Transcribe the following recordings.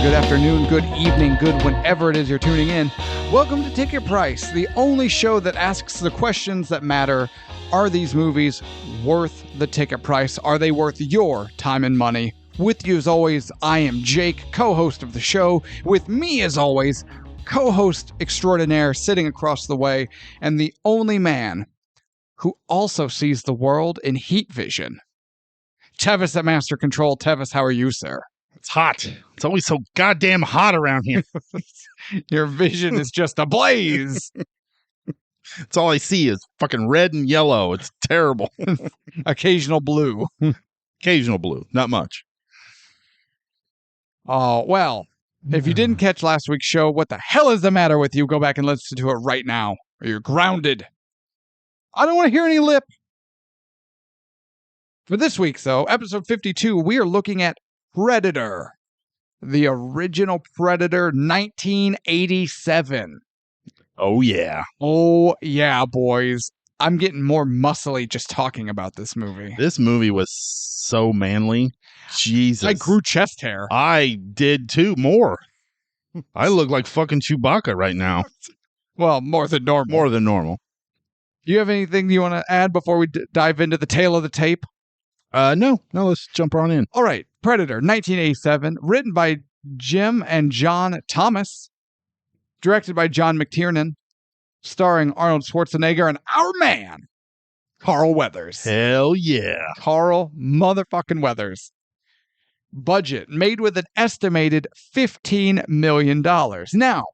good afternoon, good evening, good whenever it is you're tuning in. Welcome to Ticket Price, the only show that asks the questions that matter. Are these movies worth the ticket price? Are they worth your time and money? With you as always, I am Jake, co-host of the show. With me as always, co-host extraordinaire sitting across the way, and the only man who also sees the world in heat vision. Tevis at Master Control. Tevis, how are you, sir? It's hot. It's always so goddamn hot around here. Your vision is just ablaze. It's all I see is fucking red and yellow. It's terrible. Occasional blue. Occasional blue. Not much. Oh, well, if you didn't catch last week's show, what the hell is the matter with you? Go back and listen to it right now, or you're grounded. I don't want to hear any lip. For this week, though, episode 52, we are looking at Predator, the original Predator, 1987. Oh, yeah. Oh, yeah, boys. I'm getting more muscly just talking about this movie. This movie was so manly. Jesus. I grew chest hair. I did, too. More. I look like fucking Chewbacca right now. Well, more than normal. More than normal. Do you have anything you want to add before we dive into the tail of the tape? No, let's jump on in. All right. Predator, 1987, written by Jim and John Thomas, directed by John McTiernan, starring Arnold Schwarzenegger and our man, Carl Weathers. Hell yeah. Carl motherfucking Weathers. Budget, made with an estimated $15 million. Now,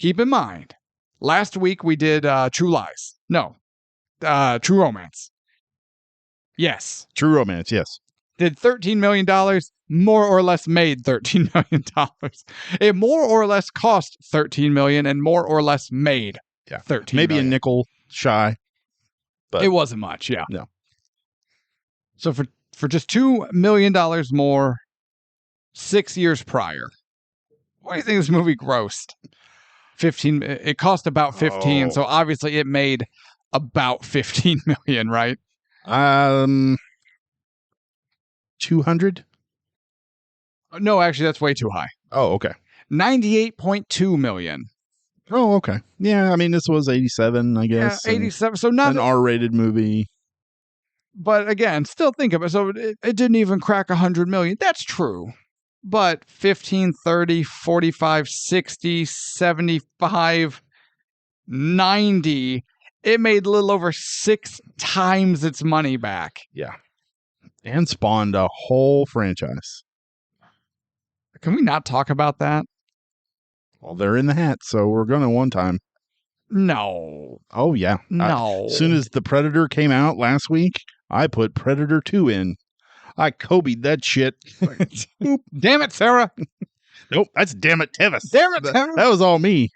keep in mind, last week we did True Lies. No, True Romance. Yes. True Romance, yes. Did $13 million, more or less made $13 million. It more or less cost $13 million and more or less made $13 Maybe million. a nickel shy. But it wasn't much, yeah. No. So for just $2 million more 6 years prior, what do you think this movie grossed? 15. It cost about 15, so obviously it made about 15 million, right? 200? No, actually, that's way too high. Oh, okay. 98.2 million. Oh, okay. Yeah, I mean, this was 87, I guess. Yeah, 87. So not an R-rated movie. But again, still think of it. So it didn't even crack 100 million. That's true. But 15, 30, 45, 60, 75, 90, it made a little over 6 times its money back. Yeah. And spawned a whole franchise. Can we not talk about that? Well, they're in the hat, so we're going to one time. No. Oh, yeah. No. As soon as The Predator came out last week, I put Predator 2 in. I Kobe'd that shit. Damn it, Sarah. Nope, that's damn it, Tevis. Damn it, Sarah. That was all me.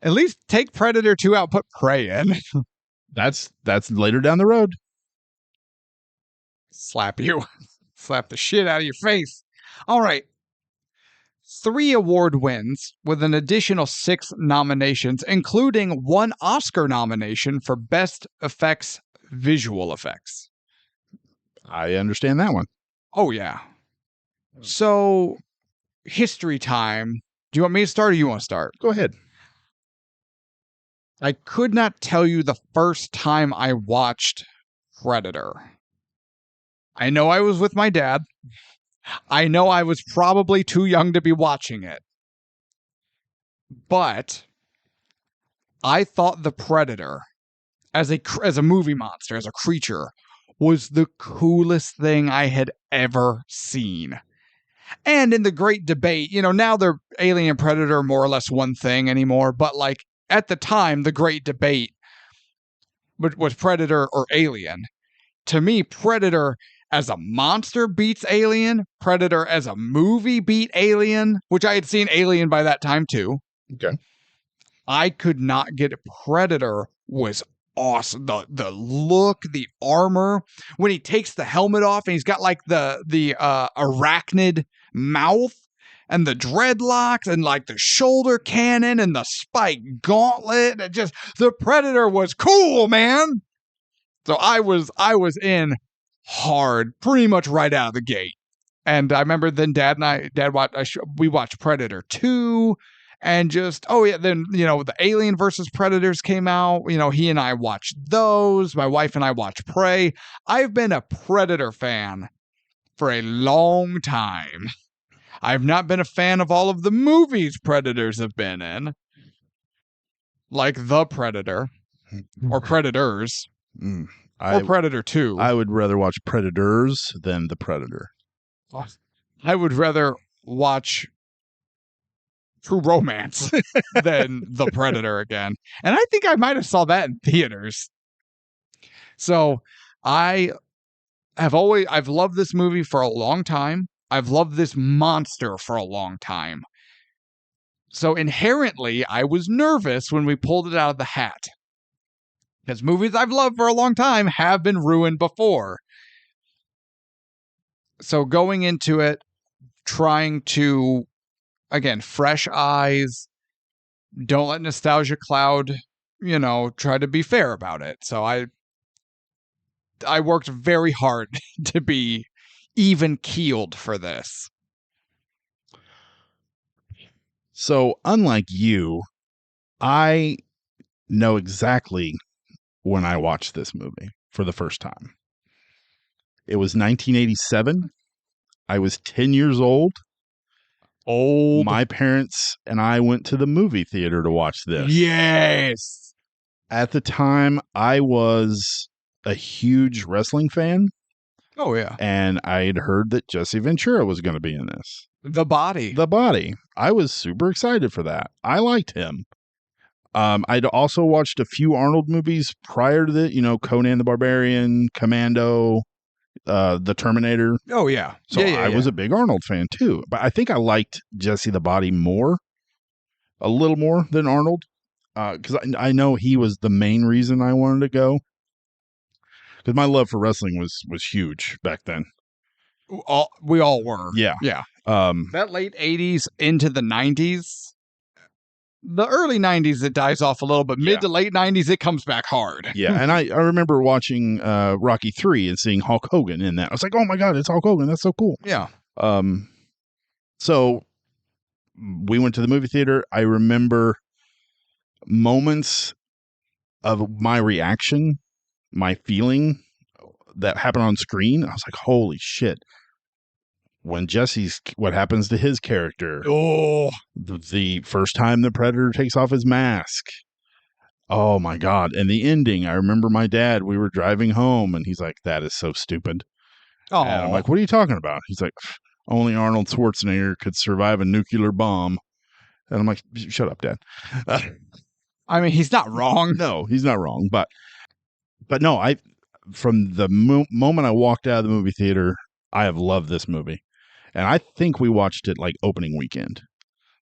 At least take Predator 2 out, put Prey in. That's later down the road. Slap you. Slap the shit out of your face. All right. 3 award wins with an additional 6 nominations, including 1 Oscar nomination for Best Effects Visual Effects. I understand that one. Oh, yeah. So, history time. Do you want me to start or you want to start? Go ahead. I could not tell you the first time I watched Predator. I know I was with my dad. I know I was probably too young to be watching it. But I thought the Predator, as a movie monster, as a creature, was the coolest thing I had ever seen. And in the great debate, now they're Alien and Predator more or less one thing anymore, but like at the time, the great debate was Predator or Alien. To me, Predator as a monster beats Alien. Predator as a movie beat Alien, which I had seen Alien by that time too. Okay. I could not get it. Predator was awesome. The look, the armor, when he takes the helmet off and he's got like the arachnid mouth and the dreadlocks and like the shoulder cannon and the spike gauntlet. The Predator was cool, man. So I was in hard pretty much right out of the gate. And I remember then we watched Predator 2 and just, oh yeah, then, the Alien versus Predators came out. He and I watched those. My wife and I watched Prey. I've been a Predator fan for a long time. I've not been a fan of all of the movies Predators have been in, like The Predator or Predators or Predator 2. I would rather watch Predators than The Predator. I would rather watch True Romance than The Predator again. And I think I might have saw that in theaters. So I've loved this movie for a long time. I've loved this monster for a long time. So inherently, I was nervous when we pulled it out of the hat. Because movies I've loved for a long time have been ruined before. So going into it, trying to, again, fresh eyes, don't let nostalgia cloud, try to be fair about it. So I worked very hard to be even keeled for this. So unlike you, I know exactly when I watched this movie for the first time. It was 1987. I was 10 years old. My parents and I went to the movie theater to watch this. Yes. At the time, I was a huge wrestling fan. Oh, yeah. And I had heard that Jesse Ventura was going to be in this. The Body. I was super excited for that. I liked him. I'd also watched a few Arnold movies prior to that, Conan the Barbarian, Commando, The Terminator. Oh, yeah. So I was a big Arnold fan too. But I think I liked Jesse the Body a little more than Arnold. Because I know he was the main reason I wanted to go. Because my love for wrestling was huge back then. We all were. Yeah. Yeah. That late 80s into the 90s. The early 90s, it dies off a little, but mid to late 90s, it comes back hard. Yeah, and I remember watching Rocky 3 and seeing Hulk Hogan in that. I was like, oh my God, it's Hulk Hogan. That's so cool. Yeah. So we went to the movie theater. I remember moments of my reaction, my feeling that happened on screen. I was like, holy shit. When what happens to his character? Oh, the first time the Predator takes off his mask. Oh my God. And the ending, I remember my dad, we were driving home and he's like, that is so stupid. Oh. And I'm like, what are you talking about? He's like, only Arnold Schwarzenegger could survive a nuclear bomb. And I'm like, shut up, Dad. I mean, he's not wrong. No, he's not wrong. But no, from the moment I walked out of the movie theater, I have loved this movie. And I think we watched it like opening weekend.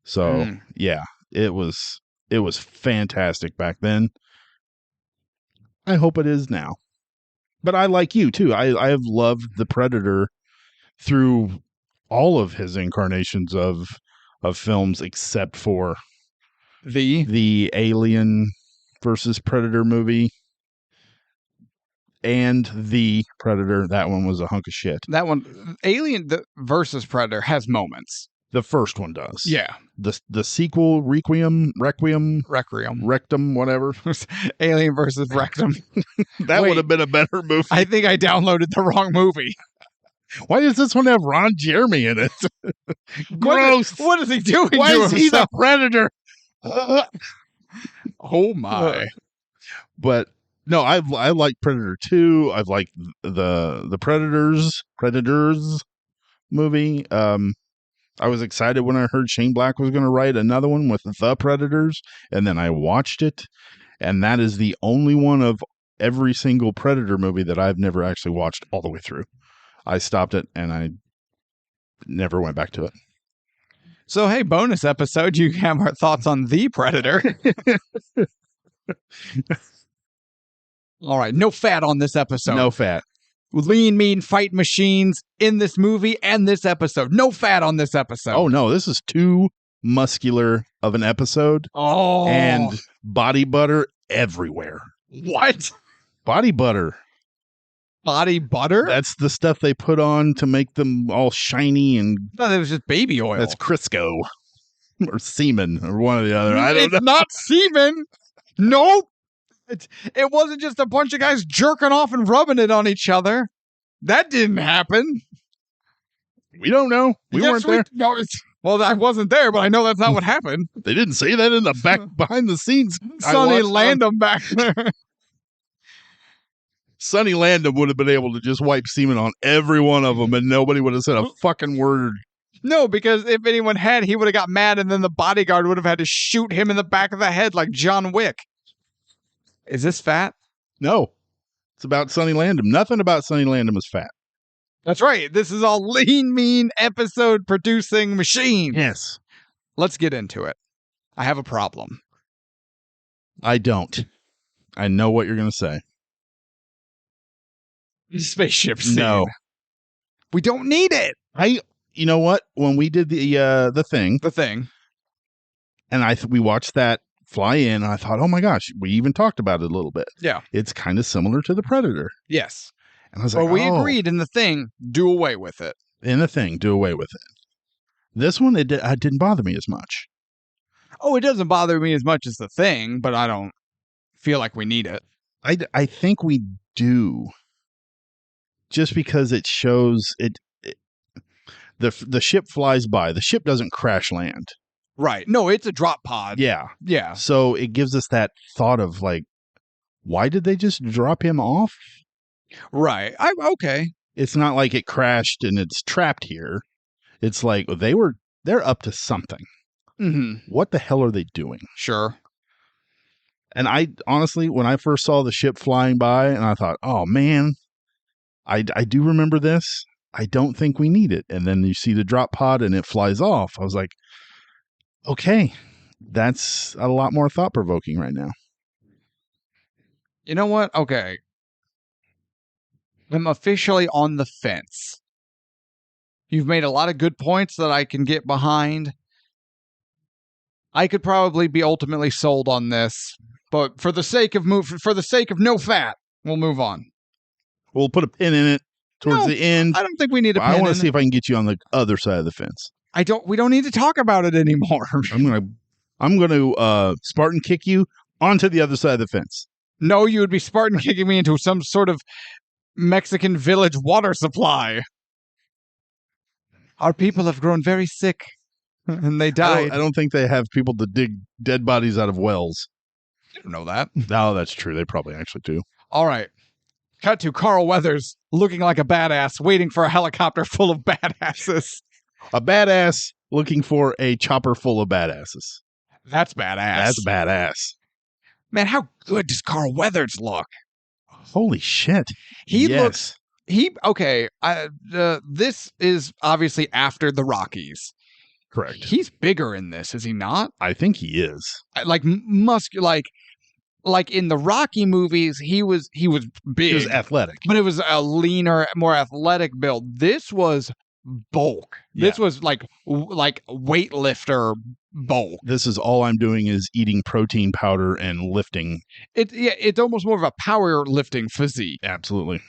So yeah, it was fantastic back then. I hope it is now. But I like you too. I have loved the Predator through all of his incarnations of films except for the Alien versus Predator movie. And the Predator, that one was a hunk of shit. That one, Alien versus Predator, has moments. The first one does. Yeah. The sequel, Requiem, Rectum, whatever. Alien versus Rectum. That would have been a better movie. I think I downloaded the wrong movie. Why does this one have Ron Jeremy in it? Gross. What is he doing? Why is he the Predator? Oh my. But no, I like Predator 2. I've liked the Predators movie. I was excited when I heard Shane Black was going to write another one with The Predators, and then I watched it, and that is the only one of every single Predator movie that I've never actually watched all the way through. I stopped it, and I never went back to it. So, hey, bonus episode, you have our thoughts on The Predator. All right, no fat on this episode. No fat. Lean, mean fight machines in this movie and this episode. No fat on this episode. Oh, no, this is too muscular of an episode. Oh. And body butter everywhere. What? Body butter. Body butter? That's the stuff they put on to make them all shiny, and No, that was just baby oil. that's Crisco or semen or one or the other. I don't know. It's not semen. Nope. It wasn't just a bunch of guys jerking off and rubbing it on each other. That didn't happen. We don't know. We weren't there. No, well, I wasn't there, but I know that's not what happened. They didn't say that in the back behind the scenes. Sonny Landham back there. Sonny Landham would have been able to just wipe semen on every one of them, and nobody would have said a fucking word. No, because if anyone had, he would have got mad, and then the bodyguard would have had to shoot him in the back of the head like John Wick. Is this fat? No. It's about Sonny Landham. Nothing about Sonny Landham is fat. That's right. This is all lean, mean episode producing machine. Yes. Let's get into it. I have a problem. I don't. I know what you're going to say. Spaceship scene. No. We don't need it. You know what? When we did the thing, and we watched that fly in, and I thought, oh my gosh, we even talked about it a little bit. Yeah. It's kind of similar to the Predator. Yes. And I was like, we agreed in the thing, do away with it. In the thing, do away with it. This one, it didn't bother me as much. Oh, it doesn't bother me as much as the thing, but I don't feel like we need it. I think we do. Just because it shows it the ship flies by. The ship doesn't crash land. Right. No, it's a drop pod. Yeah. Yeah. So it gives us that thought of like, why did they just drop him off? Right. Okay. It's not like it crashed and it's trapped here. It's like they're up to something. Mm-hmm. What the hell are they doing? Sure. And I honestly, when I first saw the ship flying by, and I thought, oh man, I do remember this. I don't think we need it. And then you see the drop pod and it flies off. I was like, okay, that's a lot more thought provoking right now. You know what? Okay. I'm officially on the fence. You've made a lot of good points that I can get behind. I could probably be ultimately sold on this, but for the sake of no fat, we'll move on. We'll put a pin in it towards the end. I don't think we need a pin. I want to see if I can get you on the other side of the fence. We don't need to talk about it anymore. I'm gonna Spartan kick you onto the other side of the fence. No, you would be Spartan kicking me into some sort of Mexican village water supply. Our people have grown very sick, and they died. I don't think they have people to dig dead bodies out of wells. You don't know that. No, that's true. They probably actually do. All right. Cut to Carl Weathers looking like a badass, waiting for a helicopter full of badasses. A badass looking for a chopper full of badasses. That's badass. That's badass. Man, how good does Carl Weathers look? Holy shit. He looks... this is obviously after the Rockies. Correct. He's bigger in this, is he not? I think he is. Like in the Rocky movies, he was big. He was athletic. But it was a leaner, more athletic build. This was bulk. Yeah. This was like weightlifter bulk. This is all I'm doing is eating protein powder and lifting. It's almost more of a powerlifting physique. Absolutely.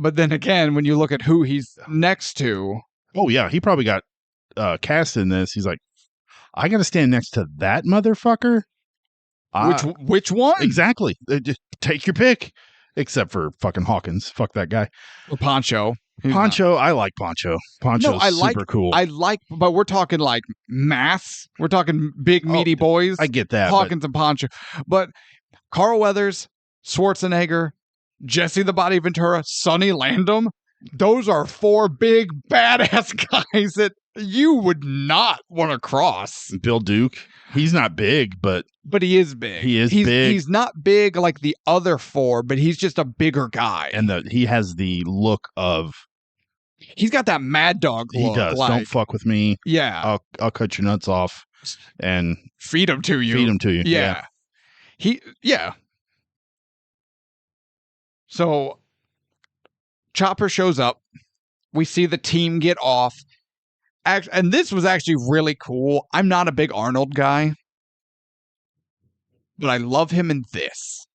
But then again, when you look at who he's next to. Oh, yeah. He probably got cast in this. He's like, I got to stand next to that motherfucker. Which one? Exactly. Just take your pick. Except for fucking Hawkins. Fuck that guy. Or Poncho. I like Poncho. Poncho's super cool. But we're talking like mass. We're talking big, meaty boys. I get that. Hawkins and Poncho. But Carl Weathers, Schwarzenegger, Jesse the Body Ventura, Sonny Landham, those are four big, badass guys that you would not want to cross. Bill Duke. He's not big, but he is big. He's big. He's not big like the other four, but he's just a bigger guy. And he has the look of... He's got that mad dog look. He does. Don't fuck with me. Yeah. I'll cut your nuts off and... Feed them to you. Yeah. Yeah. So, Chopper shows up. We see the team get off. And this was actually really cool. I'm not a big Arnold guy, but I love him in this.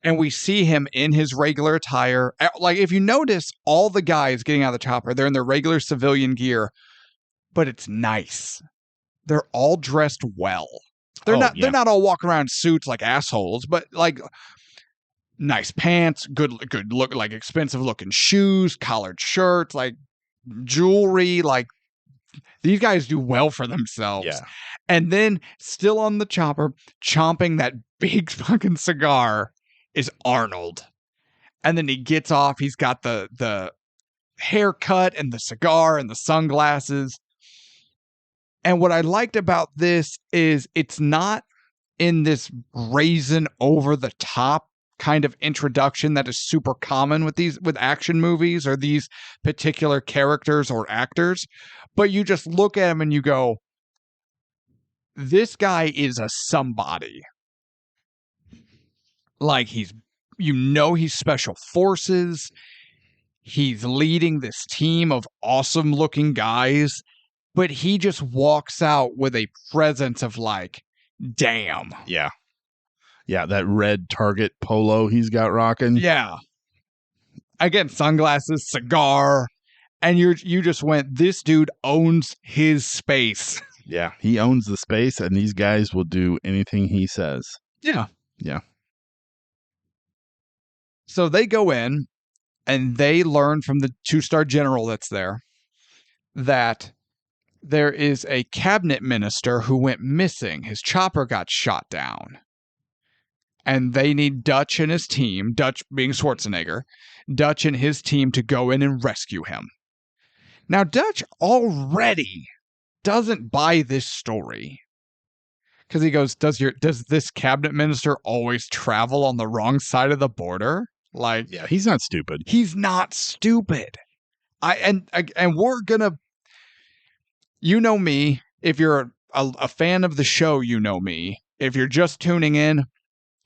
And we see him in his regular attire. Like, if you notice, all the guys getting out of the chopper, they're in their regular civilian gear, but it's nice. They're all dressed well. They're not all walking around in suits like assholes, but like nice pants, good look, like expensive looking shoes, collared shirts, like jewelry. Like, these guys do well for themselves. Yeah. And then, still on the chopper, chomping that big fucking cigar, is Arnold. And then he gets off. He's got the haircut and the cigar and the sunglasses. And what I liked about this is it's not in this brazen, over the top kind of introduction that is super common with action movies or these particular characters or actors, but you just look at him and you go, this guy is a somebody. Like, he's special forces. He's leading this team of awesome looking guys, but he just walks out with a presence of like, damn. Yeah. Yeah, that red Target polo he's got rocking. Yeah. Again, sunglasses, cigar, and you just went, this dude owns his space. Yeah, he owns the space, and these guys will do anything he says. Yeah. Yeah. So they go in, and they learn from the 2-star general that's there that there is a cabinet minister who went missing. His chopper got shot down. And they need Dutch and his team, Dutch being Schwarzenegger, Dutch and his team to go in and rescue him. Now, Dutch already doesn't buy this story. Because he goes, does this cabinet minister always travel on the wrong side of the border? Like, yeah, he's not stupid. He's not stupid. And we're gonna, you know me, if you're a fan of the show, you know me. If you're just tuning in,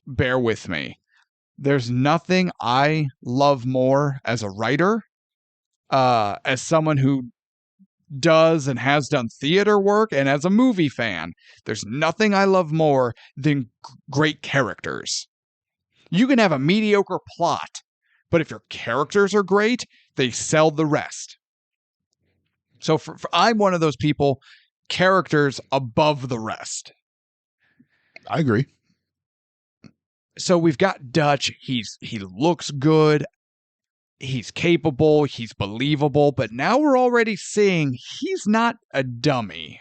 bear with me. There's nothing I love more as a writer, as someone who does and has done theater work, and as a movie fan. There's nothing I love more than great characters. You can have a mediocre plot, but if your characters are great, they sell the rest. So I'm one of those people, characters above the rest. I agree. So we've got Dutch. He looks good. He's capable. He's believable. But now we're already seeing he's not a dummy.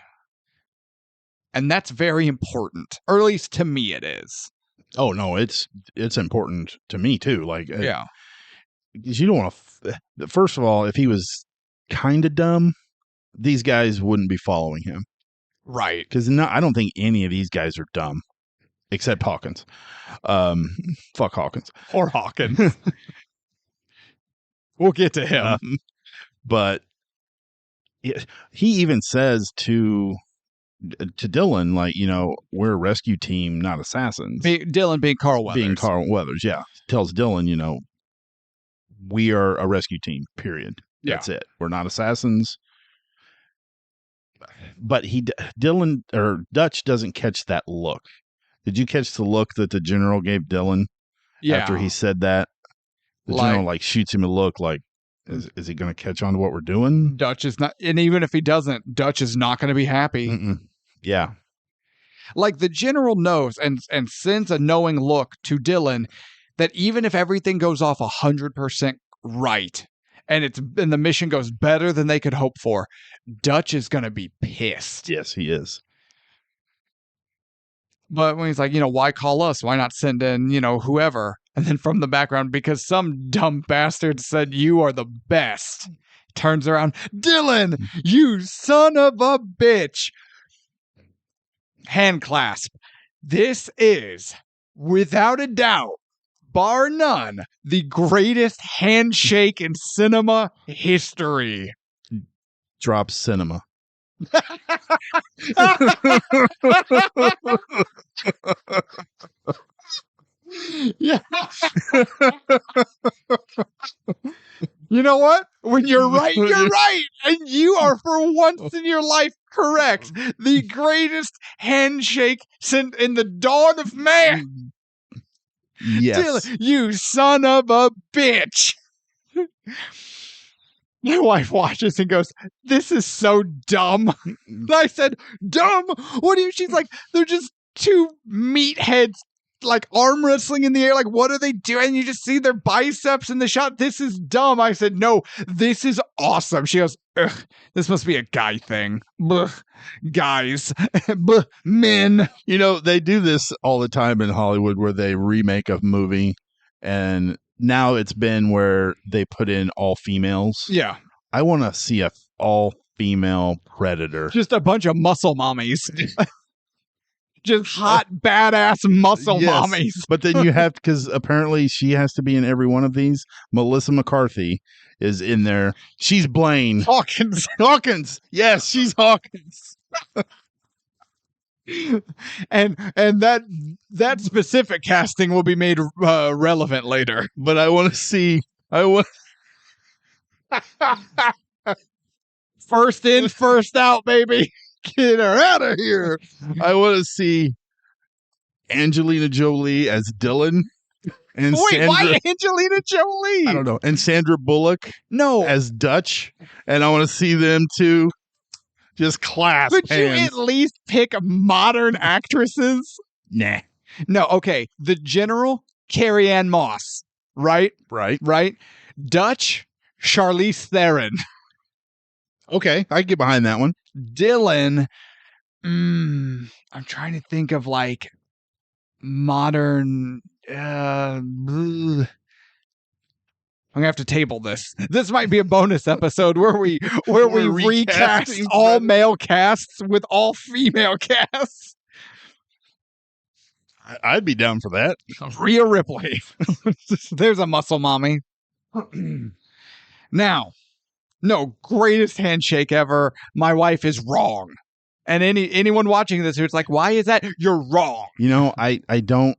And that's very important. Or at least to me it is. Oh, no, it's important to me, too. Like, yeah. Because you don't want to... First of all, if he was kind of dumb, these guys wouldn't be following him. Right. Because I don't think any of these guys are dumb. Except Hawkins. Fuck Hawkins. Or Hawkins. We'll get to him. But he even says to Dylan, like, you know, we're a rescue team, not assassins. Dylan being Carl Weathers. Being Carl Weathers, yeah. Tells Dylan, you know, we are a rescue team, period. That's it. We're not assassins. But Dutch doesn't catch that look. Did you catch the look that the general gave Dylan after he said that? The general like shoots him a look like, is he going to catch on to what we're doing? Dutch is not, and even if he doesn't, Dutch is not going to be happy. Mm-mm. Yeah. Like, the general knows and sends a knowing look to Dylan that even if everything goes off 100% right and the mission goes better than they could hope for, Dutch is going to be pissed. Yes, he is. But when he's like, you know, why call us? Why not send in, you know, whoever? And then from the background, because some dumb bastard said you are the best. Turns around, Dylan, you son of a bitch. Hand clasp. This is, without a doubt, bar none, the greatest handshake in cinema history. Drop cinema. Yeah. You know what? When you're right, you're right. And you are, for once in your life, correct. The greatest handshake since in the dawn of man. Yes. Dylan, you son of a bitch. My wife watches and goes, "This is so dumb." And I said, "Dumb? What do you?" She's like, "They're just two meatheads, like arm wrestling in the air. Like, what are they doing? You just see their biceps in the shot. This is dumb." I said, "No, this is awesome." She goes, "Ugh, this must be a guy thing. Blech, guys, Blech, men." You know, they do this all the time in Hollywood where they remake a movie, and now it's been where they put in all females. Yeah, I want to see a all female Predator. just a bunch of muscle mommies. Just hot, badass muscle Yes, mommies. But then you have, because apparently she has to be in every one of these. Melissa McCarthy is in there. She's Blaine. Hawkins. Hawkins. Yes, she's Hawkins. and that specific casting will be made relevant later. But I want to see. First in, first out, baby. Get her out of here. I want to see Angelina Jolie as Dylan. And Wait, why Angelina Jolie? I don't know. And Sandra Bullock as Dutch. And I want to see them two just clasp Could hands. you at least pick modern actresses? Nah. No, okay. The General, Carrie Ann Moss. Right? Right. Dutch, Charlize Theron. Okay, I can get behind that one. Dylan, I'm trying to think of like modern. I'm gonna have to table this. This might be a bonus episode where we recast all male casts with all female casts. I'd be down for that. Rhea Ripley. There's a muscle mommy. Now, no, greatest handshake ever. My wife is wrong. And anyone watching this who's like, why is that? You're wrong. You know, I don't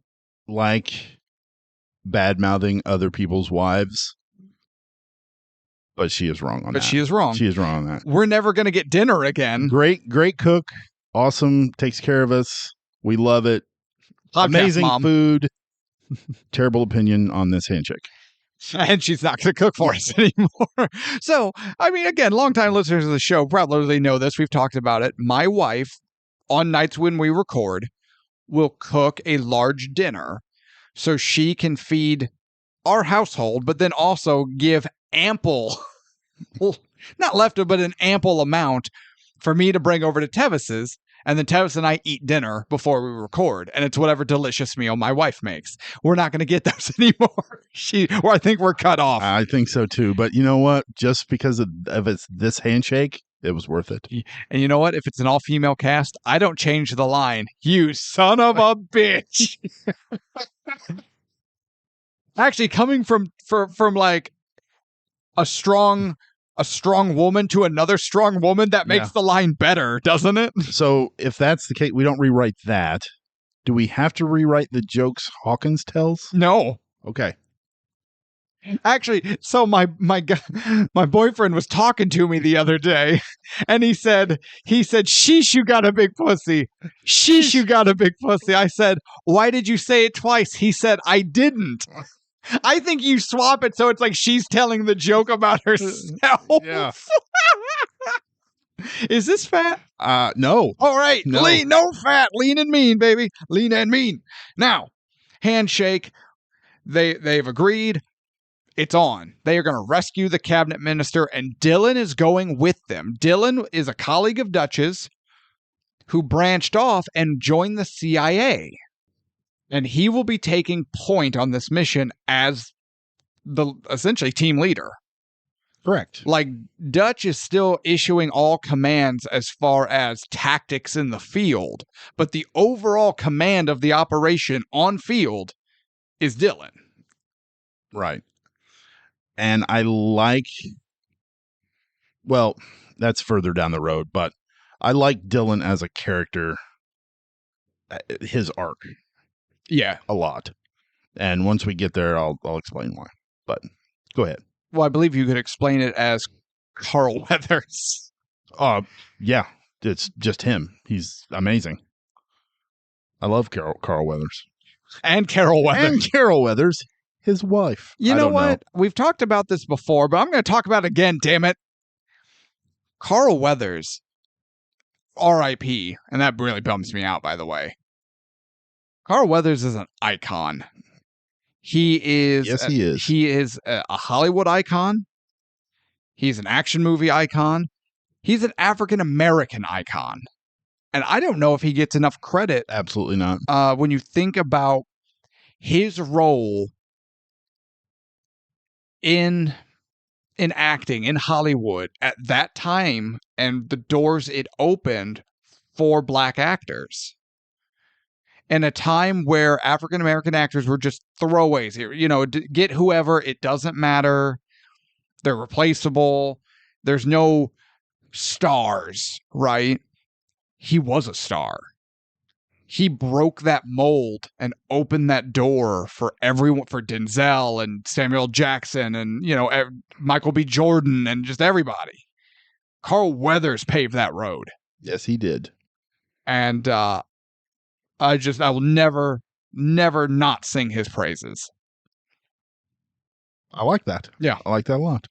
like bad-mouthing other people's wives. But she is wrong on that. She is wrong. She is wrong on that. We're never going to get dinner again. Great cook. Awesome. Takes care of us. We love it. Podcast Amazing mom. food. Terrible opinion on this handshake. And she's not going to cook for us anymore. So, I mean, again, longtime listeners of the show probably know this. We've talked about it. My wife, on nights when we record, will cook a large dinner so she can feed our household, but then also give ample, well, not leftover, but an ample amount for me to bring over to Tevis's. And then Tevis and I eat dinner before we record, and it's whatever delicious meal my wife makes. We're not going to get those anymore. I think we're cut off. I think so too. But you know what? Just because of it's this handshake, it was worth it. And you know what? If it's an all-female cast, I don't change the line. You son of a bitch. Actually, coming from like a strong woman to another strong woman, that makes the line better, doesn't it? So if that's the case, we don't rewrite that. Do we have to rewrite the jokes Hawkins tells? No. Okay. Actually, so my boyfriend was talking to me the other day, and he said, "Sheesh, you got a big pussy. Sheesh, you got a big pussy." I said, "Why did you say it twice?" He said, "I didn't." I think you swap it so it's like she's telling the joke about herself. Yeah. Is this fat? No. All right. No. Lean, no fat. Lean and mean, baby. Lean and mean. Now, handshake. They've agreed. It's on. They are going to rescue the cabinet minister, and Dylan is going with them. Dylan is a colleague of Dutch's who branched off and joined the CIA. And he will be taking point on this mission as the essentially team leader. Correct. Like, Dutch is still issuing all commands as far as tactics in the field, but the overall command of the operation on field is Dylan. Right. And I like, well, that's further down the road, but I like Dylan as a character, his arc. Yeah. A lot. And once we get there, I'll explain why. But go ahead. Well, I believe you could explain it as Carl Weathers. Yeah. It's just him. He's amazing. I love Carl Weathers. And Carol Weathers. And Carol Weathers, his wife. You I know don't what? We've talked about this before, but I'm going to talk about it again, damn it. Carl Weathers, R.I.P., and that really bums me out, by the way. Carl Weathers is an icon. He is. Yes, he is. He is a Hollywood icon. He's an action movie icon. He's an African-American icon. And I don't know if he gets enough credit. Absolutely not. When you think about his role in acting in Hollywood at that time and the doors it opened for Black actors. In a time where African-American actors were just throwaways. You know, get whoever, it doesn't matter. They're replaceable. There's no stars, right? He was a star. He broke that mold and opened that door for everyone, for Denzel and Samuel Jackson and, you know, Michael B. Jordan and just everybody. Carl Weathers paved that road. Yes, he did. And I will never not sing his praises. I like that. Yeah. I like that a lot.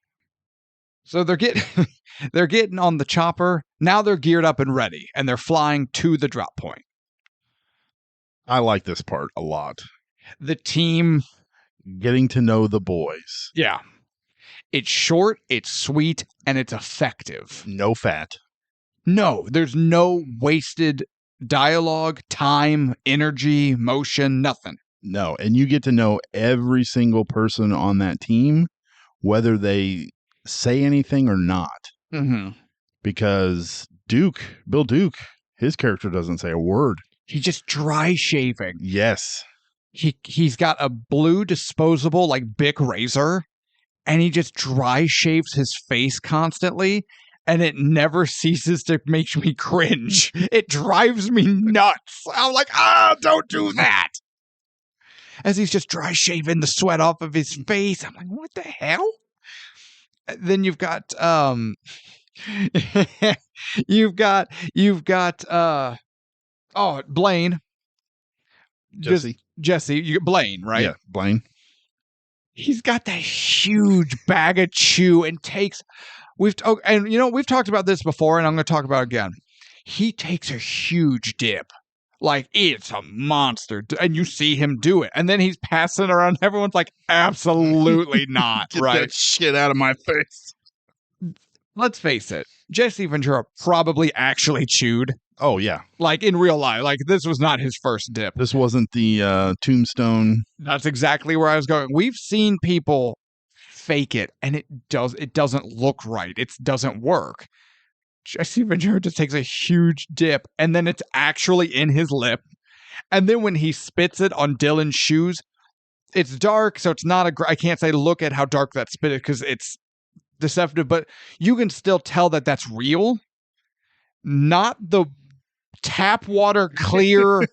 So they're getting on the chopper. Now they're geared up and ready, and they're flying to the drop point. I like this part a lot. The team getting to know the boys. Yeah. It's short, it's sweet, and it's effective. No fat. No, there's no wasted dialogue, time, energy, motion, nothing. No, and you get to know every single person on that team, whether they say anything or not. Mm-hmm. Because Bill Duke, his character doesn't say a word. He's just dry shaving. Yes. He's got a blue disposable like Bic razor, and he just dry shaves his face constantly, and it never ceases to make me cringe. It drives me nuts. I'm like, don't do that. As he's just dry shaving the sweat off of his face. I'm like, what the hell? Then you've got Blaine. Jesse, Blaine, right? Yeah, Blaine. He's got that huge bag of chew and we've talked about this before, and I'm going to talk about it again. He takes a huge dip. Like, it's a monster. And you see him do it. And then he's passing around. Everyone's like, absolutely not. Get right? that shit out of my face. Let's face it. Jesse Ventura probably actually chewed. Oh, yeah. Like, in real life. Like, this was not his first dip. This wasn't the Tombstone. That's exactly where I was going. We've seen people fake it, and it doesn't look right. It doesn't work. Jesse Ventura just takes a huge dip, and then it's actually in his lip. And then when he spits it on Dylan's shoes, it's dark, so it's not I can't say look at how dark that spit is because it's deceptive, but you can still tell that that's real. Not the tap water clear,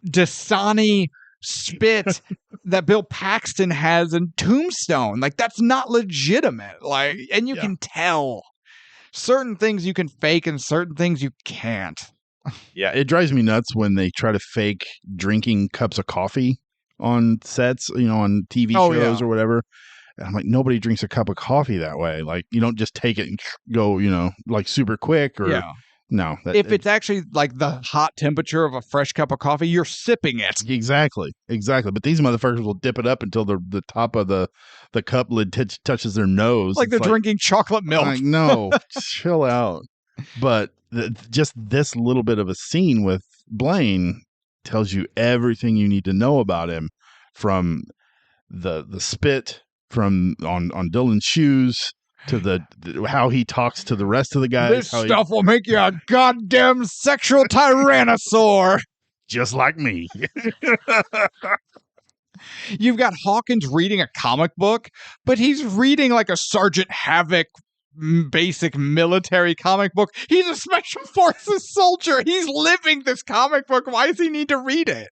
Dasani spit that Bill Paxton has in Tombstone. Like, that's not legitimate. Like, and you can tell. Certain things you can fake and certain things you can't. Yeah, it drives me nuts when they try to fake drinking cups of coffee on sets, on TV shows or whatever. And I'm like, nobody drinks a cup of coffee that way. Like, you don't just take it and go, like super quick or no. If it's actually like the hot temperature of a fresh cup of coffee, you're sipping it. Exactly. But these motherfuckers will dip it up until the top of the cup lid touches their nose. Like they're drinking chocolate milk. Like, no, chill out. But just this little bit of a scene with Blaine tells you everything you need to know about him, from the spit from on Dylan's shoes to the how he talks to the rest of the guys. This stuff will make you a goddamn sexual tyrannosaur. Just like me. You've got Hawkins reading a comic book, but he's reading like a Sergeant Havoc basic military comic book. He's a Special Forces soldier. He's living this comic book. Why does he need to read it?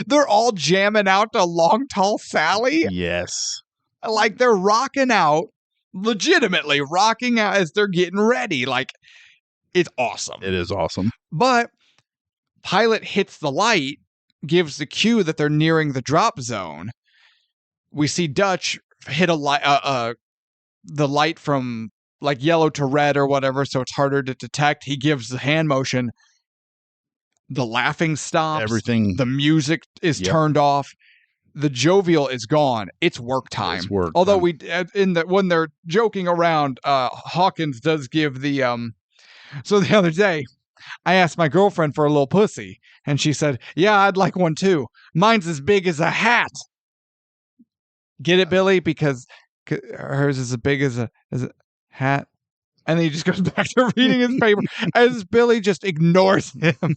They're all jamming out to Long Tall Sally. Yes. Like, they're rocking out, legitimately rocking out as they're getting ready. Like, it's awesome. It is awesome. But Pilot hits the light gives the cue that they're nearing the drop zone. We see Dutch hit the light from like yellow to red or whatever, so it's harder to detect. He gives the hand motion. The laughing stops. Everything. The music is turned off. The jovial is gone. It's work time. It's work Although time. when they're joking around, Hawkins does give the So the other day, I asked my girlfriend for a little pussy, and she said, "Yeah, I'd like one too. Mine's as big as a hat." Get it, Billy? Because hers is as big as a hat. And then he just goes back to reading his paper as Billy just ignores him.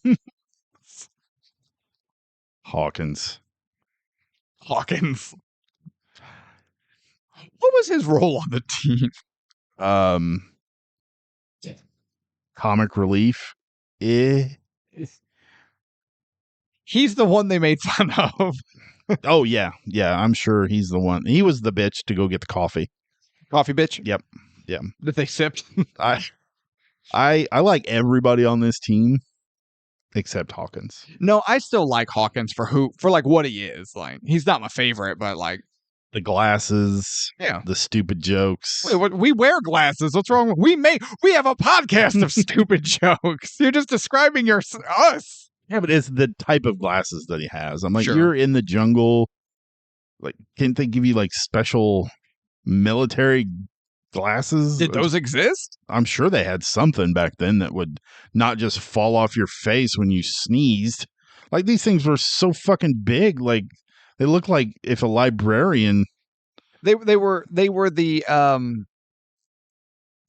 Hawkins. What was his role on the team? Comic relief. He's the one they made fun of. Oh yeah, I'm sure he's the one. He was the bitch to go get the coffee. Coffee bitch. Yep. Yeah. That they sipped. I like everybody on this team except Hawkins. No, I still like Hawkins for like what he is. Like, he's not my favorite, but like the glasses, the stupid jokes. Wait, we wear glasses. What's wrong? We have a podcast of stupid jokes. You're just describing us. Yeah, but it's the type of glasses that he has. I'm like, Sure. You're in the jungle. Like, can't they give you like special military glasses? Did those exist? I'm sure they had something back then that would not just fall off your face when you sneezed. Like, these things were so fucking big. Like, they look like if a librarian. They were the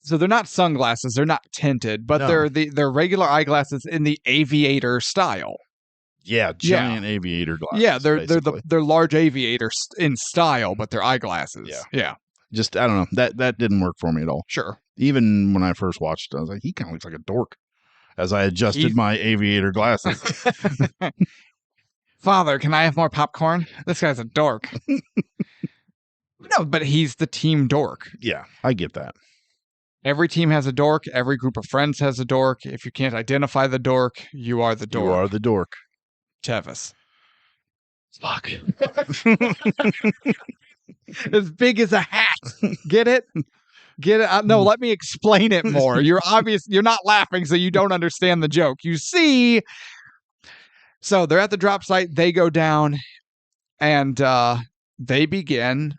So they're not sunglasses. They're not tinted, but they're regular eyeglasses in the aviator style. Yeah, giant aviator glasses. Yeah, they're large aviators in style, but they're eyeglasses. Yeah. Just, I don't know. That didn't work for me at all. Sure. Even when I first watched it, I was like, he kind of looks like a dork as I adjusted my aviator glasses. Father, can I have more popcorn? This guy's a dork. No, but he's the team dork. Yeah, I get that. Every team has a dork. Every group of friends has a dork. If you can't identify the dork, you are the dork. You are the dork. Tevis. Fuck. As big as a hat. Get it? Get it? No, let me explain it more. You're not laughing, so you don't understand the joke. You see. So they're at the drop site. They go down, and they begin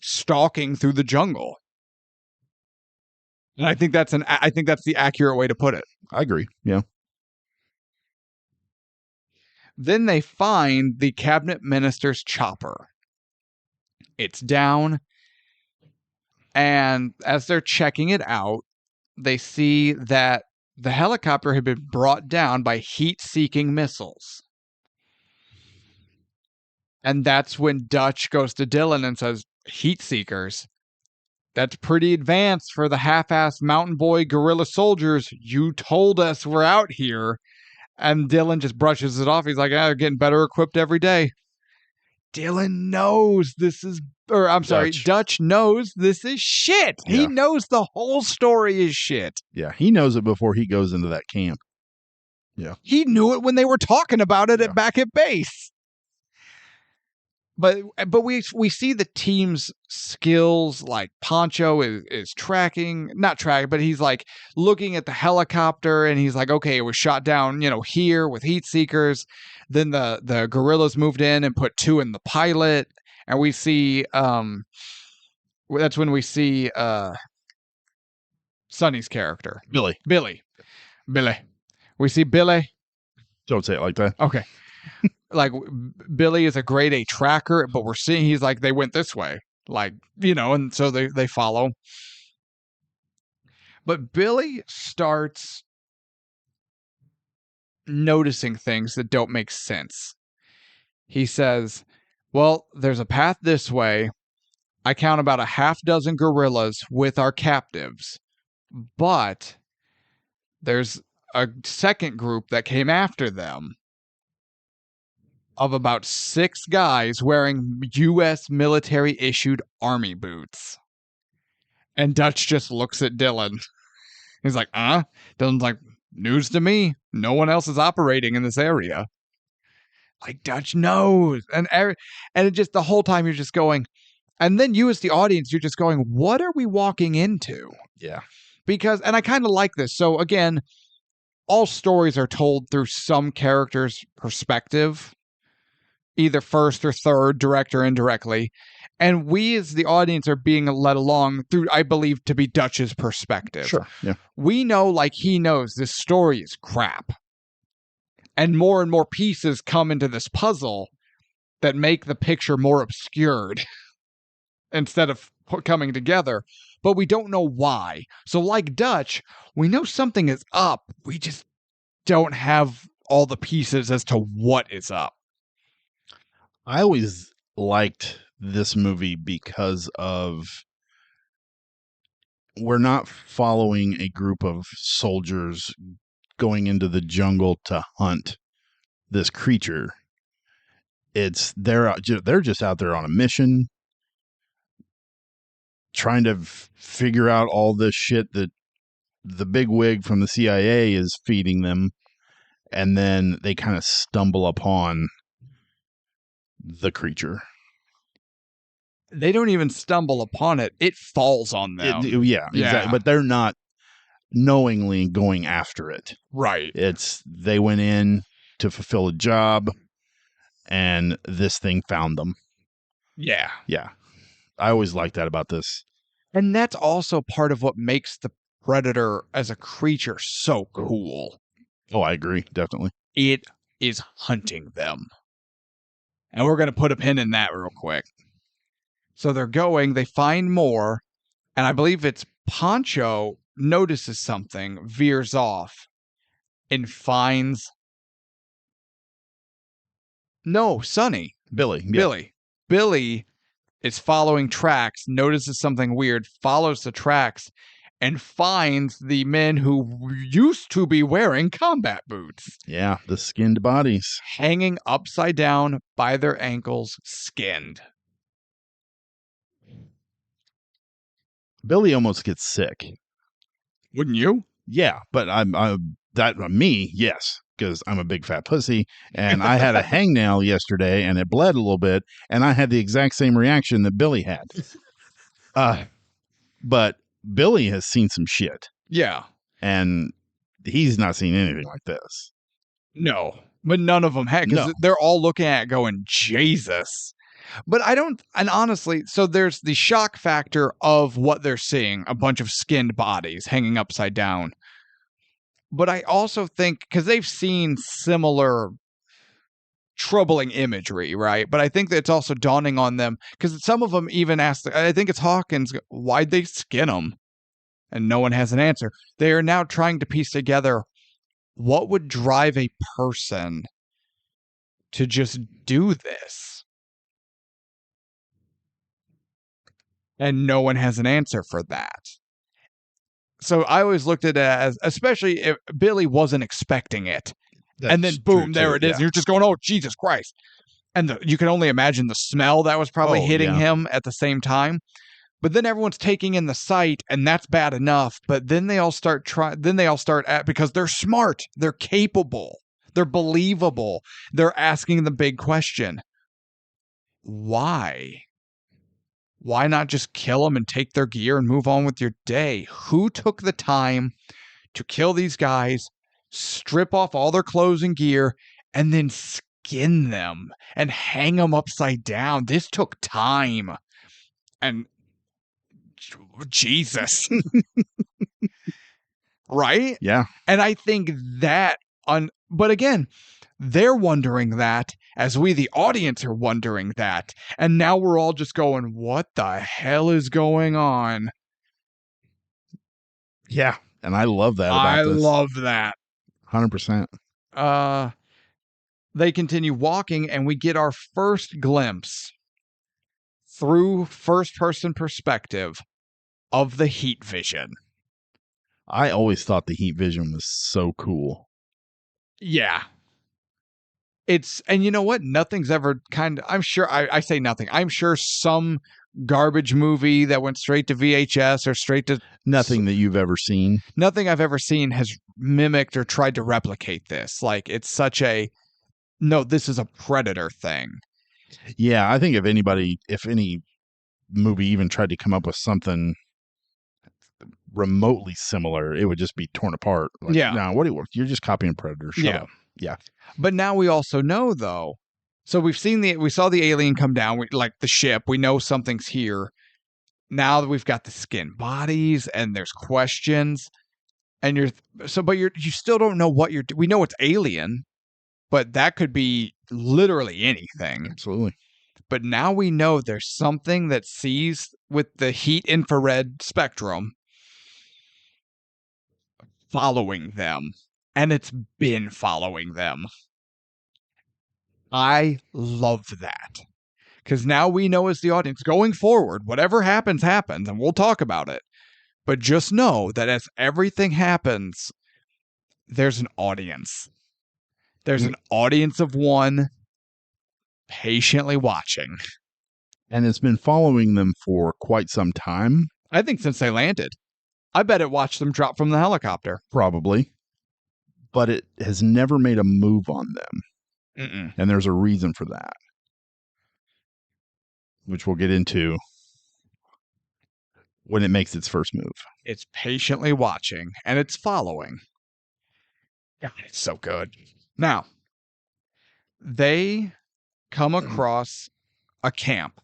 stalking through the jungle. And I think that's the accurate way to put it. I agree. Yeah. Then they find the cabinet minister's chopper. It's down, and as they're checking it out, they see that the helicopter had been brought down by heat-seeking missiles. And that's when Dutch goes to Dylan and says, "Heat seekers? That's pretty advanced for the half-assed mountain boy guerrilla soldiers. You told us we're out here." And Dylan just brushes it off. He's like, they're getting better equipped every day. Dylan knows Dutch knows this is shit. Yeah. He knows the whole story is shit. Yeah, he knows it before he goes into that camp. Yeah. He knew it when they were talking about it back at base. But we see the team's skills, like Poncho is not tracking, but he's like looking at the helicopter and he's like, okay, it was shot down, here with heat seekers. Then the guerrillas moved in and put 2 in the pilot, and we see that's when we see Sonny's character. Billy. We see Billy. Don't say it like that. Okay. Like, Billy is a grade A tracker, but we're seeing he's like, they went this way. Like, and so they follow. But Billy starts noticing things that don't make sense. He says, well, there's a path this way. I count about a half dozen guerrillas with our captives, but there's a second group that came after them of about 6 guys wearing U.S. military-issued army boots. And Dutch just looks at Dylan. He's like, Dylan's like, news to me. No one else is operating in this area. like Dutch knows. And it just, the whole time you're just going, and then you as the audience, you're just going, what are we walking into? Yeah. Because, and I kind of like this. So again, all stories are told through some character's perspective, either first or third, direct or indirectly. And we as the audience are being led along through, I believe, to be Dutch's perspective. Sure. Yeah. We know, like he knows, this story is crap. And more pieces come into this puzzle that make the picture more obscured instead of coming together. But we don't know why. So like Dutch, we know something is up. We just don't have all the pieces as to what is up. I always liked this movie because of we're not following a group of soldiers going into the jungle to hunt this creature. It's they're just out there on a mission, trying to figure out all this shit that the big wig from the CIA is feeding them, and then they kind of stumble upon the creature. They don't even stumble upon it. It falls on them. Yeah, exactly. But they're not knowingly going after it. Right. It's they went in to fulfill a job, and this thing found them. Yeah. Yeah. I always like that about this. And that's also part of what makes the Predator as a creature so cool. Oh, I agree. Definitely. It is hunting them. And we're going to put a pin in that real quick. So they're going, they find more, and I believe it's Poncho notices something, veers off, and finds... No, Sonny. Billy. Yeah. Billy. Billy is following tracks, notices something weird, follows the tracks, and finds the men who used to be wearing combat boots. Yeah, the skinned bodies. Hanging upside down by their ankles, skinned. Billy almost gets sick. Wouldn't you? Yeah, but me, yes, because I'm a big fat pussy, and I had a hangnail yesterday, and it bled a little bit, and I had the exact same reaction that Billy had. But Billy has seen some shit. Yeah. And he's not seen anything like this. No, but none of them had, because they're all looking at it going, Jesus. But I don't, and honestly, so there's the shock factor of what they're seeing, a bunch of skinned bodies hanging upside down. But I also think, because they've seen similar troubling imagery, right? But I think that it's also dawning on them, because some of them even ask, I think it's Hawkins, why'd they skin them? And no one has an answer. They are now trying to piece together what would drive a person to just do this. And no one has an answer for that. So I always looked at it as, especially if Billy wasn't expecting it. And then boom, there it is. And you're just going, oh, Jesus Christ. And you can only imagine the smell that was probably hitting him at the same time. But then everyone's taking in the sight, and that's bad enough. But then they all start because they're smart, they're capable, they're believable. They're asking the big question. Why? Why not just kill them and take their gear and move on with your day? Who took the time to kill these guys, strip off all their clothes and gear, and then skin them and hang them upside down? This took time. And Jesus. Right? Yeah. And I think that, but again, they're wondering that as we, the audience, are wondering that. And now we're all just going, what the hell is going on? Yeah. And I love that about this. I love that. 100%. They continue walking, and we get our first glimpse through first-person perspective of the heat vision. I always thought the heat vision was so cool. Yeah. And you know what? Nothing's ever I'm sure, I say nothing. I'm sure some garbage movie that went straight to VHS or straight to... Nothing that you've ever seen. Nothing I've ever seen has mimicked or tried to replicate this. Like, it's such a... No, this is a Predator thing. Yeah, I think if any movie even tried to come up with something remotely similar, it would just be torn apart. Like, Yeah. no, you're just copying Predator. Shut up. Yeah. But now we also know, though. So we saw the alien come down, like the ship. We know something's here. Now that we've got the skin bodies and there's questions, and you still don't know what we know it's alien, but that could be literally anything. Absolutely. But now we know there's something that sees with the heat infrared spectrum following them, and it's been following them. I love that. Because now we know as the audience, going forward, whatever happens, happens, and we'll talk about it. But just know that as everything happens, there's an audience. There's an audience of one patiently watching. And it's been following them for quite some time. I think since they landed. I bet it watched them drop from the helicopter. Probably. But it has never made a move on them. Mm-mm. And there's a reason for that, which we'll get into when it makes its first move. It's patiently watching, and it's following. God, it's so good. Now, they come across a camp.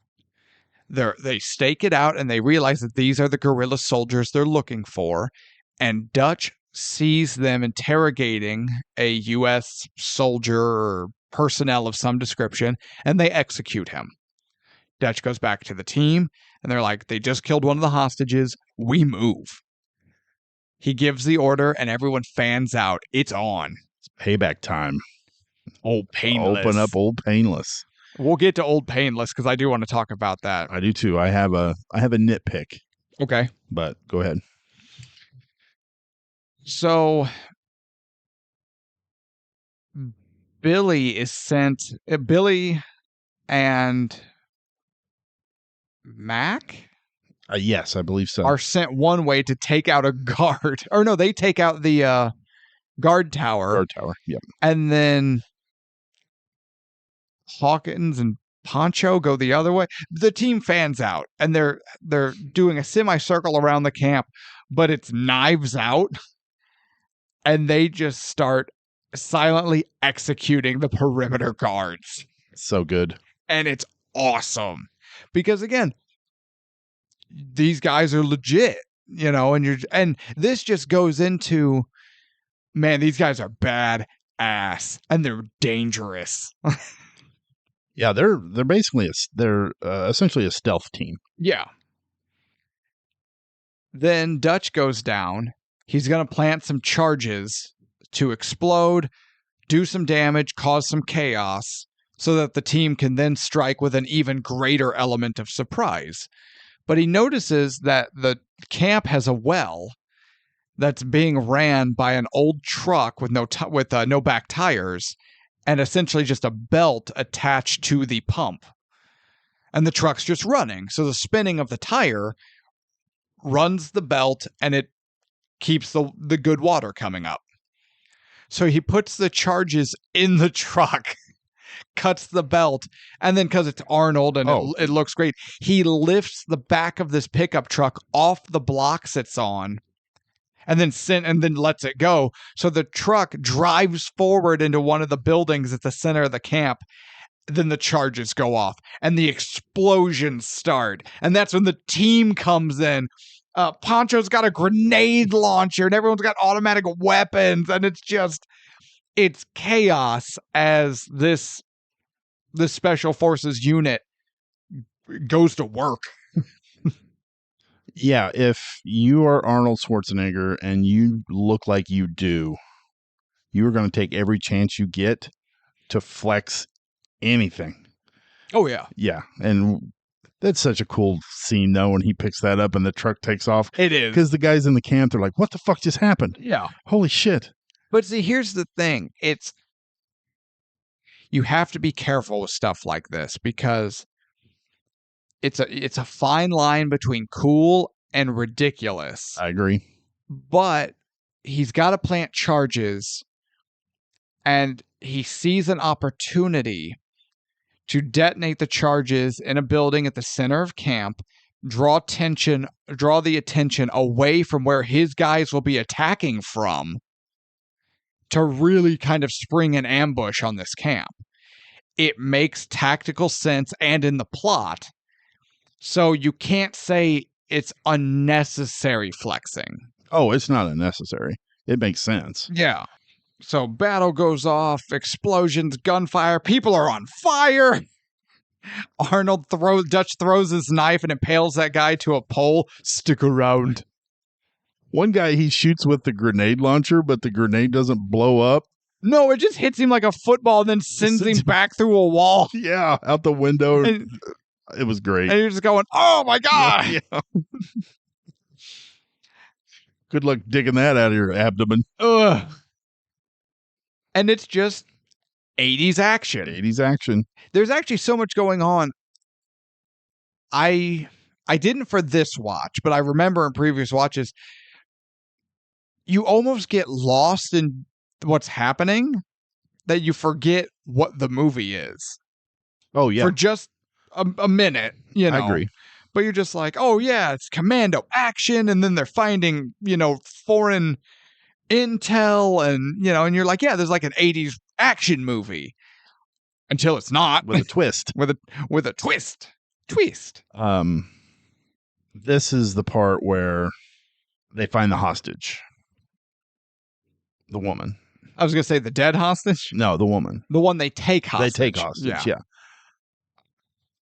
They stake it out, and they realize that these are the guerrilla soldiers they're looking for. And Dutch sees them interrogating a U.S. soldier or personnel of some description, and they execute him. Dutch goes back to the team, and they're like, they just killed one of the hostages. We move. He gives the order, and everyone fans out. It's on. It's payback time. Old Painless. Open up Old Painless. We'll get to Old Painless because I do want to talk about that. I do too. I have a nitpick. Okay. But go ahead. So Billy and Mac Yes, I believe so. are sent one way to take out a guard. Or no, they take out the guard tower. Guard tower, yep. And then Hawkins and Poncho go the other way. The team fans out, and they're doing a semicircle around the camp, but it's knives out. And they just start silently executing the perimeter guards. So good. And it's awesome. Because again, these guys are legit, and this just goes into, man, these guys are bad ass and they're dangerous. Yeah, they're basically essentially a stealth team. Yeah. Then Dutch goes down. He's going to plant some charges to explode, do some damage, cause some chaos, so that the team can then strike with an even greater element of surprise. But he notices that the camp has a well that's being ran by an old truck with no back tires, and essentially just a belt attached to the pump. And the truck's just running. So the spinning of the tire runs the belt, and it keeps the good water coming up. So he puts the charges in the truck, cuts the belt, and then because it's Arnold and it looks great, he lifts the back of this pickup truck off the blocks it's on, and then lets it go. So the truck drives forward into one of the buildings at the center of the camp. Then the charges go off, and the explosions start, and that's when the team comes in. Poncho's got a grenade launcher, and everyone's got automatic weapons, and it's chaos as this special forces unit goes to work. Yeah, if you are Arnold Schwarzenegger and you look like you do, you're going to take every chance you get to flex anything. Oh, yeah. Yeah, and that's such a cool scene, though, when he picks that up and the truck takes off. It is. Because the guys in the camp, they're like, what the fuck just happened? Yeah. Holy shit. But see, here's the thing. You have to be careful with stuff like this because it's a fine line between cool and ridiculous. I agree. But he's got to plant charges, and he sees an opportunity to detonate the charges in a building at the center of camp, draw the attention away from where his guys will be attacking from, to really kind of spring an ambush on this camp. It makes tactical sense and in the plot, so you can't say it's unnecessary flexing. Oh, it's not unnecessary. It makes sense. Yeah. So battle goes off, explosions, gunfire, people are on fire. Dutch throws his knife and impales that guy to a pole. Stick around. One guy he shoots with the grenade launcher, but the grenade doesn't blow up. No, it just hits him like a football and then sends him back through a wall. Yeah, out the window. And, it was great. and you're just going, oh my God. Yeah. Good luck digging that out of your abdomen. Ugh. And it's just 80s action. 80s action. There's actually so much going on. I didn't for this watch, but I remember in previous watches, you almost get lost in what's happening that you forget what the movie is. Oh, yeah. For just a minute, you know. I agree. But you're just like, oh, yeah, it's commando action. And then they're finding, foreign intel. And, and you're like, yeah, there's like an 80s action movie. Until it's not. With a twist. with a twist. This is the part where they find the hostage. The woman. I was going to say the dead hostage? No, the woman. The one they take hostage. They take hostage, yeah.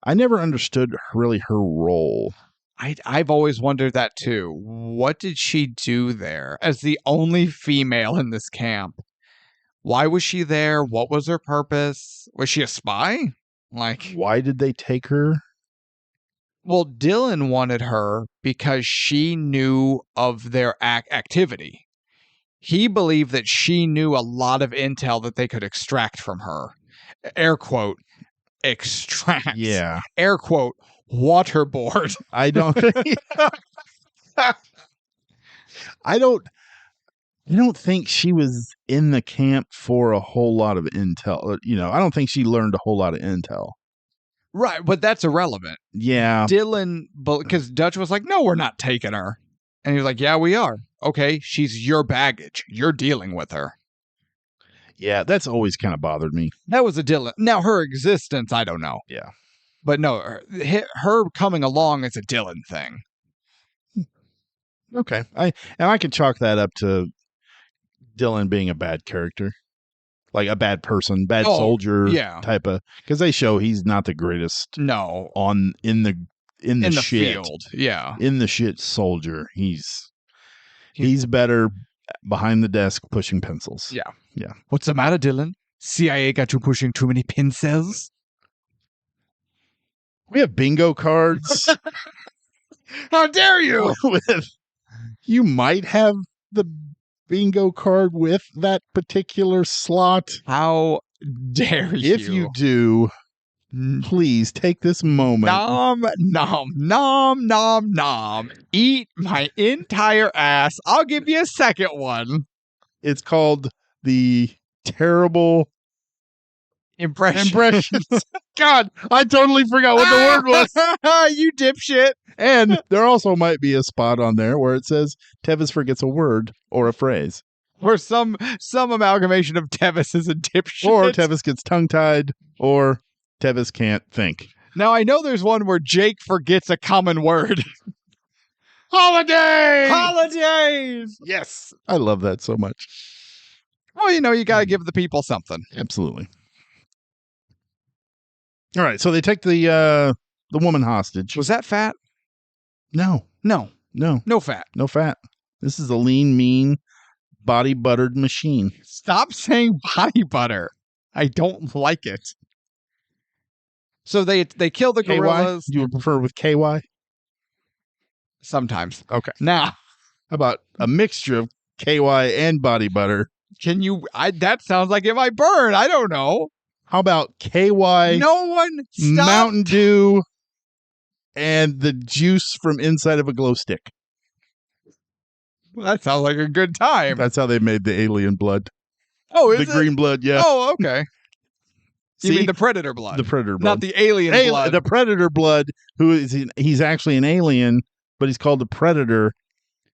I never understood really her role. I've always wondered that too. What did she do there as the only female in this camp? Why was she there? What was her purpose? Was she a spy? Why did they take her? Well, Dylan wanted her because she knew of their activity. He believed that she knew a lot of intel that they could extract from her. Air quote, extract. Yeah. Air quote, waterboard. I don't think she was in the camp for a whole lot of intel. I don't think she learned a whole lot of intel. Right, but that's irrelevant. Yeah. Dylan, because Dutch was like, no, we're not taking her. And he was like, yeah, we are. Okay, she's your baggage. You're dealing with her. Yeah, that's always kind of bothered me. That was a Dylan. Now, her existence, I don't know. Yeah. But no, her coming along is a Dylan thing. Okay. I can chalk that up to Dylan being a bad character. Like a bad person, bad soldier type of, because they show he's not the greatest. No. In the shit field. Yeah. In the shit soldier. He's better behind the desk pushing pencils. Yeah. Yeah. What's the matter, Dylan? CIA got you pushing too many pencils? We have bingo cards. How dare you? You might have the bingo card with that particular slot. How dare you? If you do, please take this moment. Nom, nom, nom, nom, nom. Eat my entire ass. I'll give you a second one. It's called the terrible impressions. God, I totally forgot what the word was. You dipshit. And there also might be a spot on there where it says Tevis forgets a word or a phrase. Or some amalgamation of Tevis is a dipshit. Or Tevis gets tongue-tied, or Tevis can't think. Now, I know there's one where Jake forgets a common word. Holidays! Holidays! Yes. I love that so much. Well, you got to give the people something. Absolutely. All right, so they take the woman hostage. Was that fat? No. No fat. No fat. This is a lean, mean, body buttered machine. Stop saying body butter. I don't like it. So they kill the gorillas. You would prefer with KY? Sometimes. Okay. Now, how about a mixture of KY and body butter? Can you? That sounds like it might burn. I don't know. How about KY? No one. Stop. Mountain Dew and the juice from inside of a glow stick. Well, that sounds like a good time. That's how they made the alien blood. Oh, the is it? green blood. Yeah. Oh, okay. You See? mean the predator blood? The predator blood. Not the alien blood. The predator blood, he's actually an alien, but he's called the predator.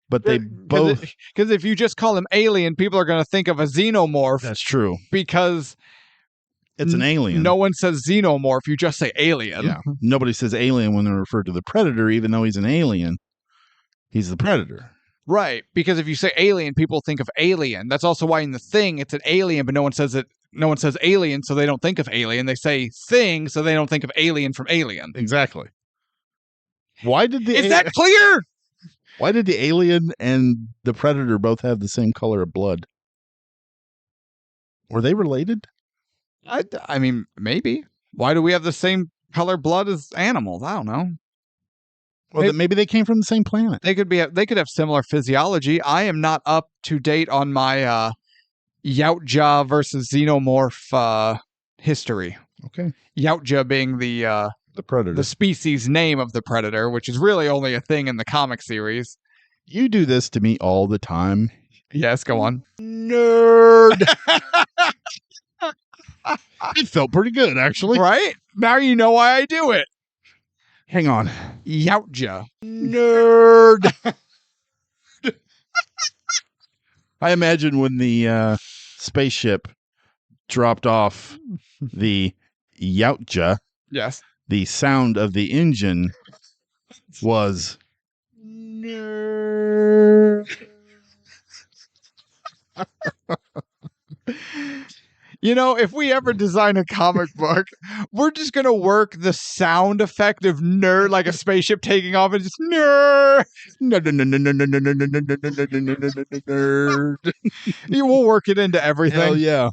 But they both. Because if you just call him alien, people are going to think of a xenomorph. That's true. Because it's an alien. No one says xenomorph. You just say alien. Yeah. Nobody says alien when they refer to the predator, even though he's an alien. He's the predator. Right. Because if you say alien, people think of alien. That's also why in The Thing, it's an alien, but no one says it. No one says alien, so they don't think of alien. They say thing, so they don't think of alien from Alien. Exactly. Why did Is that clear? Why did the alien and the predator both have the same color of blood? Were they related? I mean, maybe. Why do we have the same color blood as animals? I don't know. Well, maybe they came from the same planet. They could have similar physiology. I am not up to date on my Yautja versus xenomorph history. Okay. Yautja being the predator, the species name of the predator, which is really only a thing in the comic series. You do this to me all the time. Yes, go on. Nerd. It felt pretty good, actually. Right? Now you know why I do it. Hang on. Yautja. Nerd. I imagine when the spaceship dropped off the Yautja, yes, the sound of the engine was nerd. You know, if we ever design a comic book, we're just going to work the sound effect of nerd, like a spaceship taking off, and just nerd. Nerd. You will work it into everything. Hell yeah.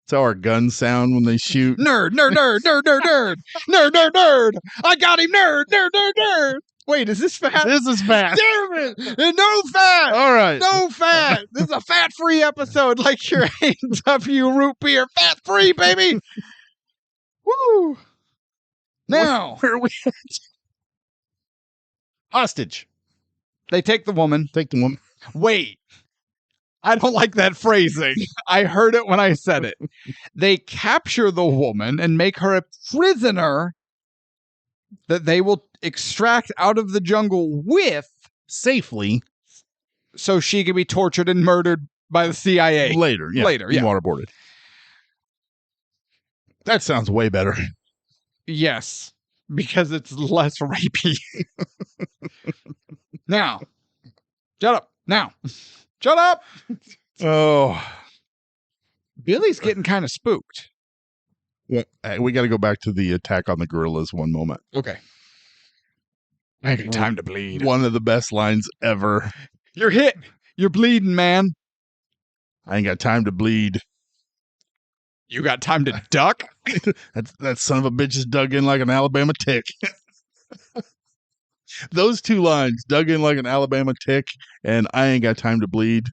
It's how our guns sound when they shoot. Nerd, nerd, nerd, nerd, nerd, nerd. Nerd, nerd, nerd. I got him, nerd, nerd, nerd, nerd. Wait, is this fat? This is fat. Damn it. No fat. All right. No fat. This is a fat-free episode, like your A&W root beer. Fat-free, baby. Woo. Now. Where are we at? Hostage. They take the woman. Take the woman. Wait. I don't like that phrasing. I heard it when I said it. They capture the woman and make her a prisoner that they will extract out of the jungle with safely, so she can be tortured and murdered by the CIA later. Yeah, waterboarded. That sounds way better. Yes, because it's less rapey. Now, shut up. Now, shut up. Oh, Billy's getting kind of spooked. Well, we got to go back to the attack on the gorillas one moment. Okay. I ain't got time to bleed. One of the best lines ever. You're hit. You're bleeding, man. I ain't got time to bleed. You got time to duck? that son of a bitch is dug in like an Alabama tick. Those two lines, dug in like an Alabama tick, and I ain't got time to bleed.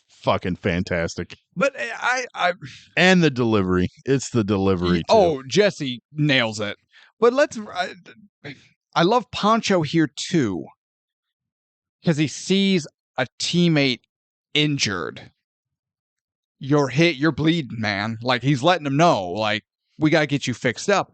Fucking fantastic. But I and the delivery. It's the delivery too. Oh, Jesse nails it. But I love Pancho here too, because he sees a teammate injured. You're hit, you're bleeding, man. Like, he's letting him know, like, we gotta get you fixed up.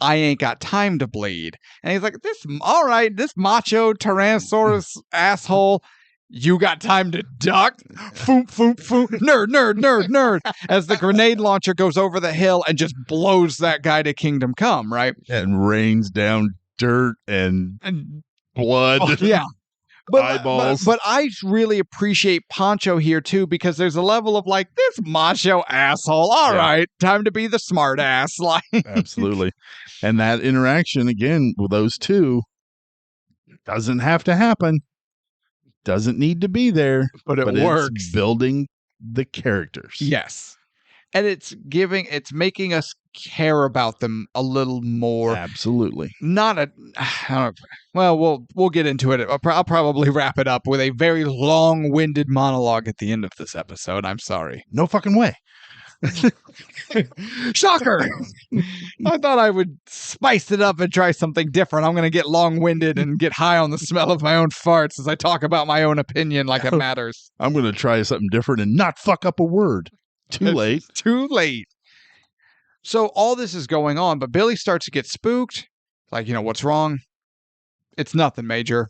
I ain't got time to bleed. And he's like, all right, this macho Tyrannosaurus asshole, you got time to duck? Foop, foop, foop. Nerd, nerd, nerd, nerd. As the grenade launcher goes over the hill and just blows that guy to Kingdom Come, right? And rains down dirt and blood. Oh, yeah. But, eyeballs. But I really appreciate Pancho here, too, because there's a level of, like, this macho asshole. All right, time to be the smart ass. Like, absolutely. And that interaction, again, with those two, doesn't have to happen. Doesn't need to be there, but it works. It's building the characters. Yes. And it's making us care about them a little more. Absolutely. Well, we'll get into it. I'll probably wrap it up with a very long-winded monologue at the end of this episode. I'm sorry. No fucking way. Shocker. I thought I would spice it up and try something different. I'm going to get long-winded and get high on the smell of my own farts as I talk about my own opinion like it matters. I'm going to try something different and not fuck up a word. Too late. Too late. So all this is going on, but Billy starts to get spooked. Like, what's wrong? It's nothing major.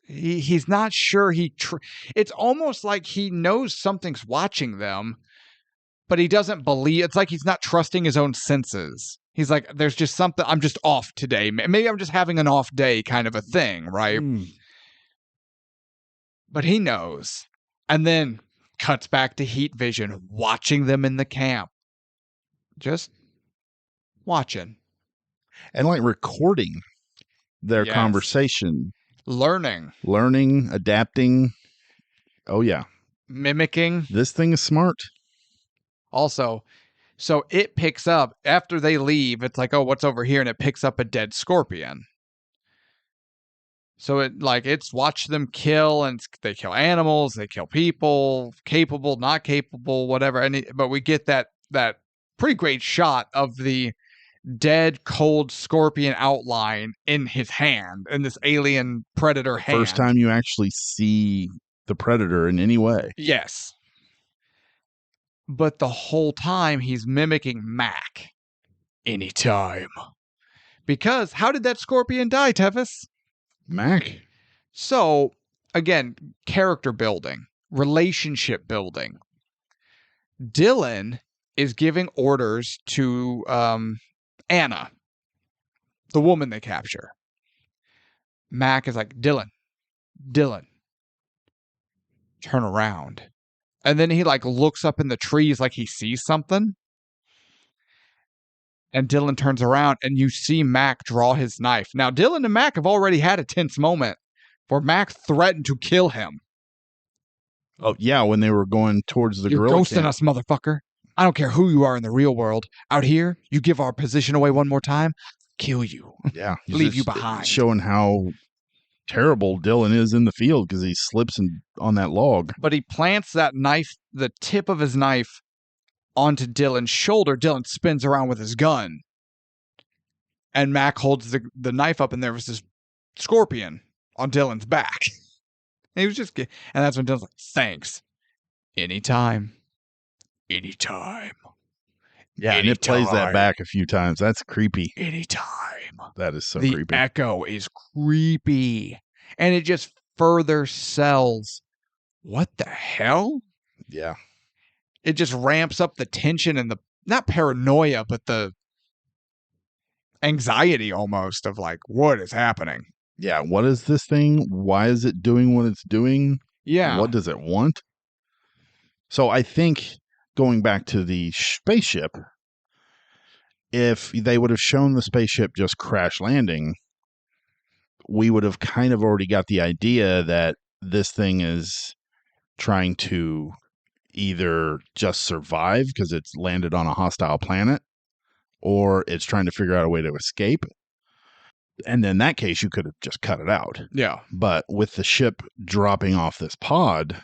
He's not sure it's almost like he knows something's watching them, but he doesn't believe. It's like he's not trusting his own senses. He's like, there's just something, I'm just off today. Maybe I'm just having an off day kind of a thing, right? But he knows. And then cuts back to Heat Vision, watching them in the camp. Just watching. And like recording their Yes. conversation. Learning, adapting. Oh, yeah. mimicking. This thing is smart. Also, so it picks up, after they leave, it's like, oh, what's over here? And it picks up a dead scorpion. So it's watched them kill, and they kill animals, they kill people, capable, not capable, whatever. But we get that pretty great shot of the dead, cold scorpion outline in his hand, in this alien predator hand. First time you actually see the predator in any way. Yes. But the whole time he's mimicking Mac. Anytime. Because how did that scorpion die, Tevis? Mac. So, again, character building, relationship building. Dylan is giving orders to Anna, the woman they capture. Mac is like, Dylan, turn around. And then he looks up in the trees like he sees something. And Dylan turns around, and you see Mac draw his knife. Now, Dylan and Mac have already had a tense moment where Mac threatened to kill him. Oh, yeah, when they were going towards the You're gorilla ghosting camp. us, motherfucker. I don't care who you are in the real world. Out here, you give our position away one more time, kill you. Yeah. Leave you behind. Showing how terrible Dylan is in the field because he slips on that log. But he plants that knife, the tip of his knife, onto Dylan's shoulder. Dylan spins around with his gun. And Mac holds the knife up, and there was this scorpion on Dylan's back. And he was just, and that's when Dylan's like, thanks. Anytime. Yeah, and it plays that back a few times. That's creepy. Anytime. That is so the creepy. echo is creepy. And it just further sells. What the hell? Yeah. It just ramps up the tension and not paranoia, but the anxiety almost of what is happening? Yeah, what is this thing? Why is it doing what it's doing? Yeah. What does it want? So I think going back to the spaceship, if they would have shown the spaceship just crash landing, we would have kind of already got the idea that this thing is trying to either just survive because it's landed on a hostile planet, or it's trying to figure out a way to escape. And in that case, you could have just cut it out. Yeah. But with the ship dropping off this pod,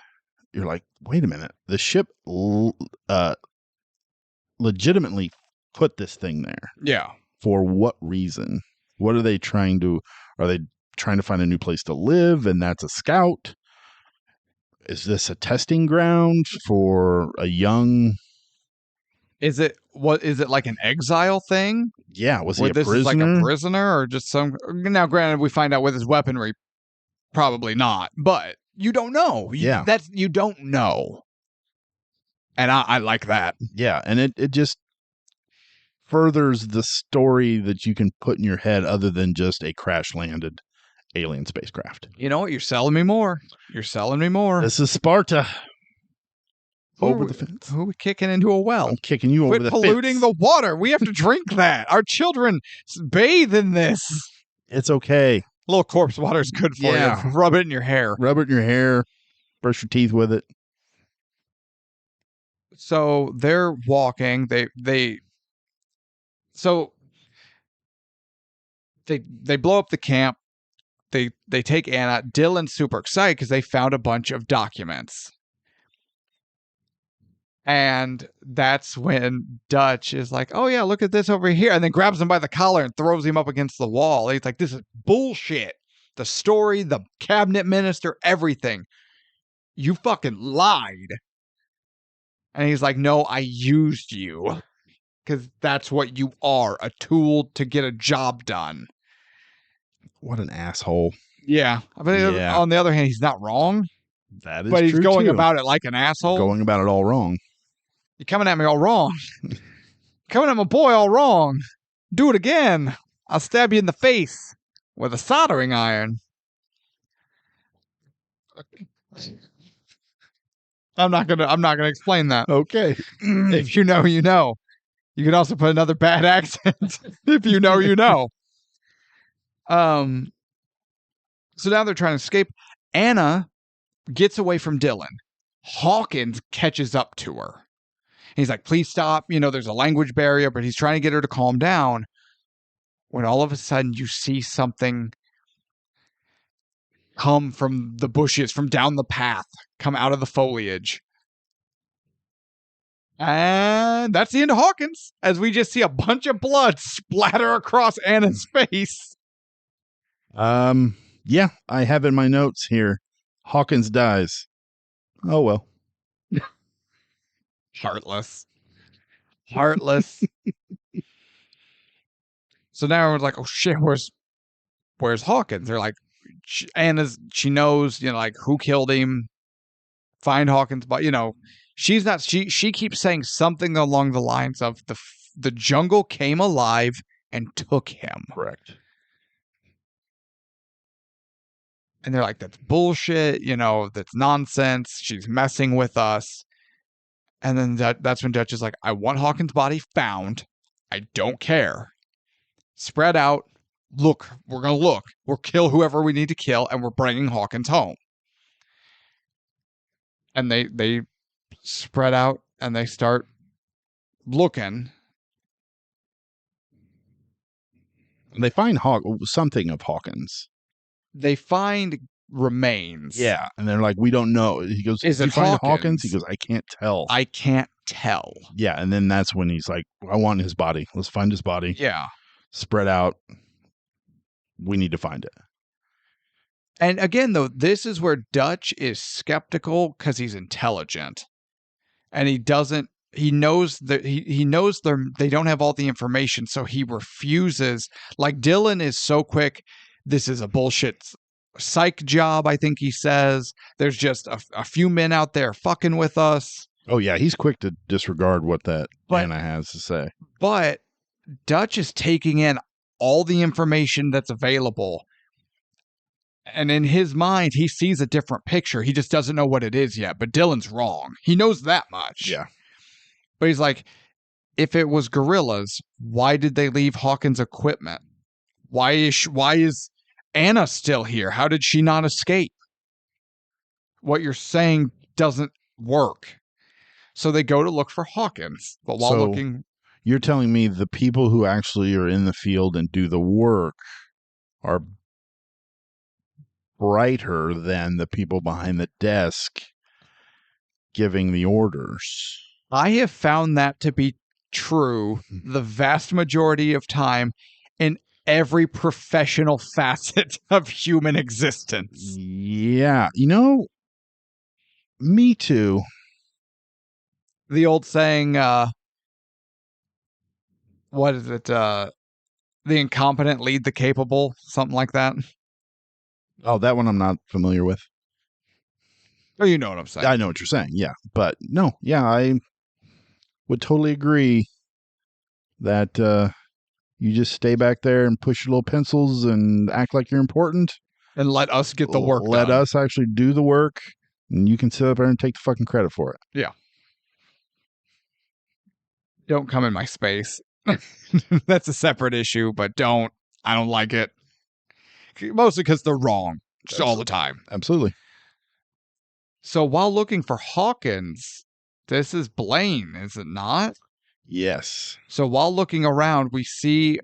you're like, wait a minute. The ship legitimately put this thing there. Yeah. For what reason? What are they trying to... Are they trying to find a new place to live, and that's a scout? Is this a testing ground for a young... Is it like an exile thing? Yeah, was he a this prisoner? Is like a prisoner or just some... Now, granted, we find out with his weaponry, probably not, but you don't know. You don't know. And I like that. Yeah, and it just furthers the story that you can put in your head other than just a crash-landed alien spacecraft. You know what? You're selling me more. This is Sparta. Over the fence. Who are we kicking into a well? I'm kicking you over the fence. Quit polluting the water. We have to drink that. Our children bathe in this. It's okay. A little corpse water is good for you. Rub it in your hair. Brush your teeth with it. So they're walking. They blow up the camp. They take Anna. Dylan's super excited because they found a bunch of documents. And that's when Dutch is like, oh yeah, look at this over here. And then grabs him by the collar and throws him up against the wall. He's like, this is bullshit. The story, the cabinet minister, everything. You fucking lied. And he's like, no, I used you. Because that's what you are, a tool to get a job done. What an asshole. Yeah. But Yeah. on the other hand, he's not wrong. That is But he's true, going too. about it like an asshole. Going about it all wrong. You're coming at me all wrong. Coming at my boy all wrong. Do it again. I'll stab you in the face with a soldering iron. I'm not gonna explain that. Okay. If you know, you know. You can also put another bad accent. If you know, you know. So now they're trying to escape. Anna gets away from Dylan. Hawkins catches up to her. He's like, please stop. There's a language barrier, but he's trying to get her to calm down. When all of a sudden you see something come from the bushes, from down the path, come out of the foliage. And that's the end of Hawkins, as we just see a bunch of blood splatter across Anna's face. Yeah, I have in my notes here. Hawkins dies. Oh, well. Heartless. So now everyone's like, oh shit, where's Hawkins? They're like, she knows, like who killed him. Find Hawkins, but she's not. She keeps saying something along the lines of the jungle came alive and took him. Correct. And they're like, that's bullshit. That's nonsense. She's messing with us. And then that's when Dutch is like, I want Hawkins' body found. I don't care. Spread out. Look, we're going to look. We'll kill whoever we need to kill, and we're bringing Hawkins home. And they spread out, and they start looking. They find something of Hawkins. They find remains. Yeah, and they're like, we don't know. He goes, Is did it you find Hawkins? Hawkins? He goes, I can't tell. I can't tell. Yeah, and then that's when he's like, I want his body. Let's find his body. Yeah. Spread out. We need to find it. And again, though, this is where Dutch is skeptical because he's intelligent. And he knows that he knows they don't have all the information, so he refuses. Like Dylan is so quick, this is a bullshit psych job, I think he says. There's just a few men out there fucking with us. Oh, yeah, he's quick to disregard what that Anna has to say. But Dutch is taking in all the information that's available. And in his mind, he sees a different picture. He just doesn't know what it is yet. But Dylan's wrong. He knows that much. Yeah. But he's like, if it was gorillas, why did they leave Hawkins' equipment? Why is Anna still here? How did she not escape? What you're saying doesn't work. So they go to look for Hawkins. But while looking... You're telling me the people who actually are in the field and do the work are brighter than the people behind the desk giving the orders. I have found that to be true the vast majority of time in every professional facet of human existence. Yeah. Me too. The old saying, what is it? The incompetent lead the capable, something like that. Oh, that one I'm not familiar with. Oh, you know what I'm saying. I know what you're saying, yeah. But no, yeah, I would totally agree that you just stay back there and push your little pencils and act like you're important. And let us get the work done. Let us actually do the work, and you can sit up there and take the fucking credit for it. Yeah. Don't come in my space. That's a separate issue, but I don't like it. Mostly because they're wrong. Just all the time. Absolutely. So while looking for Hawkins, this is Blaine, is it not? Yes. So while looking around, we see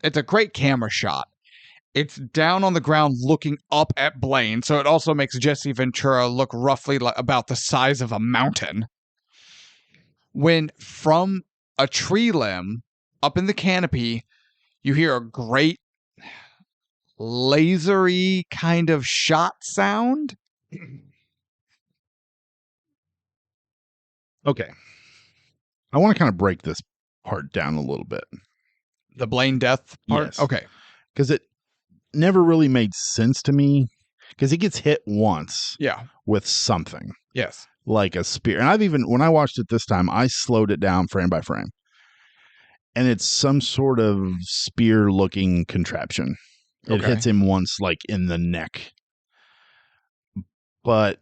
it's a great camera shot. It's down on the ground looking up at Blaine, so it also makes Jesse Ventura look roughly about the size of a mountain. When from a tree limb up in the canopy, you hear a great lasery kind of shot sound. Okay. I want to kind of break this part down a little bit. The Blaine death part? Yes. Okay. Because it never really made sense to me. Because he gets hit once Yeah. with something Yes. like a spear. And when I watched it this time, I slowed it down frame by frame. And it's some sort of spear looking contraption. It Okay. hits him once, like in the neck. But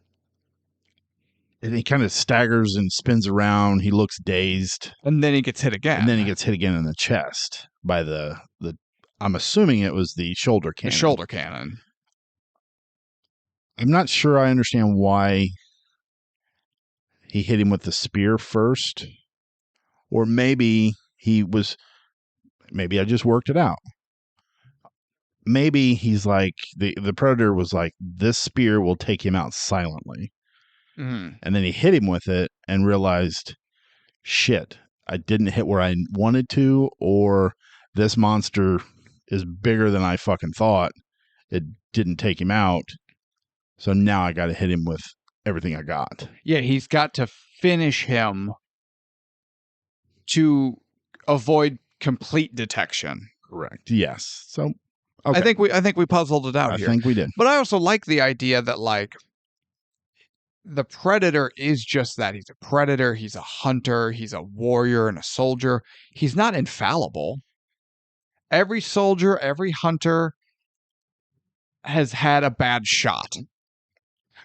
he kind of staggers and spins around. He looks dazed. And then he gets hit again. And then he gets hit again in the chest by the I'm assuming it was the shoulder cannon. The shoulder cannon. I'm not sure I understand why he hit him with the spear first. Or maybe maybe I just worked it out. Maybe he's like, the predator was like, this spear will take him out silently. Mm-hmm. And then he hit him with it and realized, shit, I didn't hit where I wanted to, or this monster is bigger than I fucking thought. It didn't take him out. So now I got to hit him with everything I got. Yeah, he's got to finish him to avoid complete detection. Correct. Yes. So okay. I think we puzzled it out here. I think we did. But I also like the idea that like the predator is just that. He's a predator, he's a hunter, he's a warrior and a soldier. He's not infallible. Every soldier, every hunter has had a bad shot.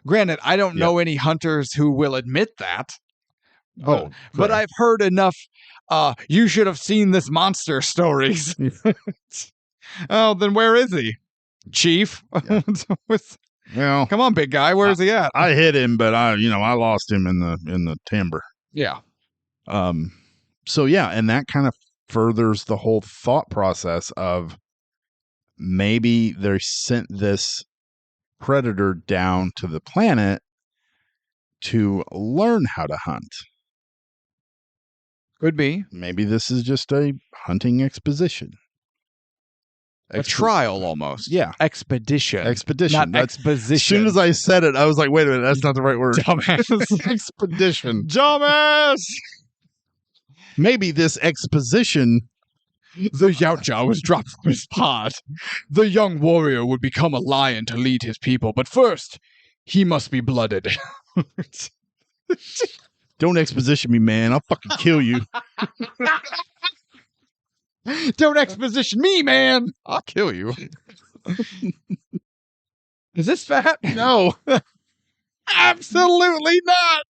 Granted, I don't know any hunters who will admit that. But I've heard enough you should have seen this monster stories. Oh, then where is he? Chief? Yeah. Well, come on, big guy, where is he at? I hit him, but I lost him in the timber. Yeah. So yeah, and that kind of furthers the whole thought process of maybe they sent this predator down to the planet to learn how to hunt. Could be. Maybe this is just a hunting exposition. A trial almost. Yeah. Expedition. Not exposition. As soon as I said it, I was like, wait a minute, that's not the right word. Dumbass. Expedition. Dumbass! Maybe this exposition. The Yautja was dropped from his pod. The young warrior would become a lion to lead his people, but first, he must be blooded. Don't exposition me, man. I'll fucking kill you. Don't exposition me, man. I'll kill you. Is this fat? No. Absolutely not.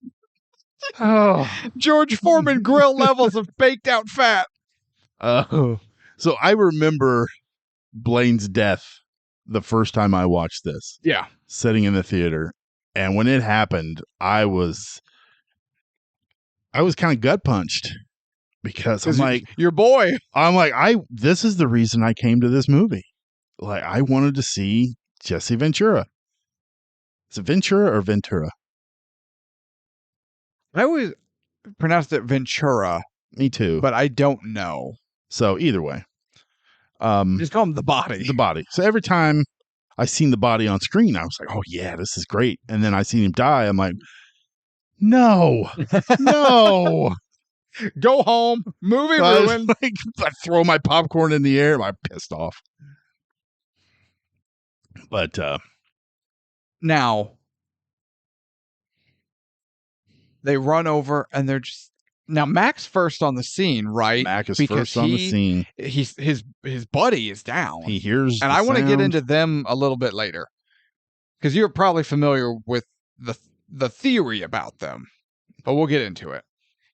Oh. George Foreman grill levels of baked out fat. So I remember Blaine's death the first time I watched this. Yeah. Sitting in the theater. And when it happened, I was kind of gut punched because I'm like, your boy. I'm like, this is the reason I came to this movie. Like, I wanted to see Jesse Ventura. Is it Ventura or Ventura? I always pronounced it Ventura. Me too. But I don't know. So either way. Just call him the body. The body. So every time I seen the body on screen, I was like, oh yeah, this is great. And then I seen him die. I'm like, no. Go home. Movie ruined. Like, I throw my popcorn in the air. I'm pissed off. But now they run over and they're just now Mac's first on the scene, right? Mac is first on the scene. His buddy is down. He hears, and I want to get into them a little bit later because you're probably familiar with the theory about them, but we'll get into it.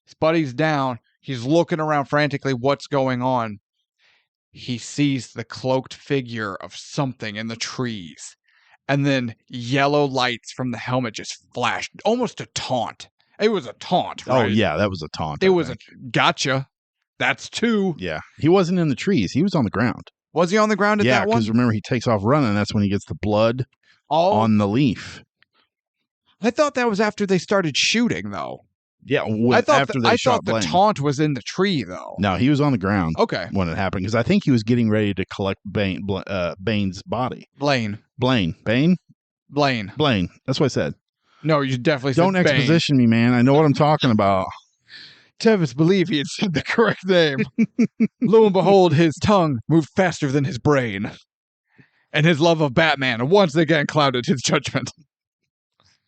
His buddy's down. He's looking around frantically. What's going on? He sees the cloaked figure of something in the trees. And then yellow lights from the helmet just flashed. Almost a taunt. It was a taunt, right? Oh, yeah, that was a taunt. It was a gotcha. That's two. Yeah. He wasn't in the trees. He was on the ground. Was he on the ground at that one? Yeah, because remember, he takes off running. That's when he gets the blood on the leaf. I thought that was after they started shooting, though. Yeah, after they shot Blaine. The taunt was in the tree, though. No, he was on the ground. Okay. When it happened, because I think he was getting ready to collect Bane's body. Blaine. Bane. Blaine. That's what I said. No, you definitely Don't said Bane. exposition me, man. I know what I'm talking about. Tevis believed he had said the correct name. Lo and behold, his tongue moved faster than his brain. And his love of Batman once again clouded his judgment.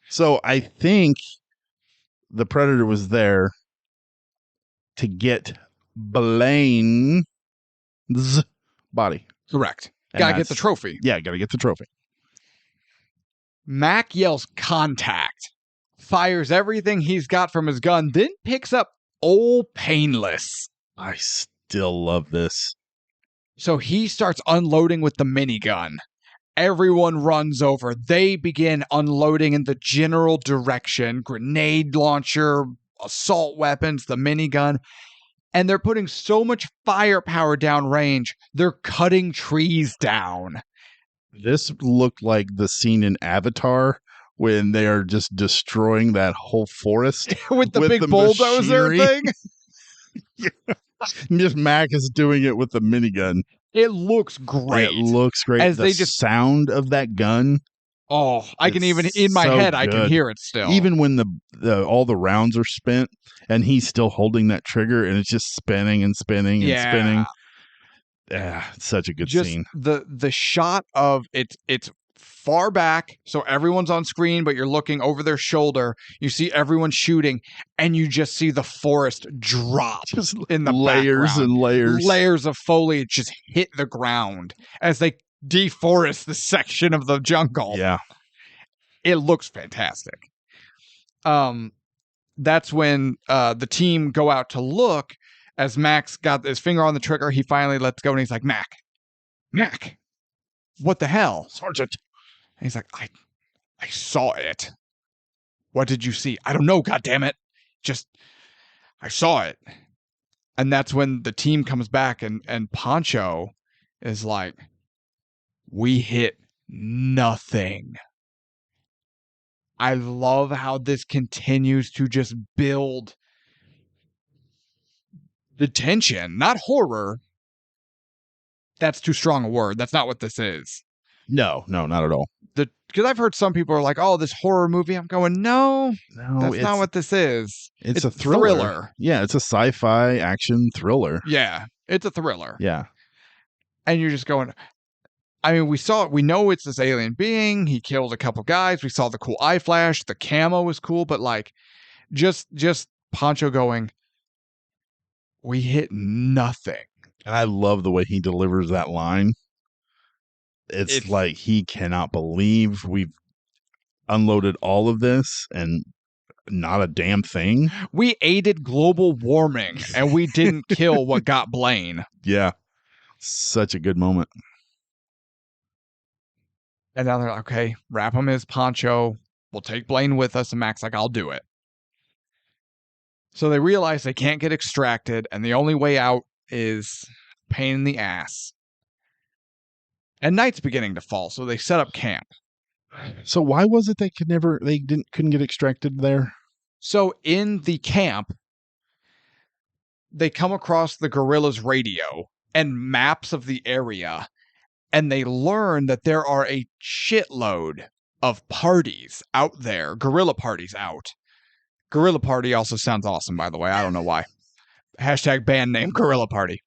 So I think the Predator was there to get Blaine's body. Correct. And Gotta get the trophy. Yeah, gotta get the trophy. Mac yells contact, fires everything he's got from his gun, then picks up Old Painless. I still love this. So he starts unloading with the minigun. Everyone runs over. They begin unloading in the general direction. Grenade launcher, assault weapons, the minigun. And they're putting so much firepower downrange, they're cutting trees down. This looked like the scene in Avatar when they are just destroying that whole forest with the big bulldozer machinery. thing. Just Mac is doing it with the minigun. It looks great. It looks great. As the they just sound of that gun. Oh, I can even in my so head good. I can hear it still. Even when the all the rounds are spent and he's still holding that trigger and it's just spinning and spinning and spinning. Yeah, it's such a good scene. The shot of it's far back, so everyone's on screen, but you're looking over their shoulder. You see everyone shooting, and you just see the forest drop Just in the layers background. and layers. Layers of foliage just hit the ground as they deforest the section of the jungle. Yeah. It looks fantastic. That's when the team go out to look. As Mac's got his finger on the trigger, he finally lets go, and he's like, Mac, what the hell? Sergeant. And he's like, I saw it. What did you see? I don't know, goddammit. Just, I saw it. And that's when the team comes back, and Poncho is like, we hit nothing. I love how this continues to just build the tension, not horror. That's too strong a word. That's not what this is. No, not at all. Because I've heard some people are like, "Oh, this horror movie." I'm going, no, that's not what this is. It's a thriller. Yeah, it's a sci-fi action thriller. Yeah, it's a thriller. Yeah, and you're just going. I mean, we know it's this alien being. He killed a couple guys. We saw the cool eye flash. The camo was cool, but like, just Poncho going, we hit nothing. And I love the way he delivers that line. It's like he cannot believe we've unloaded all of this and not a damn thing. We aided global warming and we didn't kill what got Blaine. Yeah. Such a good moment. And now they're like, okay, wrap him his poncho. We'll take Blaine with us. And Mac's like, I'll do it. So they realize they can't get extracted, and the only way out is pain in the ass. And night's beginning to fall, so they set up camp. So why was it they couldn't get extracted there? So in the camp, they come across the guerrillas' radio and maps of the area, and they learn that there are a shitload of parties out there, guerrilla parties out. Guerrilla Party also sounds awesome, by the way. I don't know why. Hashtag band name Guerrilla Party.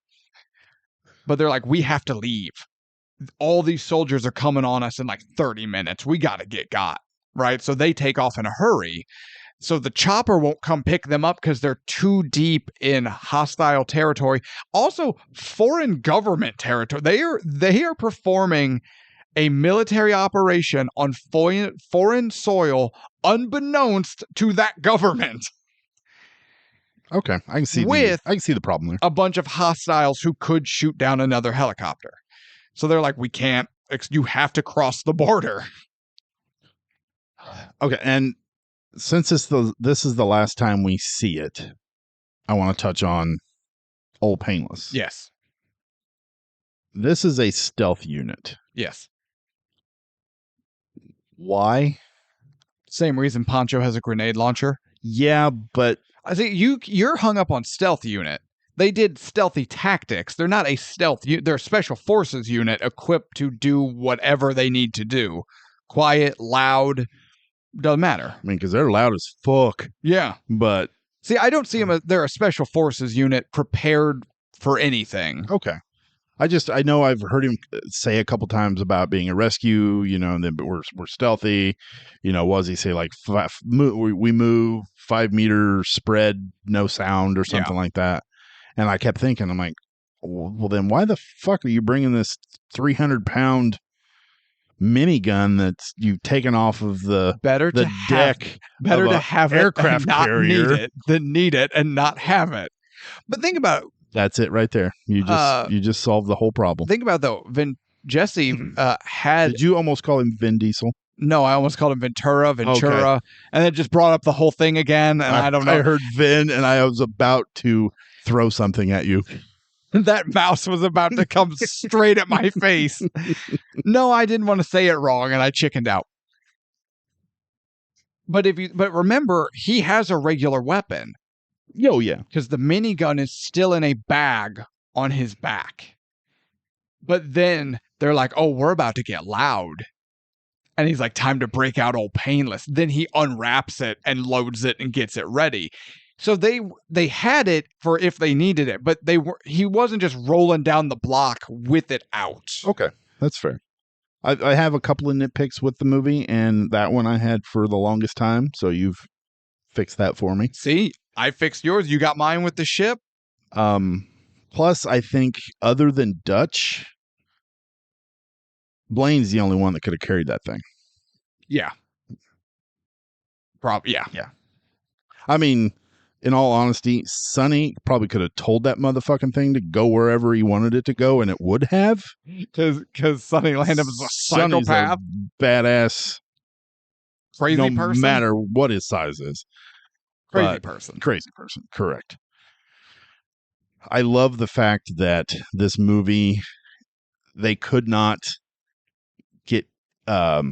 But they're like, we have to leave. All these soldiers are coming on us in like 30 minutes. We got to get got, right? So they take off in a hurry. So the chopper won't come pick them up because they're too deep in hostile territory. Also, foreign government territory. They are performing a military operation on foreign soil unbeknownst to that government. Okay, I can see the problem there. A bunch of hostiles who could shoot down another helicopter. So they're like, we can't. You have to cross the border. Okay, and since this is the last time we see it, I want to touch on Old Painless. Yes. This is a stealth unit. Yes. Why? Same reason Poncho has a grenade launcher. Yeah, but I think you're hung up on stealth unit. They did stealthy tactics. They're not a stealth unit. They're a special forces unit equipped to do whatever they need to do. Quiet, loud, Doesn't matter. I mean, because they're loud as fuck. Yeah. But See, I don't see them as they're a special forces unit prepared for anything. okay. I know I've heard him say a couple times about being a rescue, and then we're stealthy. What does he say? Like we move 5 meter spread, no sound or something like that. And I kept thinking, I'm like, well, then why the fuck are you bringing this 300-pound minigun that's you've taken off of the deck? Better to have it aircraft and not carrier need it than need it and not have it. But think about it. That's it right there. You just solved the whole problem. Think about it, though. Jesse had. Did you almost call him Vin Diesel? No, I almost called him Ventura, okay. And then just brought up the whole thing again. And I don't know. I heard Vin, and I was about to throw something at you. That mouse was about to come straight at my face. No, I didn't want to say it wrong, and I chickened out. But remember, he has a regular weapon. Oh, yeah. Because the minigun is still in a bag on his back. But then they're like, oh, we're about to get loud. And he's like, time to break out all painless. Then he unwraps it and loads it and gets it ready. So they had it for if they needed it, but he wasn't just rolling down the block with it out. Okay, that's fair. I have a couple of nitpicks with the movie, and that one I had for the longest time, so you've fixed that for me. See, I fixed yours. You got mine with the ship. Plus, I think other than Dutch, Blaine's the only one that could have carried that thing. Yeah. Probably, yeah. Yeah. I mean, in all honesty, Sonny probably could have told that motherfucking thing to go wherever he wanted it to go, and it would have. Because Sonny Landham is a psychopath. Sonny's a badass. Crazy person? No matter what his size is. Crazy person. Correct. I love the fact that this movie, they could not get, they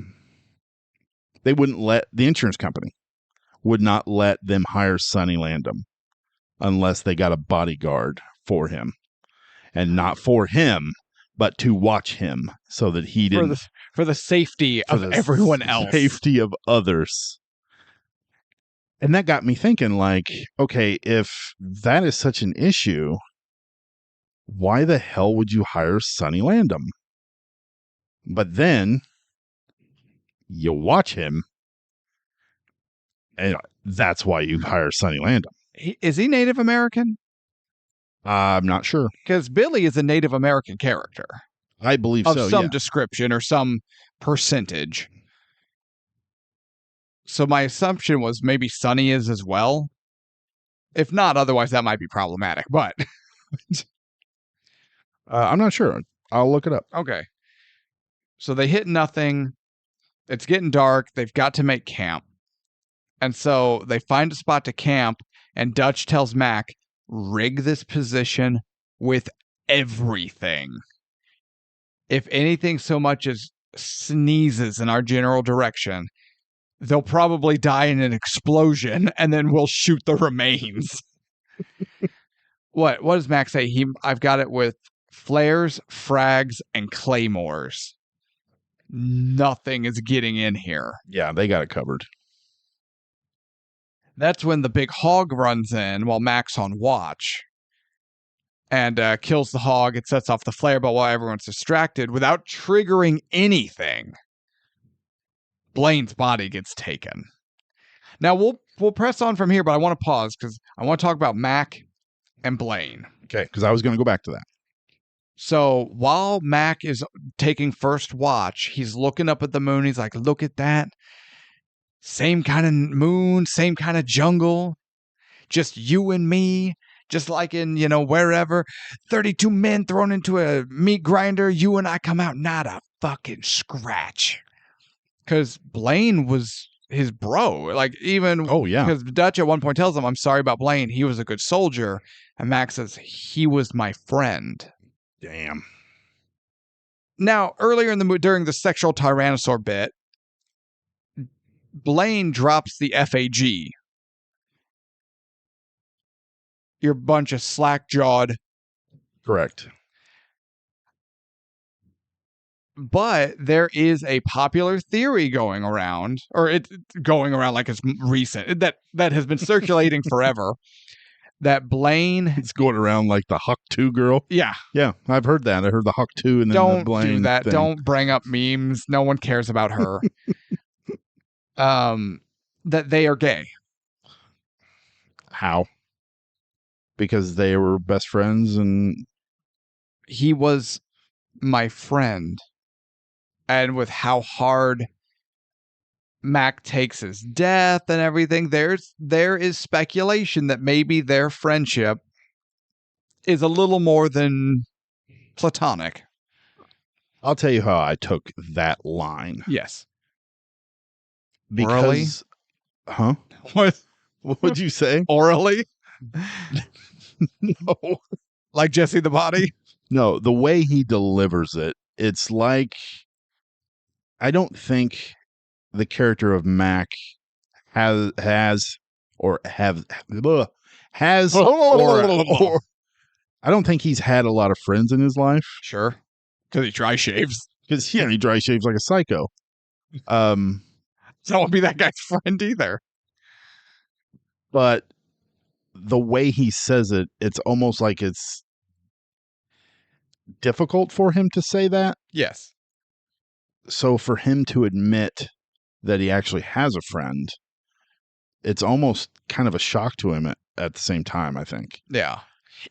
wouldn't let, the insurance company would not let them hire Sonny Landham unless they got a bodyguard for him. And not for him, but to watch him so that he didn't. For the safety of everyone else. Safety of others. And that got me thinking, like, okay, if that is such an issue, why the hell would you hire Sonny Landham? But then you watch him, and that's why you hire Sonny Landham. Is he Native American? I'm not sure. Because Billy is a Native American character. I believe so, of some description or some percentage. So my assumption was maybe Sonny is as well. If not, otherwise that might be problematic. But I'm not sure. I'll look it up. Okay. So they hit nothing. It's getting dark. They've got to make camp. And so they find a spot to camp, and Dutch tells Mac, rig this position with everything. If anything so much as sneezes in our general direction, they'll probably die in an explosion, and then we'll shoot the remains. What does Mac say? I've got it with flares, frags, and claymores. Nothing is getting in here. Yeah, they got it covered. That's when the big hog runs in while Mac's on watch and kills the hog. It sets off the flare, but while everyone's distracted, without triggering anything, Blaine's body gets taken. Now we'll press on from here, but I want to pause because I want to talk about Mac and Blaine. Okay, because I was going to go back to that. So while Mac is taking first watch, he's looking up at the moon. He's like, look at that. Same kind of moon, same kind of jungle. Just you and me. Just like in, wherever. 32 men thrown into a meat grinder. You and I come out not a fucking scratch. Because Blaine was his bro. Like, even... Oh, yeah. Because Dutch at one point tells him, I'm sorry about Blaine. He was a good soldier. And Max says, he was my friend. Damn. Now, earlier in the movie, during the sexual tyrannosaur bit, Blaine drops the FAG. You're a bunch of slack-jawed. Correct. But there is a popular theory going around, or it's going around like it's recent, that has been circulating forever, that Blaine, It's going around like the Huck 2 girl. yeah, Yeah, I've heard that. I heard the Huck 2 and then the don't Blaine do that. thing. Don't bring up memes. No one cares about her. That they are gay. How? Because they were best friends and He was my friend. And with how hard Mac takes his death and everything, there is speculation that maybe their friendship is a little more than platonic. I'll tell you how I took that line. Yes. Because, huh? What? What'd you say? Orally? No. Like Jesse the Body? No, the way he delivers it, it's like, I don't think the character of Mac has or I don't think he's had a lot of friends in his life. Sure. Because he dry shaves. Because, he dry shaves like a psycho. So I won't be that guy's friend either. But the way he says it, it's almost like it's difficult for him to say that. Yes. So for him to admit that he actually has a friend, it's almost kind of a shock to him at the same time, I think. Yeah.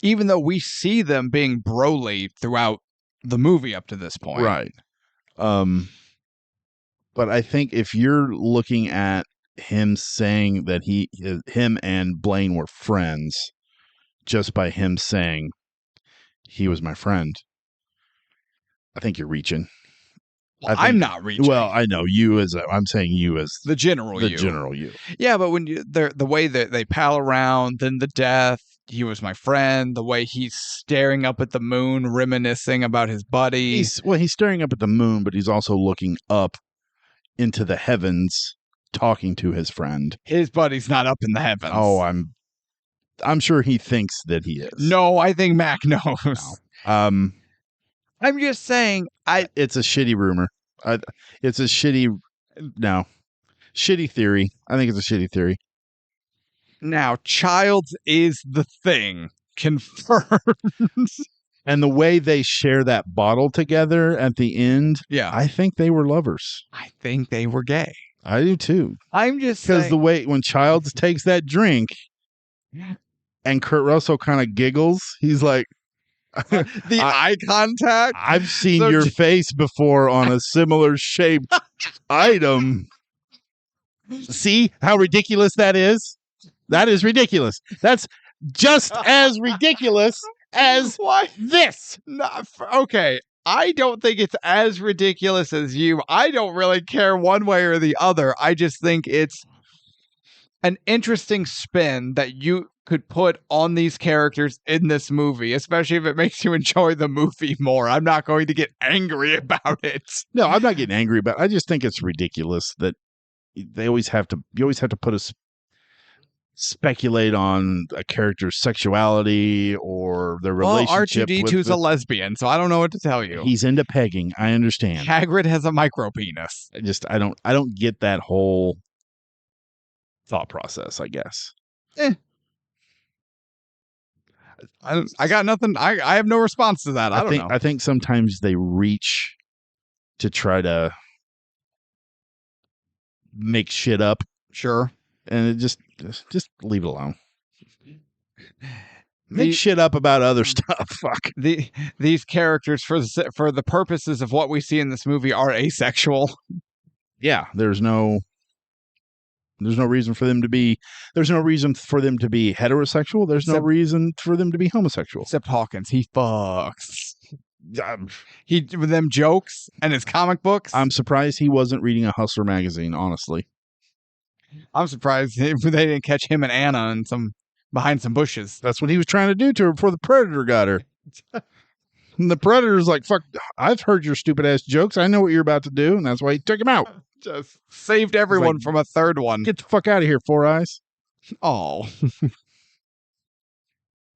Even though we see them being broly throughout the movie up to this point. Right. But I think if you're looking at him saying that him and Blaine were friends just by him saying he was my friend, I think you're reaching. Well, I'm not reaching. Well, I know I'm saying you as the general you. General you. Yeah, but when the way that they pal around, then the death, he was my friend, the way he's staring up at the moon, reminiscing about his buddy. He's staring up at the moon, but he's also looking up into the heavens, talking to his friend. His buddy's not up in the heavens. Oh, I'm sure he thinks that he is. No, I think Mac knows. No. I'm just saying, it's a shitty rumor. It's a shitty theory. I think it's a shitty theory. Now, Childs is the thing. Confirmed. And the way they share that bottle together at the end, yeah, I think they were lovers. I think they were gay. I do too. I'm just saying. Because the way when Childs takes that drink and Kurt Russell kind of giggles, he's like, the eye contact. I've seen your face before on a similar shaped item. See how ridiculous that is? That is ridiculous. That's just as ridiculous as this. Okay. I don't think it's as ridiculous as you. I don't really care one way or the other. I just think it's an interesting spin that you could put on these characters in this movie, especially if it makes you enjoy the movie more. I'm not going to get angry about it. No, I'm not getting angry about it. I just think it's ridiculous that you always have to put speculate on a character's sexuality or their relationship. Well, R2-D2's a lesbian, so I don't know what to tell you. He's into pegging. I understand. Hagrid has a micro penis. I don't get that whole thought process, I guess. I got nothing. I have no response to that. I don't know. I think sometimes they reach to try to make shit up. Sure. And it just leave it alone. Make shit up about other stuff. Fuck. These characters, for the purposes of what we see in this movie, are asexual. Yeah, there's no reason for them to be. There's no reason for them to be heterosexual. There's no reason for them to be homosexual. Except Hawkins, he fucks. He with them jokes and his comic books. I'm surprised he wasn't reading a Hustler magazine. Honestly, I'm surprised they didn't catch him and Anna behind some bushes. That's what he was trying to do to her before the Predator got her. And the Predator's like, "Fuck! I've heard your stupid ass jokes. I know what you're about to do," and that's why he took him out. Just saved everyone from a third one. Get the fuck out of here, Four Eyes. Oh.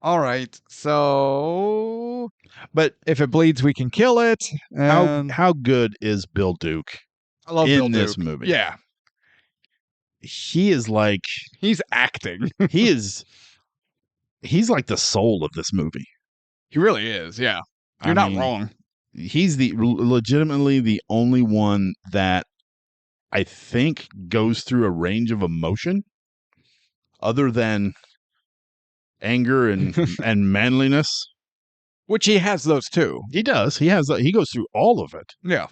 All right. So But if it bleeds, we can kill it. And how good is Bill Duke I love in Bill this Duke. movie? Yeah, He is like he's acting. he's like the soul of this movie. He really is. Yeah, you're I not mean, wrong. he's legitimately the only one that I think goes through a range of emotion other than anger and manliness. Which he has those too. He does. He goes through all of it. Yeah.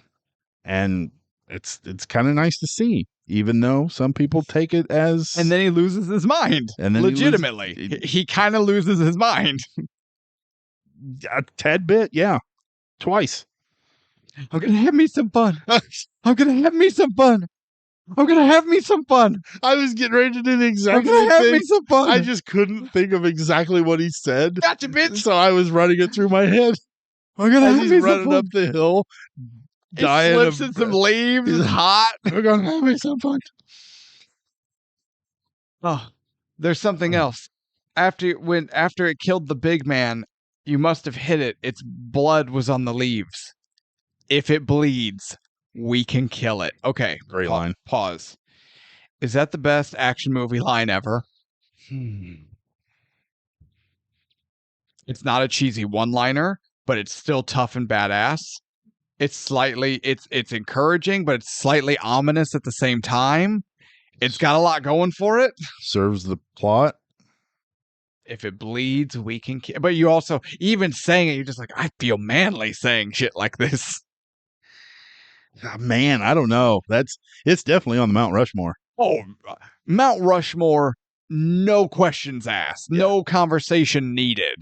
And it's kind of nice to see, even though some people take it as And then he loses his mind. And then legitimately, he kind of loses his mind. a tad bit, yeah, twice. I'm gonna have me some fun. I'm gonna have me some fun. I'm gonna have me some fun. I was getting ready to do the exact I'm gonna same have thing. me some fun. I just couldn't think of exactly what he said, Gotcha, bitch. so I was running it through my head. I'm gonna As have he's me some running fun. up the hill, He dying slips of in some leaves. He's It's hot. We're gonna have me some fun. Oh, there's something else. After it killed the big man, you must have hit it. Its blood was on the leaves. If it bleeds, we can kill it. Okay. Great line. Pause. Is that the best action movie line ever? It's not a cheesy one-liner, but it's still tough and badass. It's encouraging, but it's slightly ominous at the same time. It's got a lot going for it. Serves the plot. If it bleeds, we can kill. But you also, even saying it, you're just like, I feel manly saying shit like this. Man, I don't know. It's definitely on the Mount Rushmore. Oh, Mount Rushmore, no questions asked, no conversation needed.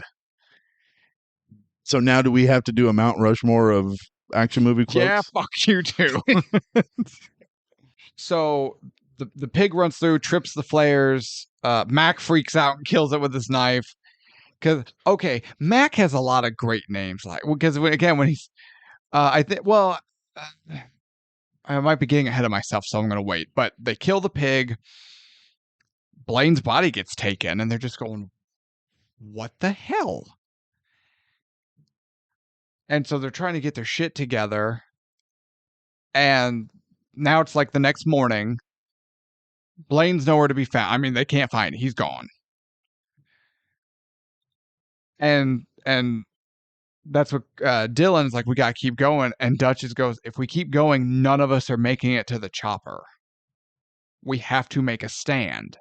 So now do we have to do a Mount Rushmore of action movie quotes? Yeah, fuck you too. So the pig runs through, trips the flares. Mac freaks out and kills it with his knife. Because Mac has a lot of great names. Like because when he's, I think I might be getting ahead of myself, so I'm gonna wait. But they kill the pig. Blaine's body gets taken, and they're just going, "What the hell?" And so they're trying to get their shit together. And now it's like the next morning. Blaine's nowhere to be found. I mean, they can't find him. He's gone. And that's what Dylan's like, we got to keep going. And Duchess goes, if we keep going, none of us are making it to the chopper. We have to make a stand.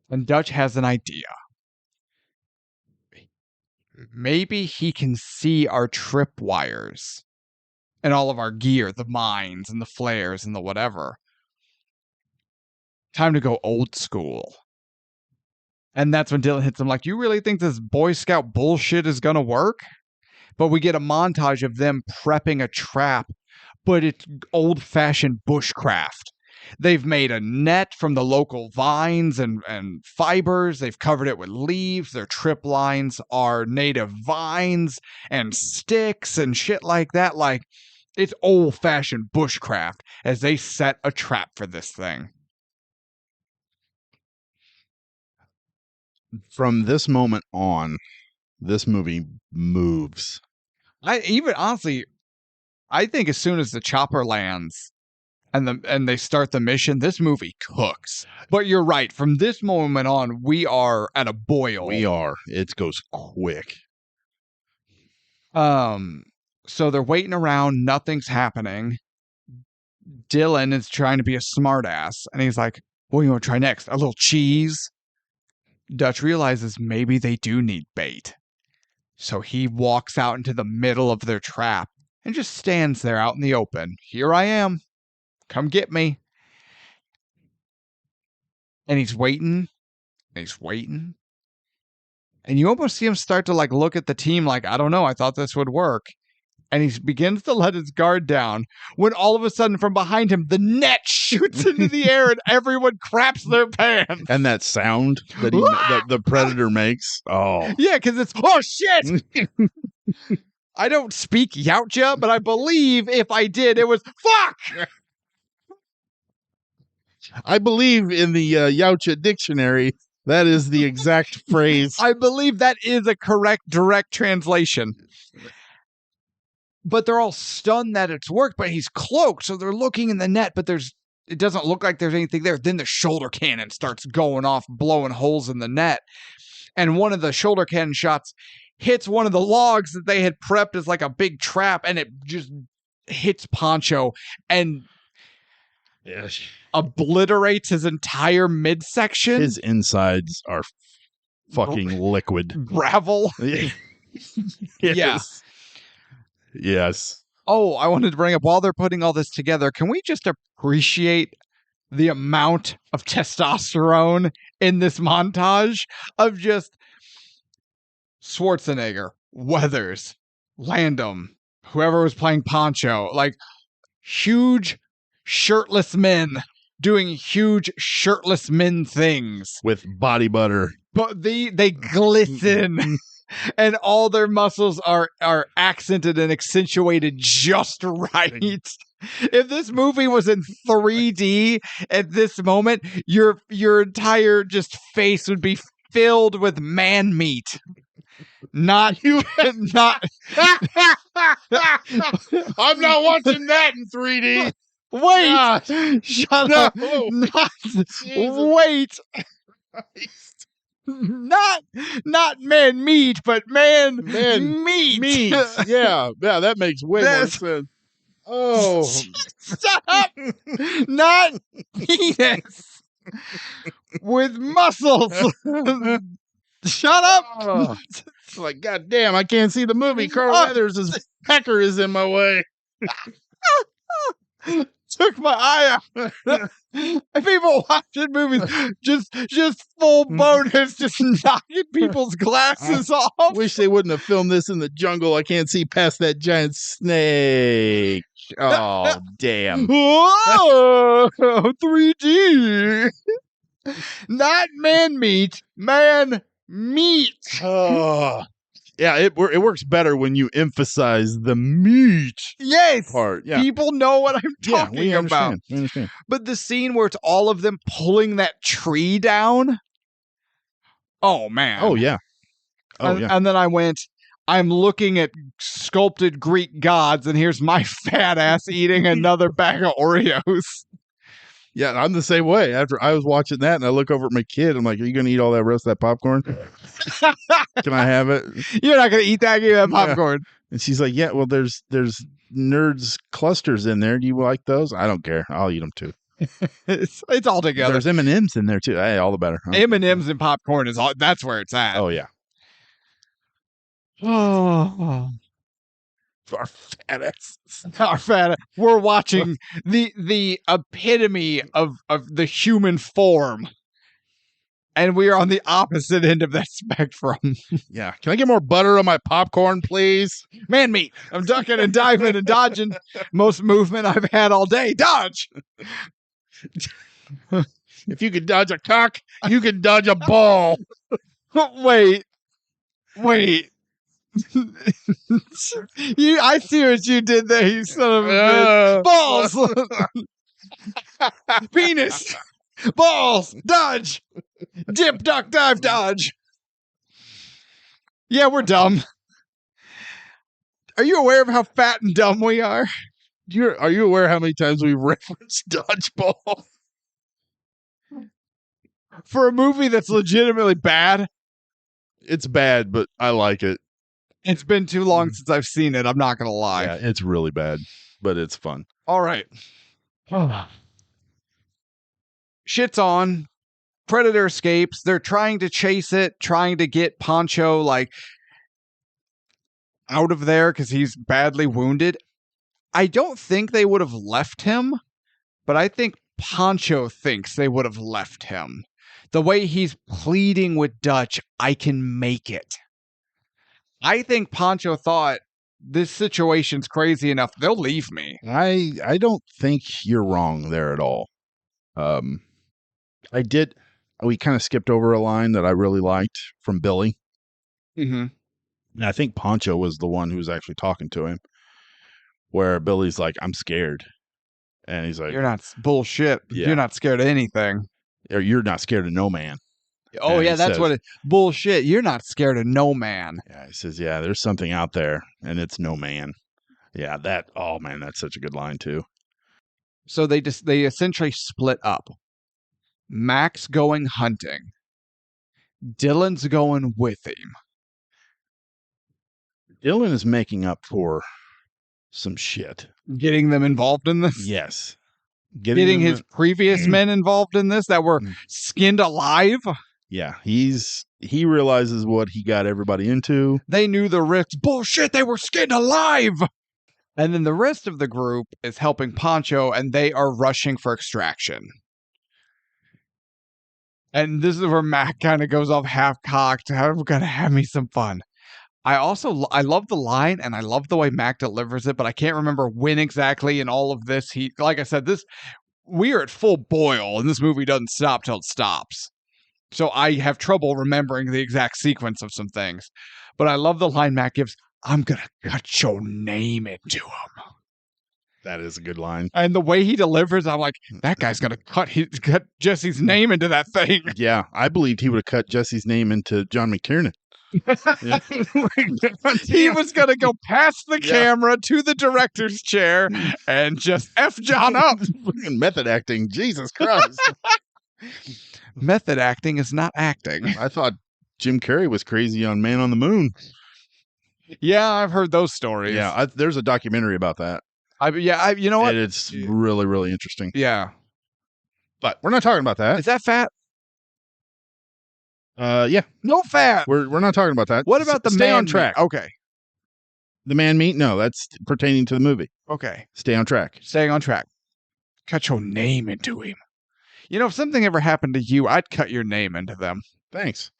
And Dutch has an idea. Maybe he can see our tripwires and all of our gear, the mines and the flares and the whatever. Time to go old school. And that's when Dylan hits him like, you really think this Boy Scout bullshit is going to work? But we get a montage of them prepping a trap, but it's old-fashioned bushcraft. They've made a net from the local vines and fibers. They've covered it with leaves. Their trip lines are native vines and sticks and shit like that. Like, it's old-fashioned bushcraft as they set a trap for this thing. From this moment on, this movie moves. I think as soon as the chopper lands and they start the mission, this movie cooks. But you're right. From this moment on, we are at a boil. We are. It goes quick. So they're waiting around. Nothing's happening. Dylan is trying to be a smartass, and he's like, what do you want to try next? A little cheese? Dutch realizes maybe they do need bait. So he walks out into the middle of their trap and just stands there out in the open. Here I am. Come get me. And he's waiting. And he's waiting. And you almost see him start to like look at the team like, I don't know, I thought this would work. And he begins to let his guard down when all of a sudden from behind him, the net shoots into the air and everyone craps their pants. And that sound that the predator makes. Oh. Yeah, because it's, oh shit! I don't speak Yautja, but I believe if I did, it was, fuck! I believe in the Yautja dictionary. That is the exact phrase. I believe that is a correct direct translation. But they're all stunned that it's worked, but he's cloaked, so they're looking in the net, but it doesn't look like there's anything there. Then the shoulder cannon starts going off, blowing holes in the net. And one of the shoulder cannon shots hits one of the logs that they had prepped as like a big trap, and it just hits Poncho and obliterates his entire midsection. His insides are fucking liquid. Gravel. Yes. Yeah. Yes. Oh, I wanted to bring up, while they're putting all this together, can we just appreciate the amount of testosterone in this montage of just Schwarzenegger, Weathers, Landum, whoever was playing Poncho, like huge shirtless men doing huge shirtless men things with body butter. But they glisten. And all their muscles are accented and accentuated just right. If this movie was in 3D at this moment, your entire just face would be filled with man meat. Not you. Not. I'm not watching that in 3D. Wait. Gosh. Shut up. Not. Wait. Not man meat, but man meat. Yeah, that makes way more sense. Oh, shut up! Not penis with muscles. Shut up! Oh. It's like, God damn, I can't see the movie. Carl Weathers' pecker is in my way. Took my eye out. People watching movies just full bonus, just knocking people's glasses off. Wish they wouldn't have filmed this in the jungle. I can't see past that giant snake. Oh, damn. Whoa, 3D. Not man meat, man meat. Oh. Yeah, it works better when you emphasize the meat part. Yeah. People know what I'm talking about. We understand. But the scene where it's all of them pulling that tree down. Oh, man. Oh, yeah. And then I'm looking at sculpted Greek gods, and here's my fat ass eating another bag of Oreos. Yeah, I'm the same way. After I was watching that, and I look over at my kid, I'm like, "Are you going to eat all that rest of that popcorn? Can I have it?" You're not going to eat that. Give me that popcorn. Yeah. And she's like, "Yeah, well, there's nerds clusters in there. Do you like those? I don't care. I'll eat them too. It's all together. There's M&Ms in there too. Hey, all the better. M&Ms and popcorn is all. That's where it's at. Oh yeah. Oh. Our fat asses. Our fat. We're watching the epitome of the human form, and we are on the opposite end of that spectrum. Yeah. Can I get more butter on my popcorn, please? Man meat. I'm ducking and diving and dodging. Most movement I've had all day. Dodge. If you could dodge a cock, you can dodge a ball. Wait. I see what you did there, you son of a bitch. Balls. Penis. Balls. Dodge. Dip, duck, dive, dodge. Yeah, we're dumb. Are you aware of how fat and dumb we are? Are you aware how many times we referenced dodgeball? For a movie that's legitimately bad. It's bad, but I like it. It's been too long since I've seen it. I'm not going to lie. Yeah, it's really bad, but it's fun. All right. Shit's on. Predator escapes. They're trying to chase it, trying to get Poncho out of there because he's badly wounded. I don't think they would have left him, but I think Poncho thinks they would have left him. The way he's pleading with Dutch, I can make it. I think Poncho thought this situation's crazy enough. They'll leave me. I don't think you're wrong there at all. We kind of skipped over a line that I really liked from Billy. Mm-hmm. And I think Poncho was the one who was actually talking to him, where Billy's like, "I'm scared." And he's like, "You're not bullshit. Yeah. You're not scared of anything. Or you're not scared of no man." Oh, And yeah, he that's says, what it... Bullshit. You're not scared of no man. Yeah, he says, yeah, there's something out there, and it's no man. Yeah, oh man, that's such a good line too. So they essentially split up. Mac's going hunting. Dylan's going with him. Dylan is making up for some shit. Getting them involved in this? Yes. Getting his previous men involved in this that were skinned alive? Yeah, he realizes what he got everybody into. They knew the risks. Bullshit, they were skinned alive! And then the rest of the group is helping Pancho, and they are rushing for extraction. And this is where Mac kind of goes off half-cocked. I'm gonna have me some fun. I love the line, and I love the way Mac delivers it, but I can't remember when exactly in all of this. Like I said, we are at full boil, and this movie doesn't stop till it stops. So I have trouble remembering the exact sequence of some things. But I love the line Mac gives, I'm gonna cut your name into him. That is a good line. And the way he delivers, I'm like, that guy's gonna cut Jesse's name into that thing. Yeah, I believed he would have cut Jesse's name into John McTiernan. Yeah. He was gonna go past the camera to the director's chair and just F John up. Method acting, Jesus Christ. Method acting is not acting. I thought Jim Carrey was crazy on Man on the Moon. Yeah, I've heard those stories. Yeah, there's a documentary about that. You know what? And it's really, really interesting. Yeah. But we're not talking about that. Is that fat? Yeah. No fat. We're not talking about that. What about the Stay man on track. Meat? Okay. The man meat? No, that's pertaining to the movie. Okay. Stay on track. Staying on track. Cut your name into him. You know, if something ever happened to you, I'd cut your name into them. Thanks.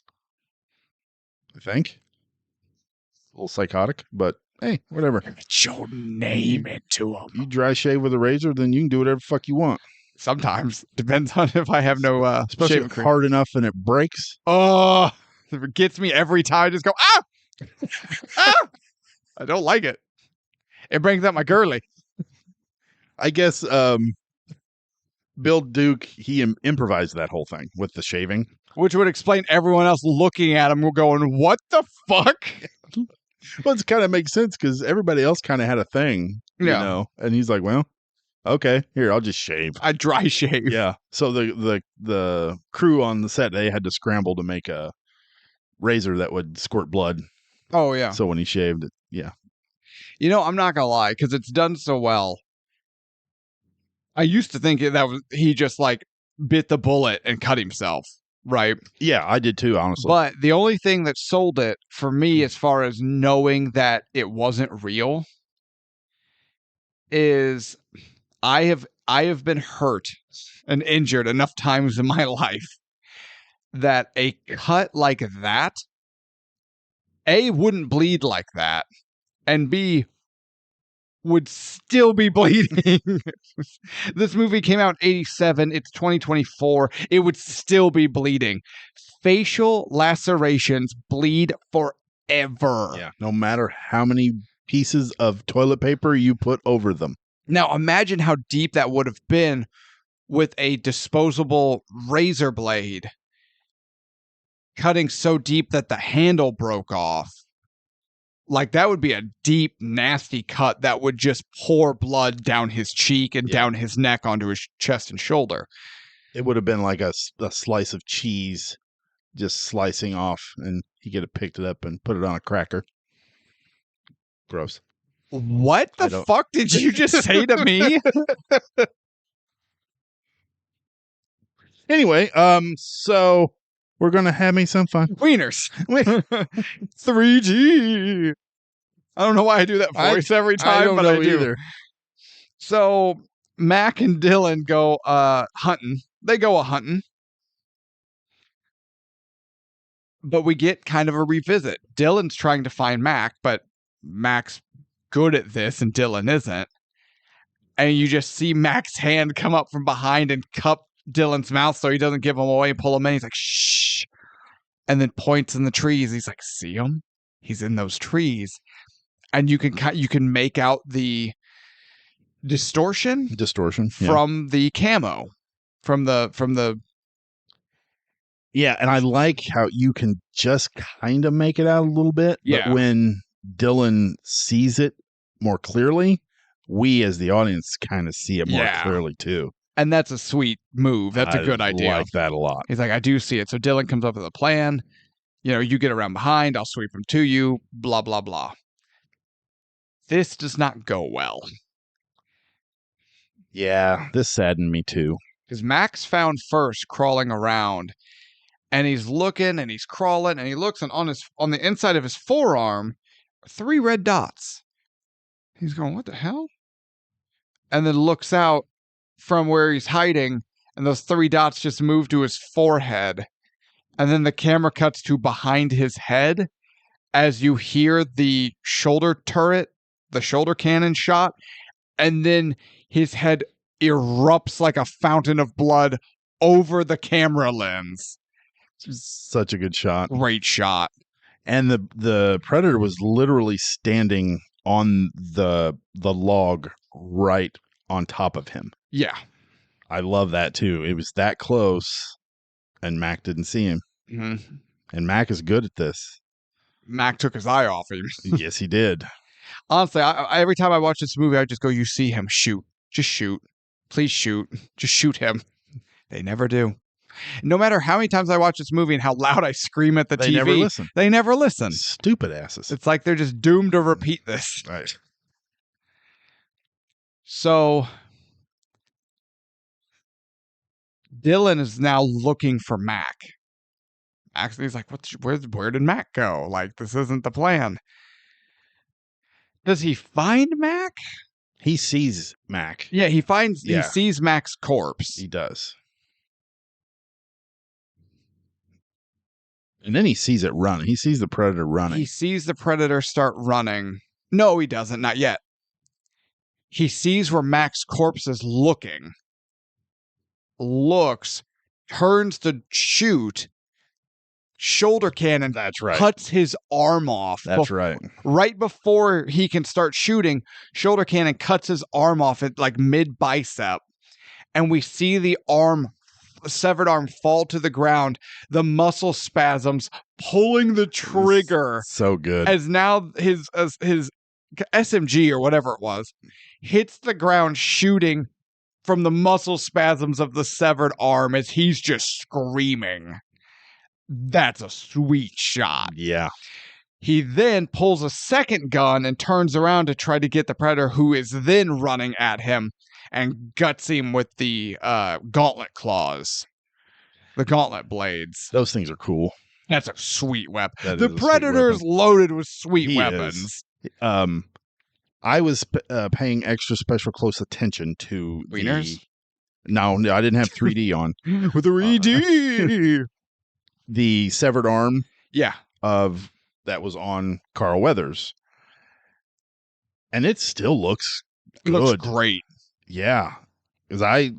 I think. A little psychotic, but hey, whatever. Cut your name into them. You dry shave with a razor, then you can do whatever the fuck you want. Sometimes. Depends on if I have no especially shaving cream. Hard enough and it breaks. Oh, it gets me every time. I just go, ah! Ah! I don't like it. It brings out my girly. I guess Bill Duke, he improvised that whole thing with the shaving. Which would explain everyone else looking at him going, what the fuck? Well, it kind of makes sense because everybody else kind of had a thing, you know? And he's like, well, okay, here, I'll just shave. I dry shave. Yeah. So the crew on the set, they had to scramble to make a razor that would squirt blood. Oh, yeah. So when he shaved it, yeah. You know, I'm not going to lie, because it's done so well. I used to think he just like bit the bullet and cut himself, right? Yeah, I did too, honestly. But the only thing that sold it for me as far as knowing that it wasn't real is I have been hurt and injured enough times in my life that a cut like that, A, wouldn't bleed like that, and B, would still be bleeding. This movie came out in 87. It's 2024. It would still be bleeding. Facial lacerations bleed forever. Yeah, no matter how many pieces of toilet paper you put over them. Now, imagine how deep that would have been with a disposable razor blade cutting so deep that the handle broke off. Like, that would be a deep, nasty cut that would just pour blood down his cheek and down his neck onto his chest and shoulder. It would have been like a slice of cheese just slicing off, and he could have picked it up and put it on a cracker. Gross. What the fuck did you just say to me? Anyway, so we're going to have me some fun. Wieners. 3G. I don't know why I do that voice every time, but I do. Either. So Mac and Dylan go hunting. They go hunting. But we get kind of a revisit. Dylan's trying to find Mac, but Mac's good at this and Dylan isn't. And you just see Mac's hand come up from behind and cup Dylan's mouth so he doesn't give him away and pull him in. He's like, shh. And then points in the trees. He's like, see him? He's in those trees. And you can make out the distortion from the camo, from the Yeah, and I like how you can just kind of make it out a little bit, but Yeah. when Dylan sees it more clearly, we as the audience kind of see it more Yeah. clearly too. And that's a sweet move. That's a I good idea. like that a lot. He's like, I do see it. So Dylan comes up with a plan. You know, you get around behind, I'll sweep him to you, blah, blah, blah. This does not go well. Yeah, this saddened me too. Because Max found first crawling around, and he's looking and he's crawling, and he looks, and on the inside of his forearm, 3 red dots. He's going, what the hell? And then looks out from where he's hiding, and those 3 dots just move to his forehead. And then the camera cuts to behind his head as you hear the shoulder turret, the shoulder cannon shot, and then his head erupts like a fountain of blood over the camera lens. Such a good shot. Great shot. And the predator was literally standing on the log right on top of him. Yeah. I love that too. It was that close, and Mac didn't see him. Mm-hmm. And Mac is good at this. Mac took his eye off him. Yes, he did. Honestly, every time I watch this movie, I just go, you see him, shoot. Just shoot. Please shoot. Just shoot him. They never do. No matter how many times I watch this movie and how loud I scream at the They TV, never listen. They never listen. Stupid asses. It's like they're just doomed to repeat this. Right. So Dylan is now looking for Mac. Actually, he's like, where did Mac go? Like, this isn't the plan. Does he find Mac? He sees Mac. Yeah, he sees Mac's corpse. He does. And then he sees it running. He sees the predator running. He sees the predator start running. No, he doesn't. Not yet. He sees where Mac's corpse is looking. Looks, turns to shoot. Shoulder cannon. That's right. Cuts his arm off. That's right. Right before he can start shooting, shoulder cannon cuts his arm off at like mid bicep. And we see the severed arm fall to the ground, the muscle spasms pulling the trigger. So good. As now his SMG or whatever it was hits the ground, shooting from the muscle spasms of the severed arm as he's just screaming. That's a sweet shot. Yeah. He then pulls a second gun and turns around to try to get the predator, who is then running at him, and guts him with the gauntlet claws, the gauntlet blades. Those things are cool. That's a sweet weapon. That The Predator's loaded with sweet weapons. I was paying extra special close attention to Wieners? No, I didn't have 3D on. With a 3D. The severed arm. Yeah. That was on Carl Weathers. And it still looks good. It looks great. Yeah. Because I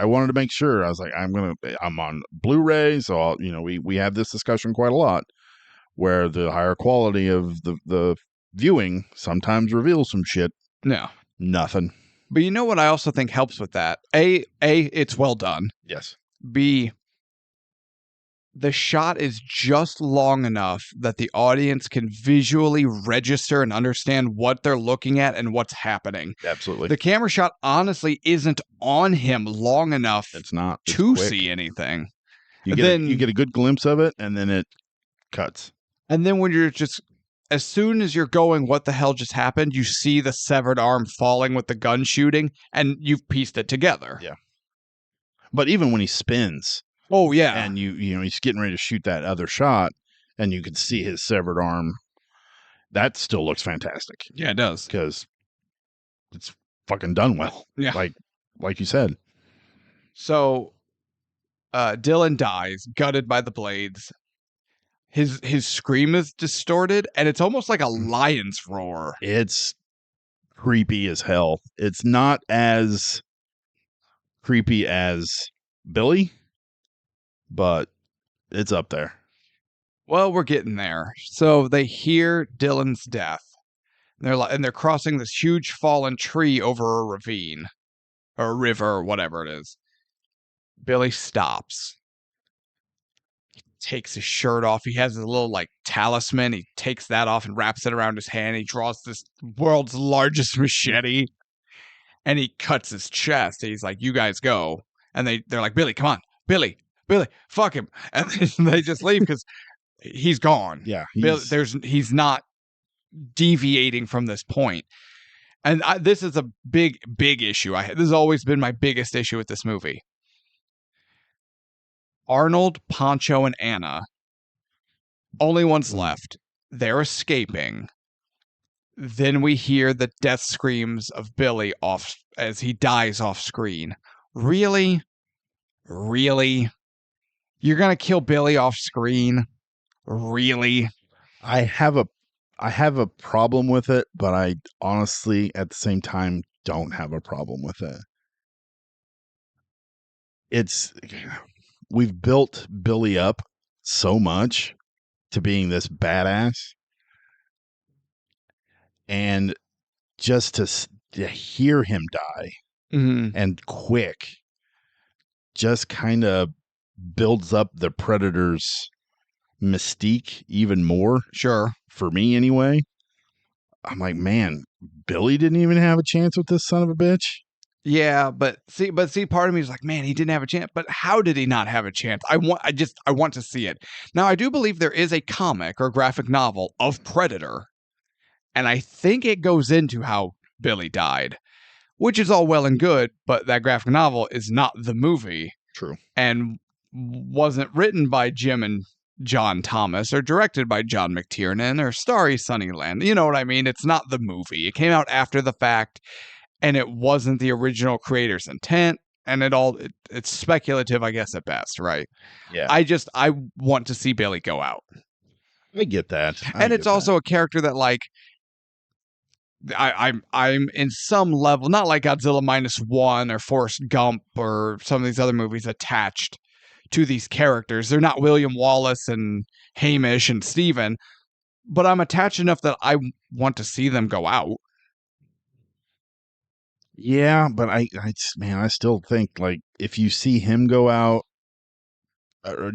wanted to make sure. I was like, I'm on Blu-ray, so we have this discussion quite a lot, where the higher quality of the viewing sometimes reveals some shit. No. Nothing. But you know what I also think helps with that? A, it's well done. Yes. B, the shot is just long enough that the audience can visually register and understand what they're looking at and what's happening. Absolutely. The camera shot honestly isn't on him long enough it's not to quick. See anything. You get a good glimpse of it, and then it cuts. And then when you're just, as soon as you're going, what the hell just happened? You see the severed arm falling with the gun shooting, and you've pieced it together. Yeah. But even when he spins. Oh, yeah. And he's getting ready to shoot that other shot, and you can see his severed arm. That still looks fantastic. Yeah, it does. Because it's fucking done well. Yeah. Like you said. So Dylan dies, gutted by the blades. His scream is distorted, and it's almost like a lion's roar. It's creepy as hell. It's not as creepy as Billy, but it's up there. Well, we're getting there. So they hear Dylan's death. They're crossing this huge fallen tree over a ravine or a river or whatever it is. Billy stops. takes his shirt off. He has a little like talisman. He takes that off and wraps it around his hand. He draws this world's largest machete and he cuts his chest. He's like, "You guys go." And they're like, "Billy, come on. Billy, fuck him." And they just leave because he's gone. Yeah, he's not deviating from this point. And this is a big issue. This has always been my biggest issue with this movie. Arnold, Pancho, and Anna, only ones left. They're escaping. Then we hear the death screams of Billy off as he dies off screen. Really? Really? You're gonna kill Billy off screen? Really? I have a problem with it, but I honestly, at the same time, don't have a problem with it. We've built Billy up so much to being this badass, and just to hear him die and quick just kind of builds up the Predator's mystique even more. Sure. For me, anyway. I'm like, man, Billy didn't even have a chance with this son of a bitch. Yeah, but see, part of me is like, man, he didn't have a chance. But how did he not have a chance? I want to see it. Now, I do believe there is a comic or graphic novel of Predator, and I think it goes into how Billy died, which is all well and good, but that graphic novel is not the movie. True. And wasn't written by Jim and John Thomas or directed by John McTiernan or starry Sunnyland. You know what I mean? It's not the movie. It came out after the fact, and it wasn't the original creator's intent, and it's speculative, I guess, at best, right? Yeah. I want to see Billy go out. I get that. And it's also a character that, like, I'm in some level, not like Godzilla -1 or Forrest Gump or some of these other movies, attached to these characters. They're not William Wallace and Hamish and Steven, but I'm attached enough that I want to see them go out. Yeah, but I still think, like, if you see him go out, or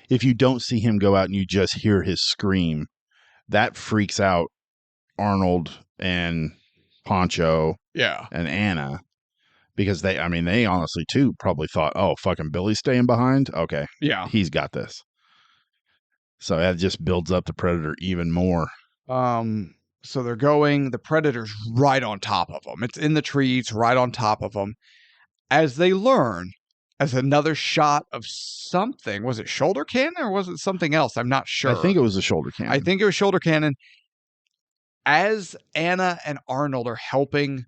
if you don't see him go out and you just hear his scream, that freaks out Arnold and Pancho, and Anna, because they honestly too probably thought, oh, fucking Billy's staying behind. Okay, Yeah, he's got this. So that just builds up the Predator even more. So they're going. The Predator's right on top of them. It's in the trees, right on top of them. As they learn, as another shot of something. Was it shoulder cannon or was it something else? I'm not sure. I think it was a shoulder cannon. I think it was shoulder cannon. As Anna and Arnold are helping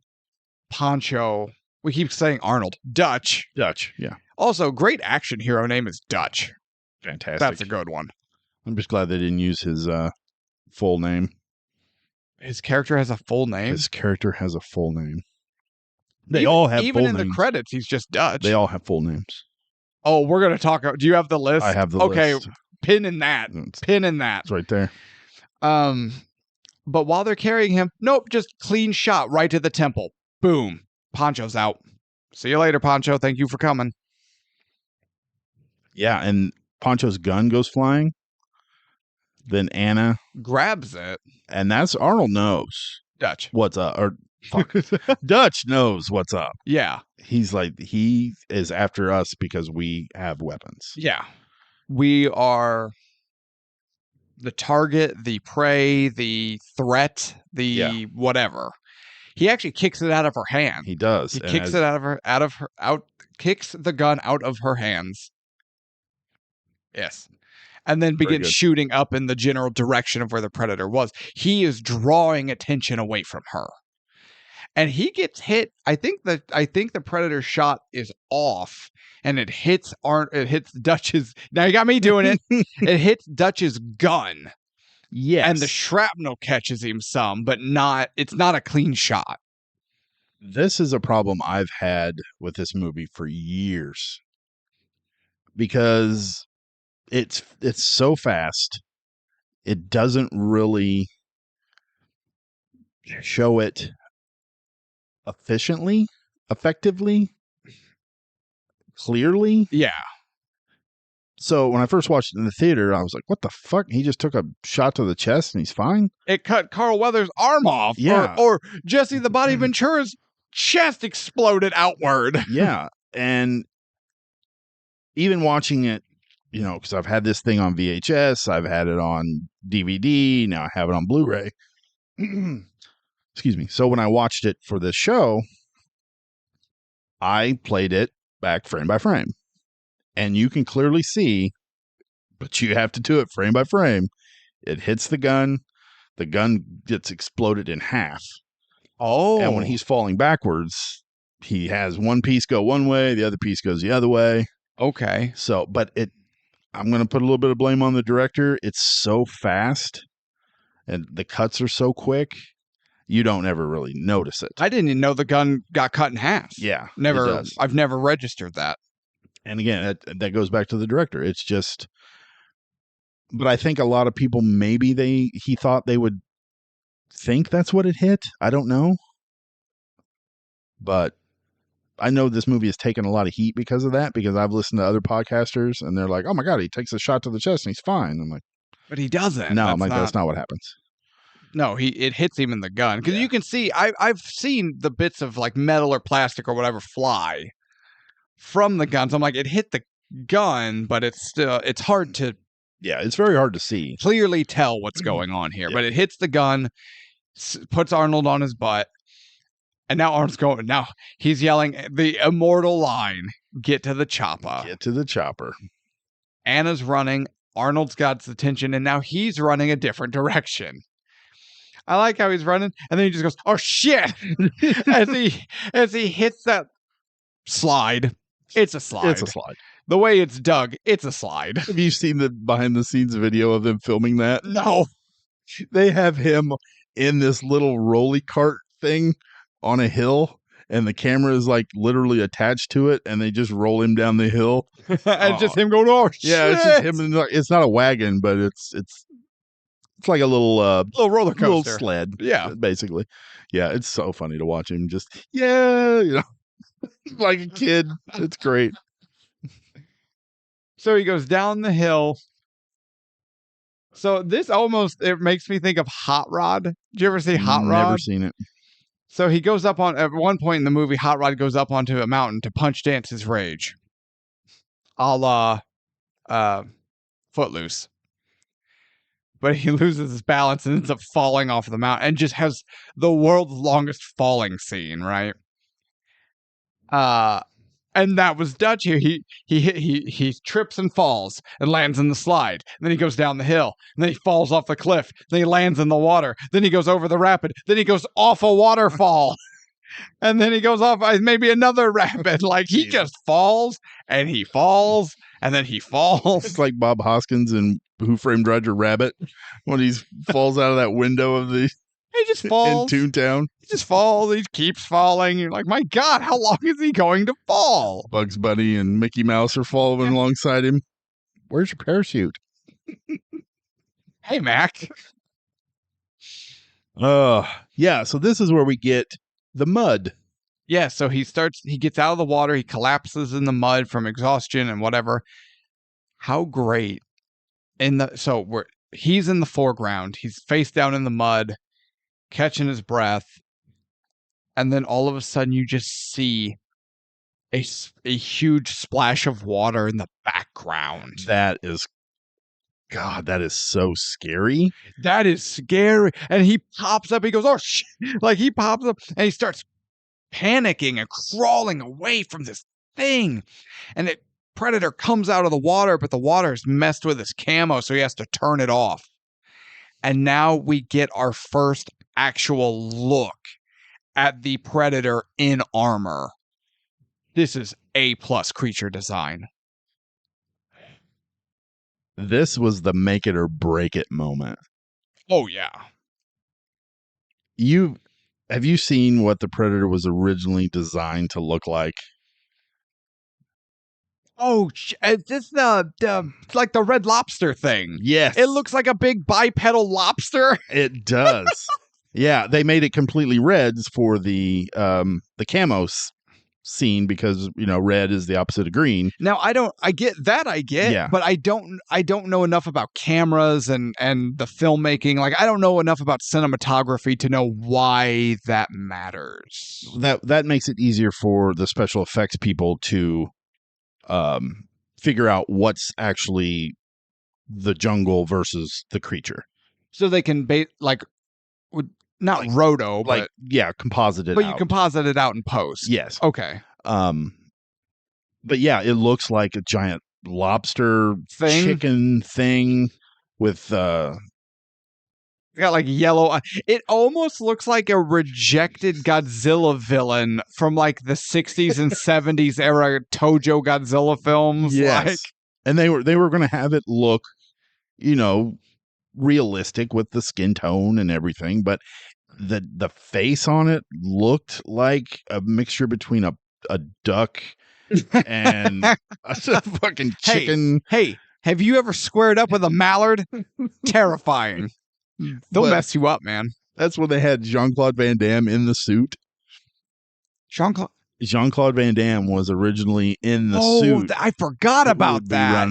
Pancho, we keep saying Arnold. Dutch, yeah. Also, great action hero name is Dutch. Fantastic. That's a good one. I'm just glad they didn't use his full name. His character has a full name? His character has a full name. They all have full names. Even in the credits, he's just Dutch. They all have full names. Oh, we're going to talk. Do you have the list? I have the list. Okay, pin in that. Pin in that. It's right there. But while they're carrying him, nope, just clean shot right to the temple. Boom. Pancho's out. See you later, Pancho. Thank you for coming. Yeah, and Pancho's gun goes flying. Then Anna grabs it. And that's Arnold knows. Dutch. What's up? Or Dutch knows what's up. Yeah. He's like, he is after us because we have weapons. Yeah. We are the target, the prey, the threat, the whatever. He actually kicks it out of her hand. He does. He kicks it kicks the gun out of her hands. Yes. And then begins shooting up in the general direction of where the Predator was. He is drawing attention away from her. And he gets hit. I think the Predator shot is off and it hits Dutch's. Now you got me doing it. It hits Dutch's gun. Yes. And the shrapnel catches him some, but it's not a clean shot. This is a problem I've had with this movie for years. Because it's so fast. It doesn't really show it effectively, clearly. Yeah. So when I first watched it in the theater, I was like, "What the fuck? He just took a shot to the chest and he's fine." It cut Carl Weathers' arm off. Yeah. Or Jesse the Body Ventura's chest exploded outward. Yeah, and even watching it, because I've had this thing on VHS, I've had it on DVD, now I have it on Blu-ray. Excuse me. So when I watched it for this show, I played it back frame by frame. And you can clearly see, but you have to do it frame by frame. It hits the gun gets exploded in half. Oh. And when he's falling backwards, he has one piece go one way, the other piece goes the other way. Okay. So, but I'm going to put a little bit of blame on the director. It's so fast and the cuts are so quick, you don't ever really notice it. I didn't even know the gun got cut in half. Yeah. Never. It does. I've never registered that. And again, that goes back to the director. It's just, but I think a lot of people, maybe he thought they would think that's what it hit. I don't know. But I know this movie has taken a lot of heat because of that, because I've listened to other podcasters and they're like, "Oh my God, he takes a shot to the chest and he's fine." I'm like, but he doesn't. no, that's not what happens. No, it hits him in the gun. Because Yeah. you can see, I've seen the bits of like metal or plastic or whatever fly from the gun. So I'm like, it hit the gun, but it's hard to Yeah, it's very hard to see. clearly tell what's going on here. Yeah. But it hits the gun, puts Arnold on his butt, and now Arnold's going. Now he's yelling the immortal line, "Get to the choppa." Get to the chopper. Anna's running. Arnold's got his attention, and now he's running a different direction. I like how he's running, and then he just goes, "Oh shit!" as he hits that slide. It's a slide. It's a slide. The way it's dug, it's a slide. Have you seen the behind the scenes video of them filming that? No. They have him in this little rolly cart thing on a hill, and the camera is like literally attached to it, and they just roll him down the hill. And just him going, "Oh shit!" Yeah, it's just him. It's not a wagon, but it's like a little roller coaster, little sled. Yeah, basically. Yeah, it's so funny to watch him just like a kid. It's great. So he goes down the hill. So this it makes me think of Hot Rod. Did you ever see Hot Rod? Never seen it. So he goes up at one point in the movie, Hot Rod goes up onto a mountain to punch dance his rage. A la Footloose. But he loses his balance and ends up falling off the mountain and just has the world's longest falling scene, right? And that was Dutch here. He trips and falls and lands in the slide. And then he goes down the hill. And then he falls off the cliff. Then he lands in the water. Then he goes over the rapid. Then he goes off a waterfall. And then he goes off maybe another rapid. Like he just falls and he falls and then he falls. It's like Bob Hoskins in Who Framed Roger Rabbit when he falls out of that window of the He just falls. in Toontown. He just falls. He keeps falling. You're like, my God, how long is he going to fall? Bugs Bunny and Mickey Mouse are following alongside him. Where's your parachute? Hey, Mac. Yeah. So this is where we get the mud. Yeah. So he gets out of the water. He collapses in the mud from exhaustion and whatever. How great. He's in the foreground. He's face down in the mud, catching his breath. And then all of a sudden you just see a huge splash of water in the background. That is so scary. That is scary. And he pops up. He goes, "Oh, shit." Like he pops up and he starts panicking and crawling away from this thing. And Predator comes out of the water, but the water's messed with his camo, so he has to turn it off. And now we get our first actual look at the Predator in armor. This is A+ creature design. This was the make it or break it moment. Oh, yeah. Have you seen what the Predator was originally designed to look like? Oh, is this it's like the Red Lobster thing? Yes. It looks like a big bipedal lobster. It does. Yeah, they made it completely red for the camos scene because red is the opposite of green. Now I get, Yeah. but I don't know enough about cameras and the filmmaking. Like, I don't know enough about cinematography to know why that matters. That makes it easier for the special effects people to figure out what's actually the jungle versus the creature. So they can not roto, like composite it but out. you composite it out in post. Yes. Okay. But yeah, it looks like a giant lobster chicken thing with got like yellow. It almost looks like a rejected Godzilla villain from like the 60s and 70s era Tojo Godzilla films. Yes. Like, and they were going to have it look, realistic with the skin tone and everything, but the face on it looked like a mixture between a duck and a fucking chicken. Hey, have you ever squared up with a mallard? Terrifying. They'll mess you up, man. That's when they had Jean-Claude Van Damme in the suit. Jean-Claude Van Damme was originally in the suit. I forgot about that.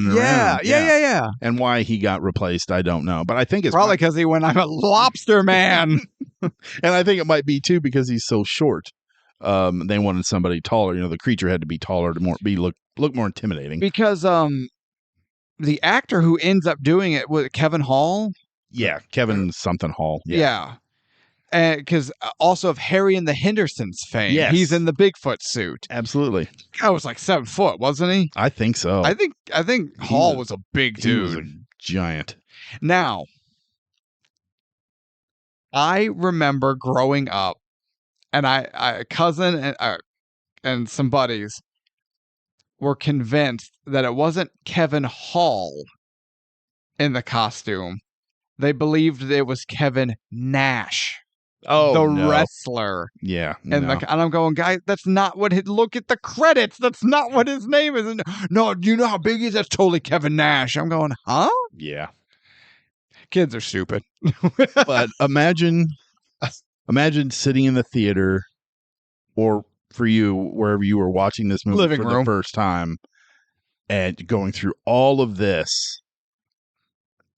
Yeah. And why he got replaced, I don't know. But I think it's probably because he went, I'm a lobster man. And I think it might be, too, because he's so short. They wanted somebody taller. The creature had to be taller to look more intimidating. Because the actor who ends up doing it was Kevin Hall. Yeah, Kevin something Hall. Yeah. Because also of Harry and the Hendersons fame. Yes. He's in the Bigfoot suit. Absolutely. Guy was like 7 foot, wasn't he? I think so. I think Hall was a big dude. He was a giant. Now, I remember growing up, and a cousin and some buddies were convinced that it wasn't Kevin Hall in the costume. They believed it was Kevin Nash. The wrestler. Yeah. And I'm going, guys, that's not what look at the credits. That's not what his name is. No, do you know how big he is? That's totally Kevin Nash. I'm going, huh? Yeah. Kids are stupid. But imagine sitting in the theater, or for you, wherever you were watching this movie Living for room. the first time, and going through all of this,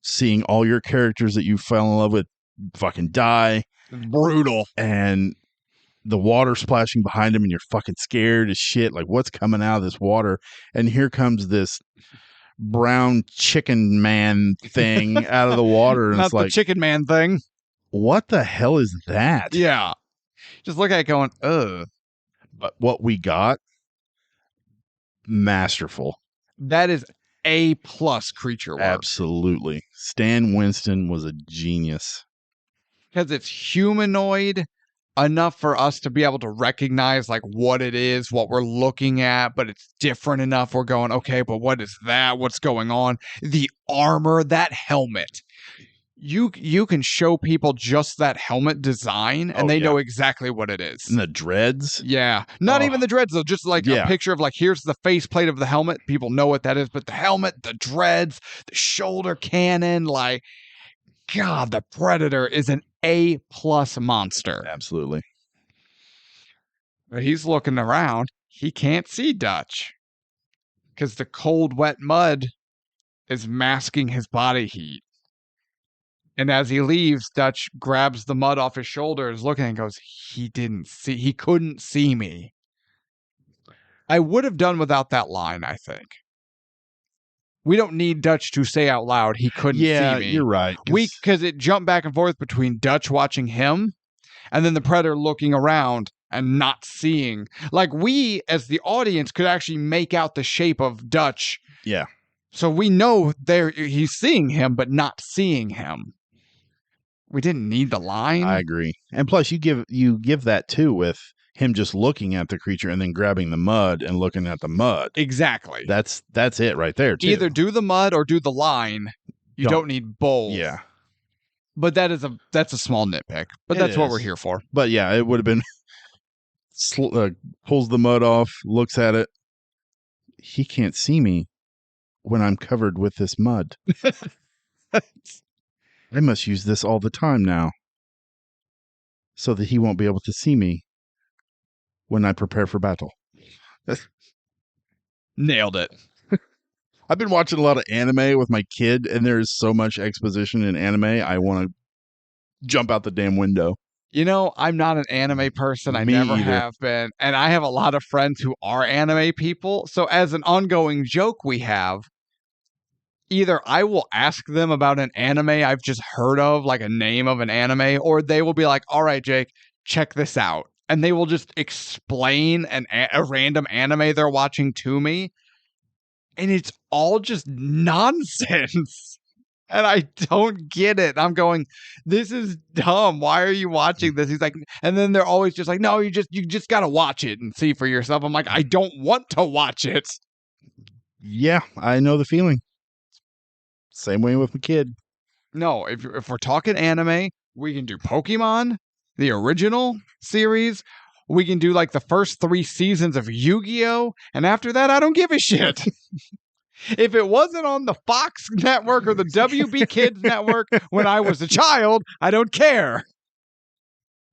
seeing all your characters that you fell in love with fucking die. It's brutal. And the water splashing behind him, and you're fucking scared as shit. Like, what's coming out of this water? And here comes this brown chicken man thing out of the water. And Not it's like, the chicken man thing. What the hell is that? Yeah. Just look at it going, ugh. But what we got, masterful. That is A+ creature work. Absolutely. Stan Winston was a genius. Because it's humanoid enough for us to be able to recognize like what it is, what we're looking at, but it's different enough. We're going, okay, but what is that? What's going on? The armor, that helmet. You can show people just that helmet design and they know exactly what it is. And the dreads? Yeah. Not even the dreads, though. Just like a picture of like, here's the faceplate of the helmet. People know what that is. But the helmet, the dreads, the shoulder cannon, like, God, the Predator is an A+ monster. Absolutely. But he's looking around. He can't see Dutch because the cold, wet mud is masking his body heat. And as he leaves, Dutch grabs the mud off his shoulder, is looking and goes, he couldn't see me. I would have done without that line, I think. We don't need Dutch to say out loud, he couldn't see me. Yeah, you're right. Because it jumped back and forth between Dutch watching him and then the Predator looking around and not seeing. Like, we, as the audience, could actually make out the shape of Dutch. Yeah. So we know he's seeing him, but not seeing him. We didn't need the line. I agree. And plus, you give that too with him just looking at the creature and then grabbing the mud and looking at the mud. Exactly. That's it right there, too. Either do the mud or do the line. You don't need both. Yeah. But that's a small nitpick. But that's what we're here for. But yeah, it would have been pulls the mud off, looks at it. He can't see me when I'm covered with this mud. I must use this all the time now so that he won't be able to see me when I prepare for battle. Nailed it. I've been watching a lot of anime with my kid, and there's so much exposition in anime. I want to jump out the damn window. You know, I'm not an anime person. I Me never either. have been. And I have a lot of friends who are anime people. So, as an ongoing joke we have, either I will ask them about an anime I've just heard of, like a name of an anime, or they will be like, all right, Jake, check this out. And they will just explain a random anime they're watching to me. And it's all just nonsense. And I don't get it. I'm going, this is dumb. Why are you watching this? He's like, and then they're always just like, no, you just gotta watch it and see for yourself. I'm like, I don't want to watch it. Yeah, I know the feeling. Same way with my kid. No, if we're talking anime, we can do Pokemon, the original series. We can do like the first 3 seasons of Yu-Gi-Oh! And after that, I don't give a shit. If it wasn't on the Fox network or the WB Kids network when I was a child, I don't care.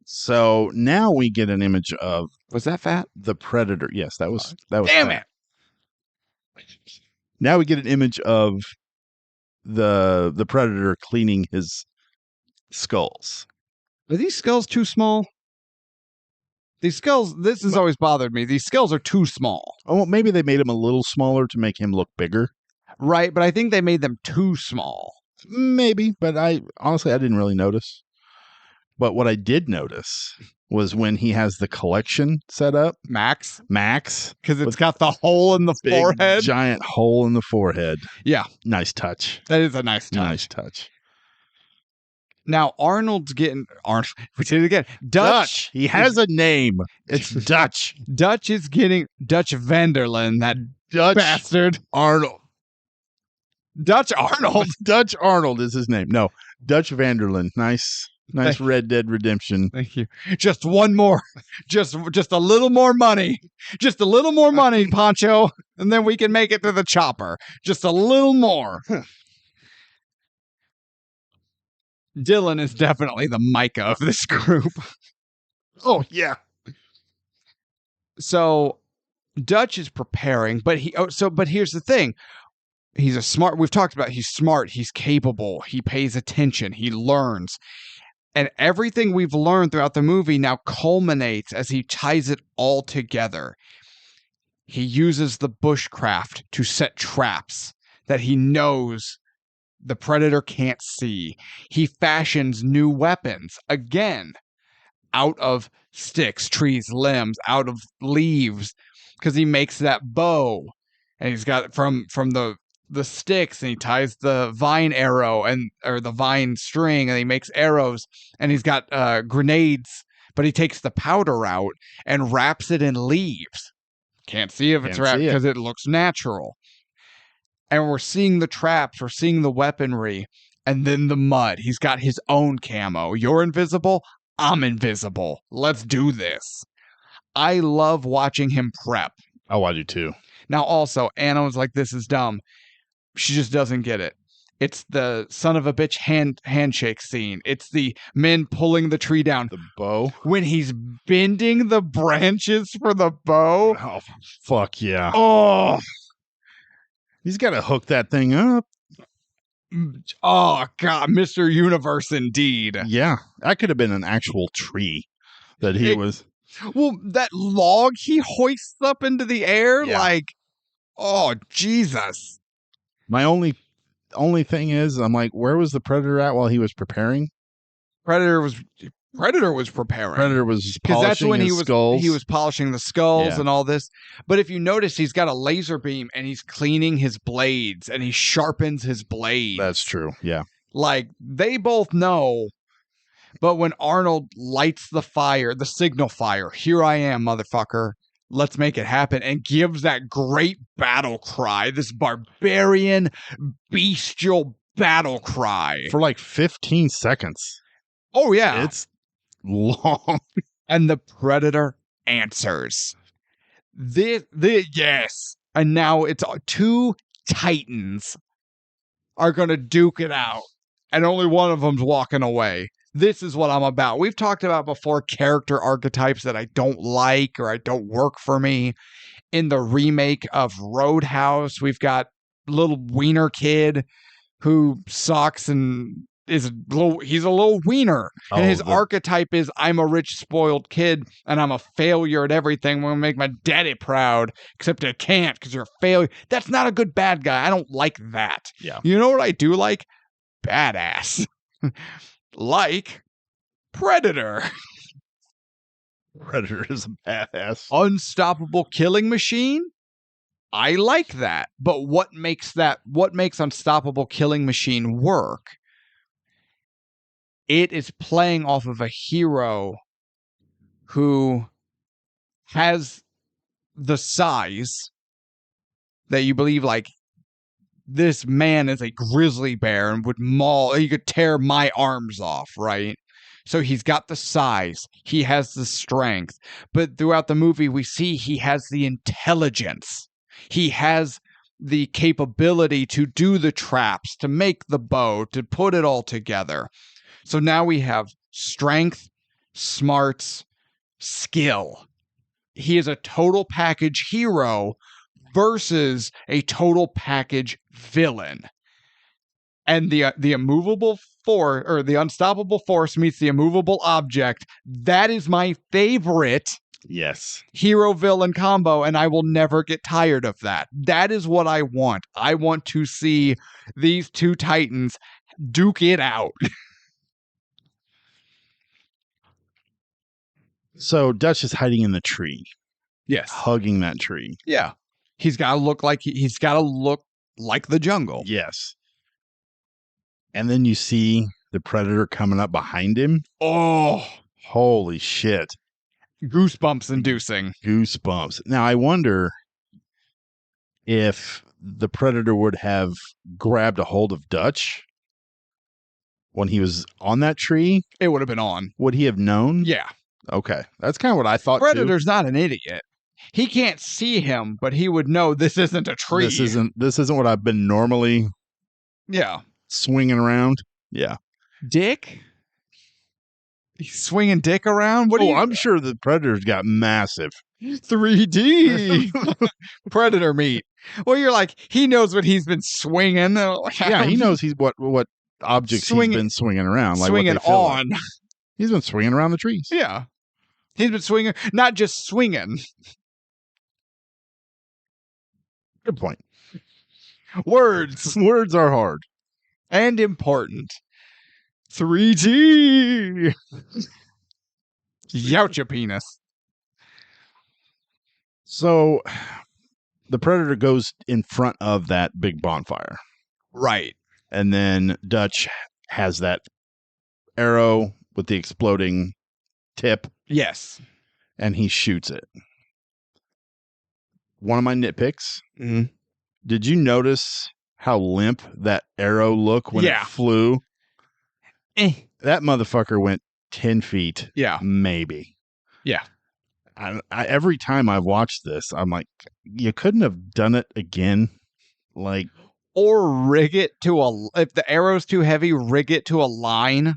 So now we get an image of Was that fat? the Predator. Yes, that was Damn fat. it. Now we get an image of the Predator cleaning his skulls. Are these skulls too small? These skulls, this has always bothered me. These skulls are too small. Oh, well, maybe they made him a little smaller to make him look bigger. Right, but I think they made them too small. Maybe, but I didn't really notice. But what I did notice was when he has the collection set up. Max? Because it's got the hole in the forehead. Giant hole in the forehead. Yeah. Nice touch. That is a nice touch. Nice touch. Now, Arnold's getting... we did it again. Dutch. He has a name. It's Dutch. Dutch is getting... Dutch Vanderlyn, that Dutch bastard. Arnold. Dutch Arnold. Dutch Arnold is his name. No, Dutch Vanderlyn. Nice Red Dead Redemption. Thank you. Just one more. Just a little more money. Just a little more money, Pancho. And then we can make it to the chopper. Just a little more. Dylan is definitely the Micah of this group. Oh, yeah. So Dutch is preparing, but here's the thing. We've talked about he's smart, he's capable, he pays attention, he learns. And everything we've learned throughout the movie now culminates as he ties it all together. He uses the bushcraft to set traps that he knows the Predator can't see. He fashions new weapons, again, out of sticks, trees, limbs, out of leaves, because he makes that bow. And he's got it from the sticks, and he ties the vine arrow or the vine string, and he makes arrows, and he's got grenades, but he takes the powder out and wraps it in leaves. Can't see if it's wrapped because it looks natural. And we're seeing the traps, we're seeing the weaponry, and then the mud. He's got his own camo. You're invisible, I'm invisible. Let's do this. I love watching him prep. I do too. Now also, Anna was like, this is dumb. She just doesn't get it. It's the son of a bitch handshake scene. It's the men pulling the tree down. The bow. When he's bending the branches for the bow. Oh, fuck yeah. Oh. He's got to hook that thing up. Oh, God. Mr. Universe indeed. Yeah. That could have been an actual tree that he was. Well, that log he hoists up into the air, yeah. Oh, Jesus. My only thing is, I'm like, where was the Predator at while he was preparing? Predator was preparing. Predator was polishing that's when skulls. He was polishing the skulls and all this. But if you notice, he's got a laser beam and he's cleaning his blades and he sharpens his blades. That's true. Yeah. They both know. But when Arnold lights the fire, the signal fire, here I am, motherfucker. Let's make it happen, and gives that great battle cry, this barbarian, bestial battle cry. For 15 seconds. Oh, yeah. It's long. And the Predator answers. Yes. And now it's 2 titans are going to duke it out, and only one of them's walking away. This is what I'm about. We've talked about before character archetypes that I don't like or I don't work for me. In the remake of Roadhouse, we've got little wiener kid who sucks and he's a little wiener. And his archetype is I'm a rich, spoiled kid and I'm a failure at everything. I'm going to make my daddy proud, except I can't because you're a failure. That's not a good bad guy. I don't like that. Yeah. You know what I do like? Badass. Like Predator. Predator is a badass. Unstoppable killing machine. I like that. But what makes Unstoppable Killing Machine work? It is playing off of a hero who has the size that you believe, like, this man is a grizzly bear and he could tear my arms off, right? So he's got the size, he has the strength, but throughout the movie we see he has the intelligence. He has the capability to do the traps, to make the bow, to put it all together. So now we have strength, smarts, skill. He is a total package hero versus a total package villain. And the immovable force, or the unstoppable force meets the immovable object. That is my favorite hero villain combo, and I will never get tired of that. That is what I want. I want to see these two titans duke it out. So Dutch is hiding in the tree. Yes. Hugging that tree. Yeah. He's got to look like the jungle. Yes. And then you see the Predator coming up behind him. Oh, holy shit. Goosebumps inducing. Goosebumps. Now I wonder if the Predator would have grabbed a hold of Dutch when he was on that tree. It would have been on. Would he have known? Yeah. Okay. That's kind of what I thought. Predator's not an idiot. He can't see him, but he would know this isn't a tree. This isn't what I've been normally swinging around. Yeah. Dick? He's swinging dick around? I'm sure the Predator's got massive 3D Predator meat. Well, you're like, he knows what he's been swinging. Yeah, he knows what objects he's been swinging around. Swinging on. Like. He's been swinging around the trees. Yeah. He's been swinging, not just swinging. Good point. Words. Words are hard. And important. 3D. Youch your penis. So the Predator goes in front of that big bonfire. Right. And then Dutch has that arrow with the exploding tip. Yes. And he shoots it. One of my nitpicks. Mm-hmm. Did you notice how limp that arrow looked when it flew? That motherfucker went 10 feet. Yeah. Maybe. Yeah. I every time I've watched this, I'm like, you couldn't have done it again. Like, or rig it to if the arrow's too heavy, rig it to a line.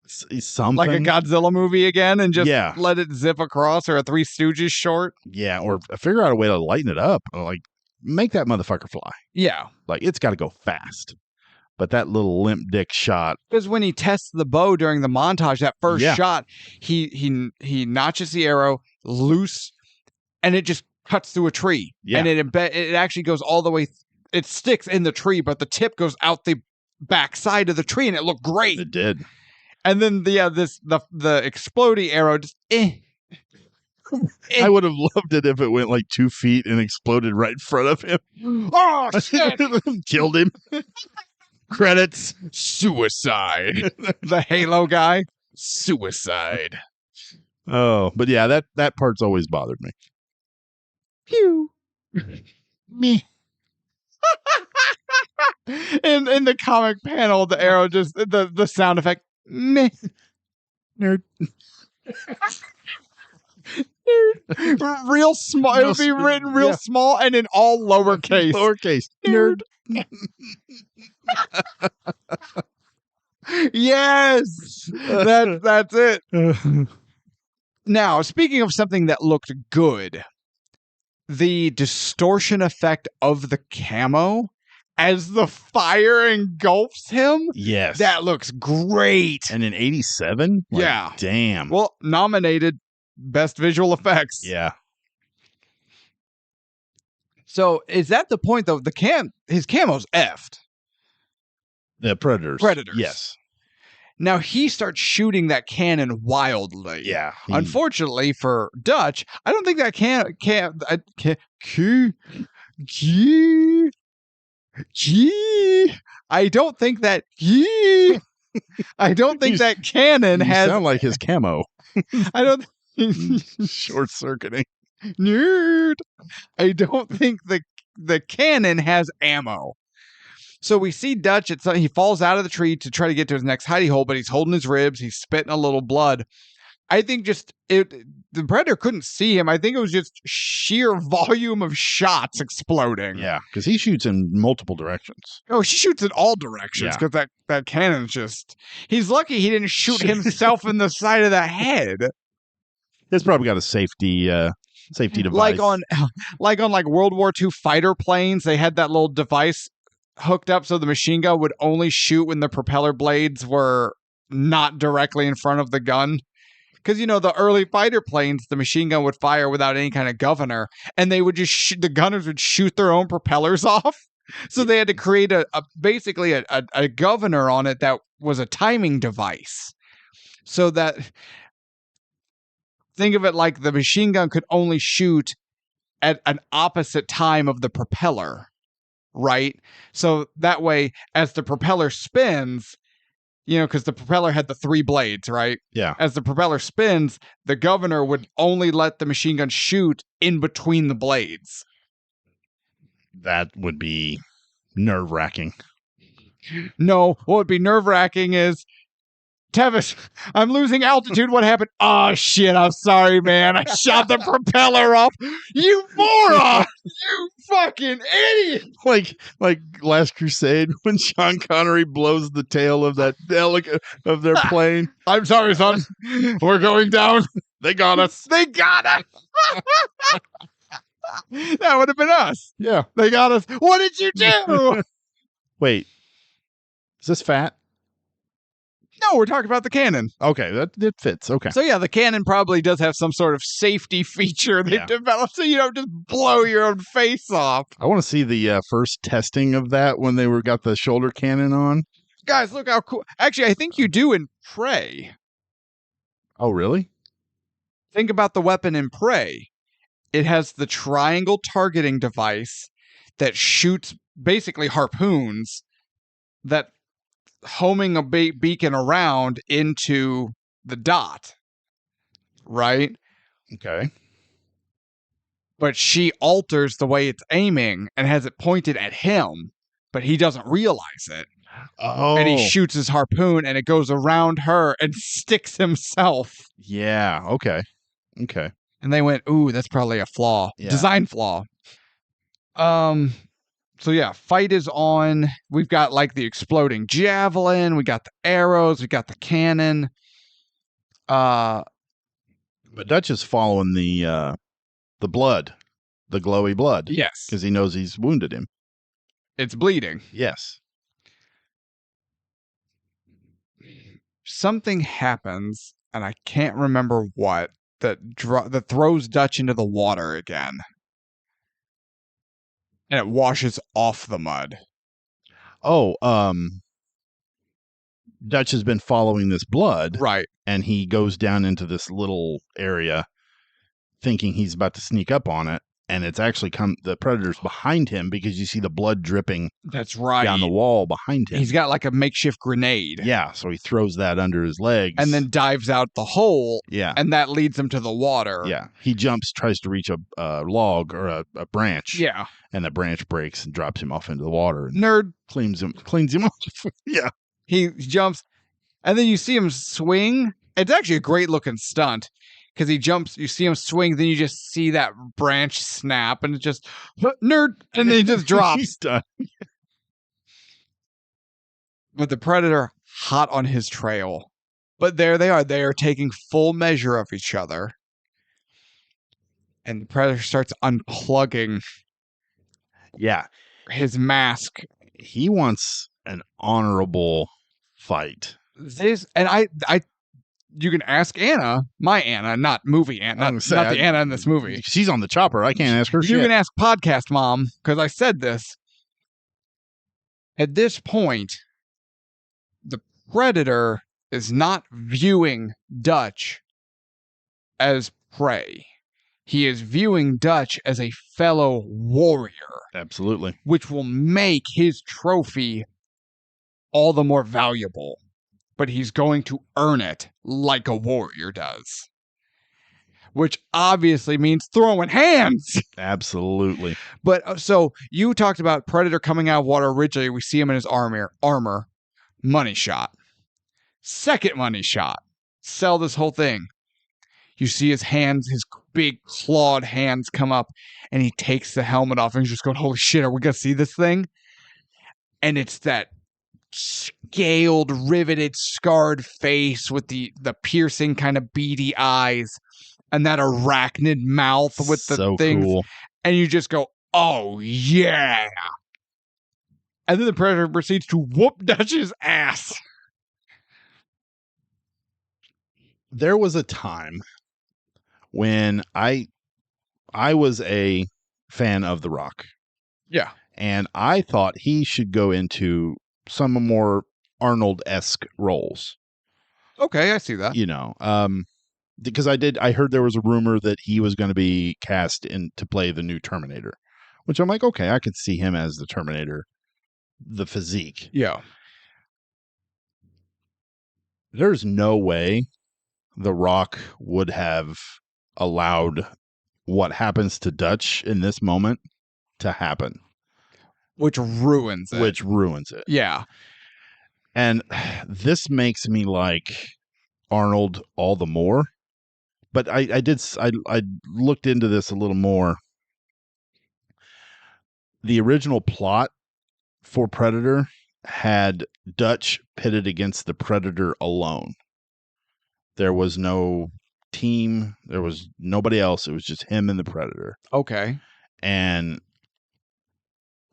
Something. Like a Godzilla movie again and just let it zip across, or a Three Stooges short. Yeah. Or figure out a way to lighten it up. Like, make that motherfucker fly. Yeah. Like, it's got to go fast. But that little limp dick shot. Because when he tests the bow during the montage, that first shot, he notches the arrow loose, and it just cuts through a tree. Yeah. And it actually goes all the way. It sticks in the tree, but the tip goes out the back side of the tree, and it looked great. It did. And then the exploding arrow just I would have loved it if it went like 2 feet and exploded right in front of him. Oh shit! Killed him. Credits. Suicide. The Halo guy. Suicide. Oh, but yeah, that part's always bothered me. Pew. Me. In the comic panel, the arrow just the sound effect. Meh. Nerd. Real small. It would be written real small and in all lowercase. Lowercase. Nerd. Yes, that's it. Now, speaking of something that looked good, the distortion effect of the camo as the fire engulfs him, Yes. that looks great. And in 87? Like, Yeah. damn. Well, nominated Best Visual Effects. Yeah. So is that the point though? His camo's effed. The Predators. Yes. Now he starts shooting that cannon wildly. Yeah. Unfortunately for Dutch, I don't think that I don't think that cannon You has. sound like his camo. I don't. Short circuiting. Nerd. I don't think the cannon has ammo. So we see Dutch. He falls out of the tree to try to get to his next hidey hole, but he's holding his ribs. He's spitting a little blood. I think the Predator couldn't see him. I think it was just sheer volume of shots exploding. Yeah, because he shoots in multiple directions. Oh, she shoots in all directions because that cannon's just. He's lucky he didn't shoot himself in the side of the head. It's probably got a safety device. Like on World War II fighter planes, they had that little device hooked up so the machine gun would only shoot when the propeller blades were not directly in front of the gun. Because, the early fighter planes, the machine gun would fire without any kind of governor, and they would just the gunners would shoot their own propellers off. So they had to create basically a governor on it that was a timing device. So that, think of it like the machine gun could only shoot at an opposite time of the propeller, right? So that way, as the propeller spins, because the propeller had the 3 blades, right? Yeah. As the propeller spins, the governor would only let the machine gun shoot in between the blades. That would be nerve-wracking. No, what would be nerve-wracking is, Tevis, I'm losing altitude. What happened? Oh, shit, I'm sorry, man. I shot the propeller off. You moron! You fucking idiot! Like Last Crusade when Sean Connery blows the tail of that of their plane. I'm sorry, son. We're going down. They got us. They got us. That would have been us. Yeah. They got us. What did you do? Wait. Is this fat? No, we're talking about the cannon. Okay, that fits. Okay. So yeah, the cannon probably does have some sort of safety feature they developed so you don't just blow your own face off. I want to see the first testing of that when they got the shoulder cannon on. Guys, look how cool. Actually, I think you do in Prey. Oh, really? Think about the weapon in Prey. It has the triangle targeting device that shoots basically harpoons that homing a beacon around into the dot, right? Okay. But she alters the way it's aiming and has it pointed at him, but he doesn't realize it. Oh. And he shoots his harpoon and it goes around her and sticks himself. Yeah, okay. And they went, ooh, that's probably a flaw. Yeah. Design flaw. So yeah, fight is on. We've got the exploding javelin, we got the arrows, we got the cannon. But Dutch is following the blood, the glowy blood. Yes. Because he knows he's wounded him. It's bleeding. Yes. Something happens, and I can't remember what, that throws Dutch into the water again. And it washes off the mud. Oh, Dutch has been following this blood. Right. And he goes down into this little area thinking he's about to sneak up on it. And it's actually the Predator's behind him because you see the blood dripping. That's right. Down the wall behind him. He's got a makeshift grenade. Yeah, so he throws that under his legs. And then dives out the hole. Yeah. And that leads him to the water. Yeah. He tries to reach a log or a branch. Yeah. And the branch breaks and drops him off into the water. And Nerd. Cleans him off. Yeah. He jumps, and then you see him swing. It's actually a great looking stunt. Because he jumps, you see him swing, then you just see that branch snap, and it just, nerd, and then he just drops. He's done. But the Predator hot on his trail. But there they are. They are taking full measure of each other. And the Predator starts unplugging Yeah. his mask. He wants an honorable fight. You can ask Anna, my Anna, not movie Anna, not the Anna in this movie. She's on the chopper. I can't ask her shit. You can ask podcast mom, because I said this. At this point, the Predator is not viewing Dutch as prey. He is viewing Dutch as a fellow warrior. Absolutely. Which will make his trophy all the more valuable. But he's going to earn it like a warrior does. Which obviously means throwing hands. Absolutely. But so you talked about Predator coming out of water originally. We see him in his armor. Money shot. Second money shot. Sell this whole thing. You see his hands, his big clawed hands come up, and he takes the helmet off, and he's just going, holy shit, are we going to see this thing? And it's that scaled, riveted, scarred face with the piercing kind of beady eyes and that arachnid mouth with the so things. Cool. And you just go, oh, yeah. And then the Predator proceeds to whoop Dutch's ass. There was a time when I was a fan of The Rock. Yeah. And I thought he should go into some more Arnold-esque roles. Okay, I see that. You know, because I heard there was a rumor that he was going to be cast in to play the new Terminator, which I'm like, okay, I could see him as the Terminator, the physique. Yeah. There's no way The Rock would have allowed what happens to Dutch in this moment to happen. Which ruins it. Yeah. And this makes me like Arnold all the more. But I looked into this a little more. The original plot for Predator had Dutch pitted against the Predator alone. There was no team. There was nobody else. It was just him and the Predator. Okay. And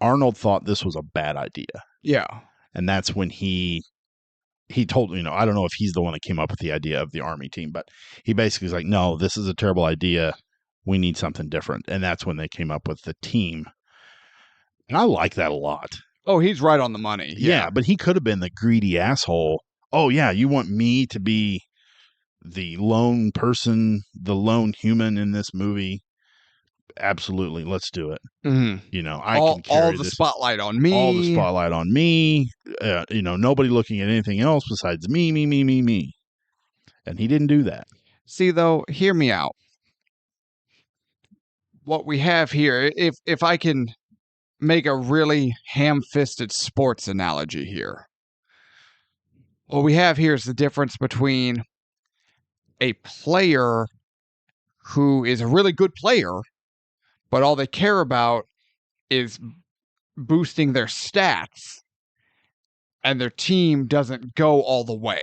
Arnold thought this was a bad idea. Yeah. And that's when he told, I don't know if he's the one that came up with the idea of the army team, but he basically was like, no, this is a terrible idea. We need something different. And that's when they came up with the team. And I like that a lot. Oh, he's right on the money. Yeah, but he could have been the greedy asshole. Oh, yeah, you want me to be the lone person, the lone human in this movie? Absolutely, let's do it. Mm-hmm. I can carry all the spotlight on me. All the spotlight on me. Nobody looking at anything else besides me. And he didn't do that. See, though, hear me out. What we have here, if I can make a really ham-fisted sports analogy here, what we have here is the difference between a player who is a really good player, but all they care about is boosting their stats, and their team doesn't go all the way,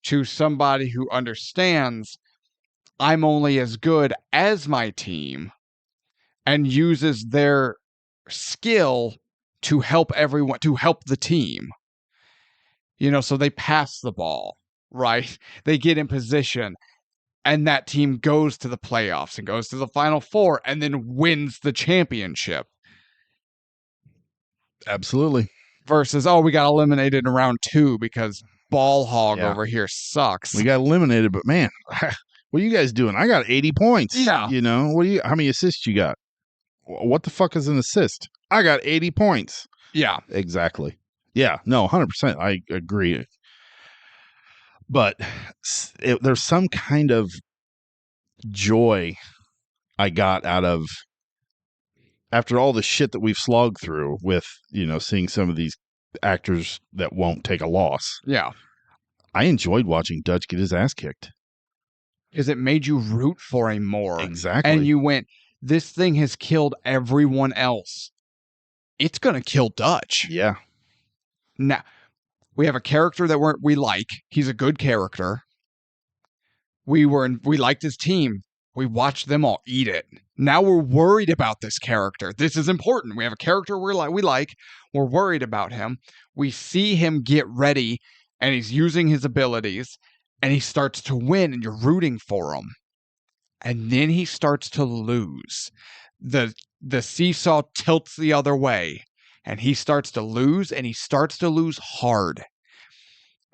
to somebody who understands I'm only as good as my team and uses their skill to help everyone, to help the team. So they pass the ball, right? They get in position, and that team goes to the playoffs and goes to the Final Four and then wins the championship. Absolutely. Versus, we got eliminated in round 2 because ball hog over here sucks. We got eliminated, but man, what are you guys doing? I got 80 points. Yeah. How many assists you got? What the fuck is an assist? I got 80 points. Yeah. Exactly. Yeah. No, 100%. I agree. But there's some kind of joy I got out of, after all the shit that we've slogged through with, seeing some of these actors that won't take a loss. Yeah. I enjoyed watching Dutch get his ass kicked. Because it made you root for him more. Exactly. And you went, this thing has killed everyone else. It's going to kill Dutch. Yeah. Now, We have a character that we like. He's a good character. We liked his team. We watched them all eat it. Now we're worried about this character. This is important. We have a character we like. We're worried about him. We see him get ready, and he's using his abilities, and he starts to win, and you're rooting for him. And then he starts to lose. The seesaw tilts the other way, and he starts to lose, and he starts to lose hard.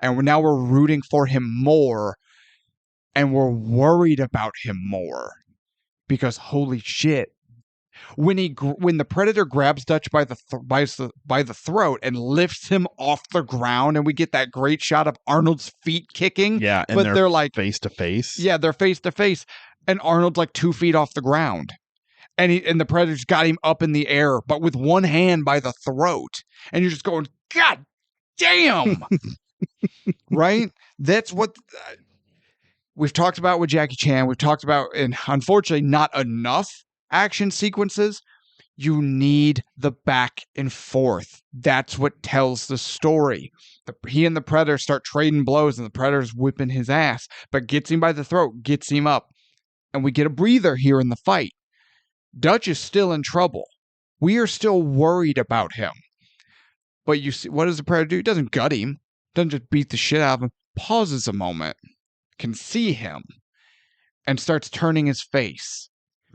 And now we're rooting for him more, and we're worried about him more. Because holy shit, when the Predator grabs Dutch by the throat and lifts him off the ground, and we get that great shot of Arnold's feet kicking. Yeah, and but they're like face to face. Yeah, they're face to face, and Arnold's like 2 feet off the ground, and the Predator's got him up in the air, but with one hand by the throat, and you're just going, God damn, right? That's what. We've talked about with Jackie Chan. We've talked about, and unfortunately, not enough action sequences. You need the back and forth. That's what tells the story. He and the Predator start trading blows, and the Predator's whipping his ass, but gets him by the throat, gets him up, and we get a breather here in the fight. Dutch is still in trouble. We are still worried about him. But you see, what does the Predator do? He doesn't gut him. Doesn't just beat the shit out of him. Pauses a moment. Can see him and starts turning his face,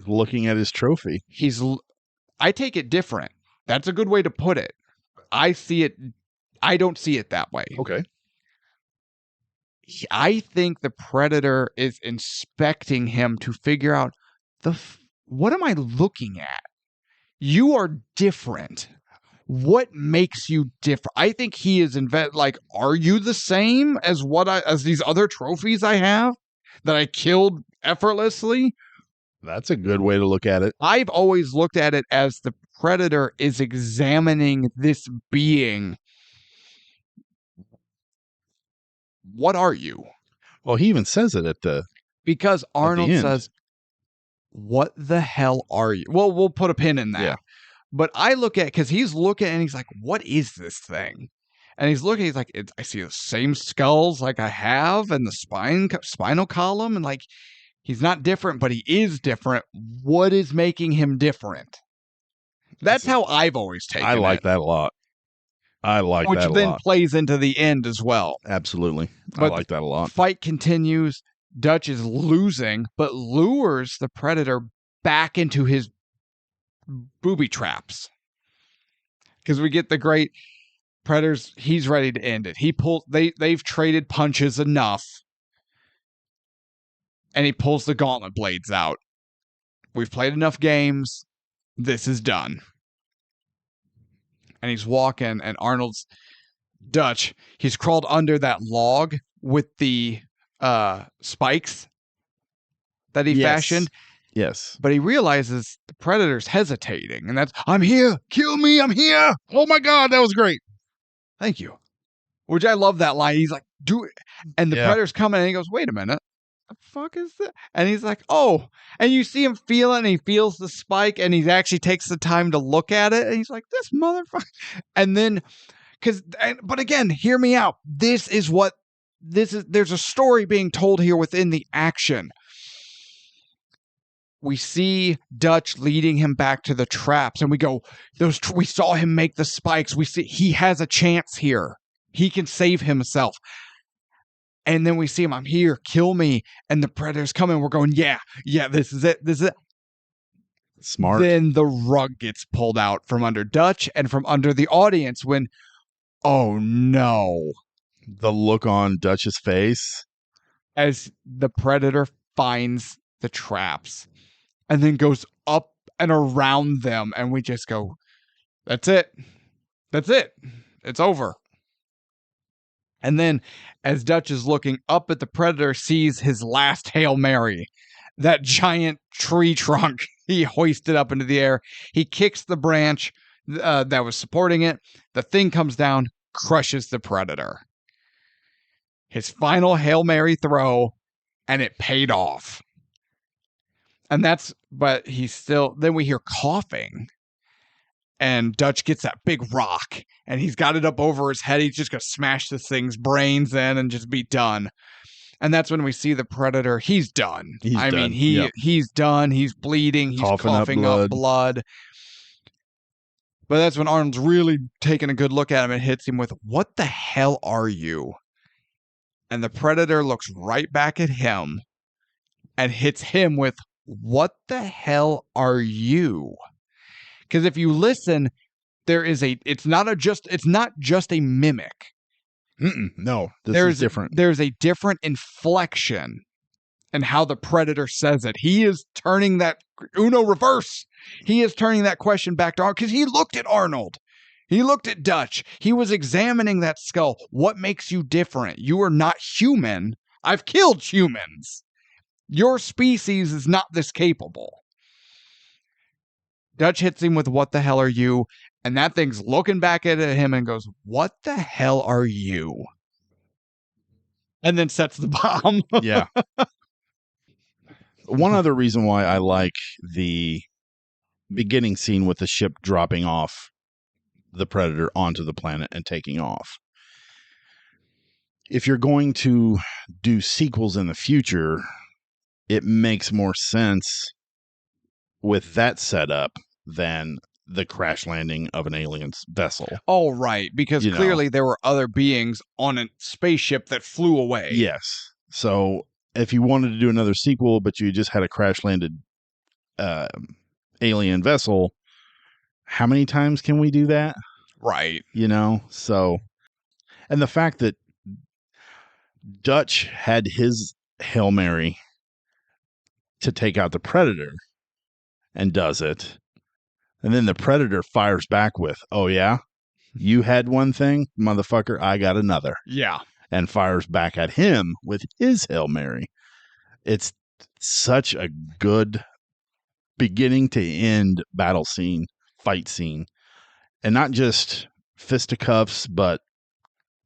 looking at his trophy. I take it different. That's a good way to put it. I don't see it that way. Okay. I think the Predator is inspecting him to figure out what am I looking at? You are different. What makes you different? I think he is are you the same as as these other trophies I have that I killed effortlessly? That's a good way to look at it. I've always looked at it as the Predator is examining this being. What are you? Well, he even says it because Arnold says, what the hell are you? Well, we'll put a pin in that. Yeah. But I look at, because he's looking and he's like, what is this thing? And he's looking, he's like, I see the same skulls like I have and the spinal column. And like, he's not different, but he is different. What is making him different? That's how I've always taken it. I like that a lot. Which then plays into the end as well. Absolutely. I like that a lot. Fight continues. Dutch is losing, but lures the Predator back into his booby traps. Because we get the great Predators, he's ready to end it. They've traded punches enough. And he pulls the gauntlet blades out. We've played enough games. This is done. And he's walking, and Arnold's Dutch, he's crawled under that log with the spikes that he fashioned. Yes. But he realizes the Predator's hesitating, and that's, I'm here, kill me, I'm here. Oh my God, that was great. Thank you. Which I love that line. He's like, do it. And the Predator's coming, and he goes, wait a minute. The fuck is that? And he's like, oh. And you see him feel it, and he feels the spike, and he actually takes the time to look at it, and he's like, this motherfucker. And then, but again, hear me out. There's a story being told here within the action. We see Dutch leading him back to the traps, and we go, we saw him make the spikes. We see he has a chance here. He can save himself. And then we see him, I'm here, kill me. And the Predator's coming. We're going, yeah, this is it. Smart. Then the rug gets pulled out from under Dutch and from under the audience when, oh no. The look on Dutch's face. As the Predator finds the traps and then goes up and around them. And we just go, that's it. It's over. And then as Dutch is looking up at the Predator, sees his last Hail Mary, that giant tree trunk he hoisted up into the air. He kicks the branch that was supporting it. The thing comes down, crushes the Predator. His final Hail Mary throw, and it paid off. And but he's still, then we hear coughing. and Dutch gets that big rock, and he's got it up over his head. He's just gonna smash this thing's brains in and just be done. And that's when we see the Predator. He's done. He's I mean, done. Yep. he's done. He's bleeding. He's coughing up blood. But that's when Arnold's really taking a good look at him and hits him with, "What the hell are you?" And the Predator looks right back at him and hits him with, "What the hell are you?" Because if you listen, it's not just a mimic. No, this is different. There's a different inflection in how the Predator says it. He is turning that Uno reverse. He is turning that question back to Arnold, because he looked at Arnold. He looked at Dutch. He was examining that skull. What makes you different? You are not human. I've killed humans. Your species is not this capable. Dutch hits him with, "What the hell are you?" And that thing's looking back at him and goes, "What the hell are you?" And then sets the bomb. Yeah. One other reason why I like the beginning scene with the ship dropping off the Predator onto the planet and taking off. If you're going to do sequels in the future, it makes more sense with that setup than the crash landing of an alien's vessel. Oh, right. Because clearly there were other beings on a spaceship that flew away. Yes. So if you wanted to do another sequel, but you just had a crash landed alien vessel, how many times can we do that? Right. So, and the fact that Dutch had his Hail Mary to take out the Predator and does it. And then the Predator fires back with, "Oh, yeah? You had one thing, motherfucker. I got another." Yeah. And fires back at him with his Hail Mary. It's such a good beginning to end battle scene, fight scene. And not just fisticuffs, but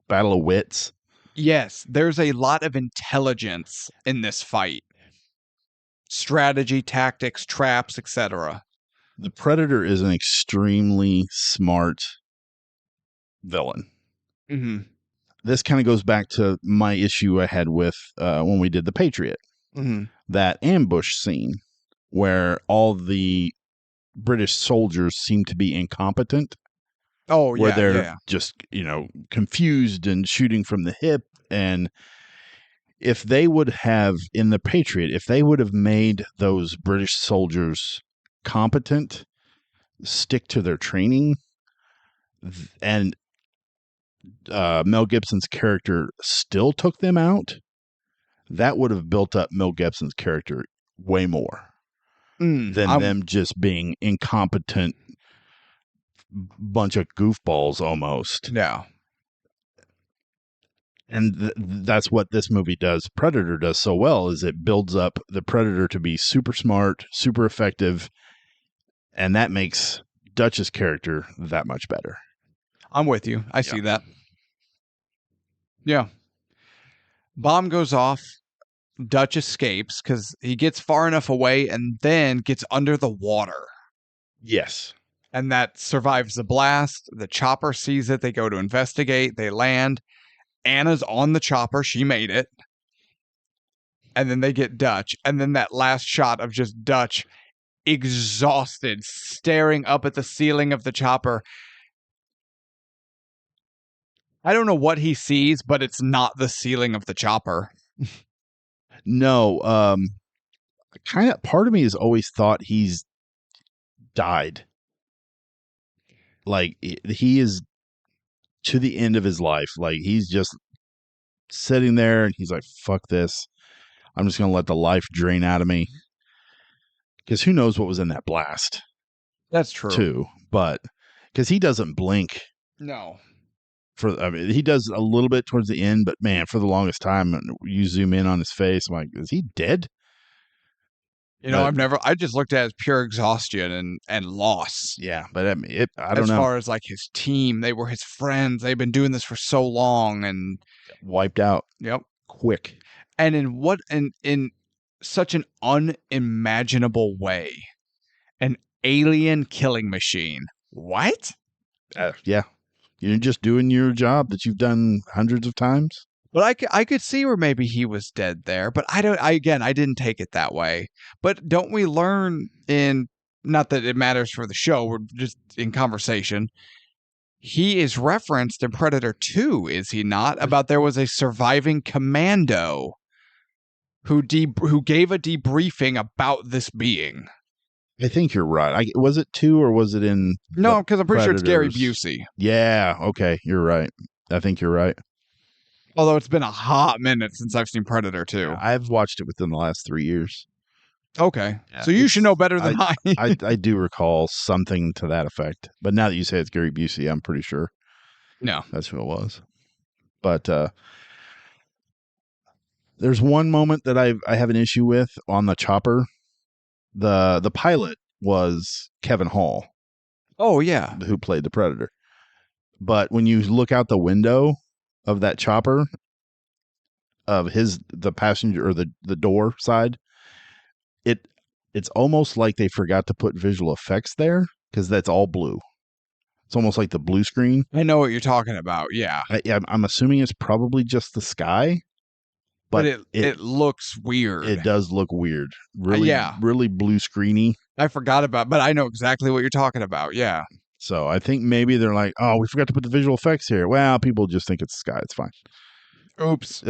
battle of wits. Yes, there's a lot of intelligence in this fight. Strategy, tactics, traps, etc. The Predator is an extremely smart villain. Mm-hmm. This kind of goes back to my issue I had with when we did The Patriot. Mm-hmm. That ambush scene where all the British soldiers seem to be incompetent. Oh, where yeah. they're just, confused and shooting from the hip. And if they would have, in The Patriot, if they would have made those British soldiers competent, stick to their training, and Mel Gibson's character still took them out, that would have built up Mel Gibson's character way more than them just being incompetent bunch of goofballs almost. Yeah. And that's what this movie does. Predator does so well is it builds up the Predator to be super smart, super effective, and that makes Dutch's character that much better. I'm with you. I see that. Yeah. Bomb goes off. Dutch escapes because he gets far enough away and then gets under the water. Yes. And that survives the blast. The chopper sees it. They go to investigate. They land. Anna's on the chopper. She made it. And then they get Dutch. And then that last shot of just Dutch exhausted, staring up at the ceiling of the chopper. I don't know what he sees, but it's not the ceiling of the chopper. No. Part of me has always thought he's died. Like, he is to the end of his life. Like, he's just sitting there and he's like, fuck this. I'm just going to let the life drain out of me. Because who knows what was in that blast. That's true. Too. But because he doesn't blink. No. He does a little bit towards the end, but man, for the longest time, you zoom in on his face. I'm like, is he dead? I just looked at it as pure exhaustion and loss. Yeah, but I don't know. As far as like his team, they were his friends. They've been doing this for so long and wiped out. Yep. Quick. And in such an unimaginable way, an alien killing machine What? Yeah. You're just doing your job that you've done hundreds of times. But I could see where maybe he was dead there, but I didn't take it that way. But don't we learn in, not that it matters for the show, we're just in conversation. He is referenced in Predator 2, is he not? About there was a surviving commando who gave a debriefing about this being. I think you're right. Was it 2 or was it in No, because I'm pretty sure it's Gary Predators? Busey. Yeah, okay, you're right. I think you're right. Although it's been a hot minute since I've seen Predator 2. Yeah, I've watched it within the last 3 years. Okay. Yeah, So you should know better than I. I do recall something to that effect. But now that you say it's Gary Busey, I'm pretty sure No. that's who it was. But there's one moment that I have an issue with on the chopper. The pilot was Kevin Hall, Oh, yeah. who played the Predator. But when you look out the window of that chopper, of the passenger or the door side, it's almost like they forgot to put visual effects there because that's all blue. It's almost like the blue screen. I know what you're talking about. Yeah. I'm assuming it's probably just the sky, But it looks weird. It does look weird. Really, yeah. really blue screeny. I forgot about, but I know exactly what you're talking about. Yeah. So I think maybe they're like, oh, we forgot to put the visual effects here. Well, people just think it's the sky. It's fine. Oops.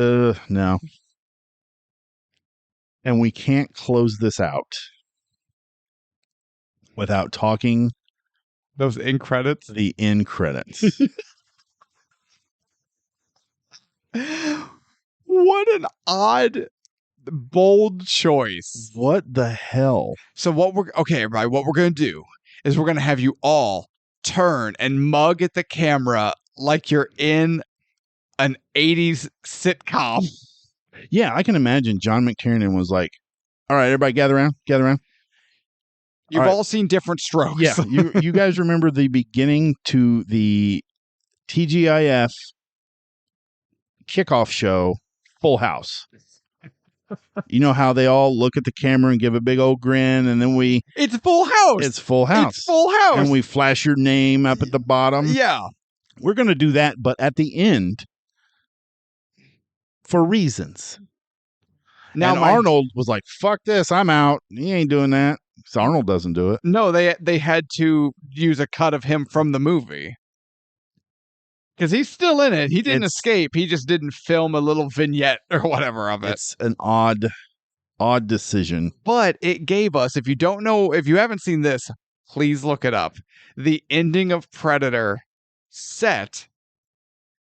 No. And we can't close this out without talking Those end credits. the end credits. What an odd, bold choice. What the hell? So everybody, what we're going to do is we're going to have you all turn and mug at the camera like you're in an 80s sitcom. Yeah, I can imagine John McTiernan was like, all right, everybody gather around. You've all seen Different Strokes. Yeah, you guys remember the beginning to the TGIF kickoff show, Full House. You know how they all look at the camera and give a big old grin, and then It's Full House. It's Full House. It's Full House. And we flash your name up at the bottom. Yeah. We're going to do that, but at the end, for reasons. Now, Arnold was like, fuck this, I'm out. He ain't doing that. So Arnold doesn't do it. No, they had to use a cut of him from the movie. Because he's still in it. He didn't escape. He just didn't film a little vignette or whatever of it. It's an odd decision. But it gave us, if you haven't seen this, please look it up. The ending of Predator set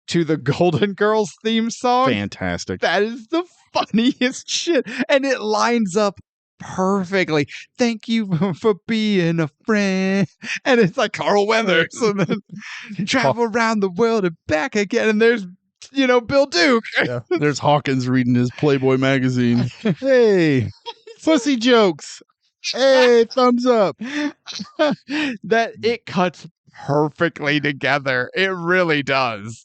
to the Golden Girls theme song. Fantastic. That is the funniest shit. And it lines up perfectly. Thank you for being a friend. And it's like Carl Weathers. And then travel around the world and back again. And there's, Bill Duke. Yeah. There's Hawkins reading his Playboy magazine. Hey, pussy jokes. Hey, thumbs up. That it cuts perfectly together. It really does.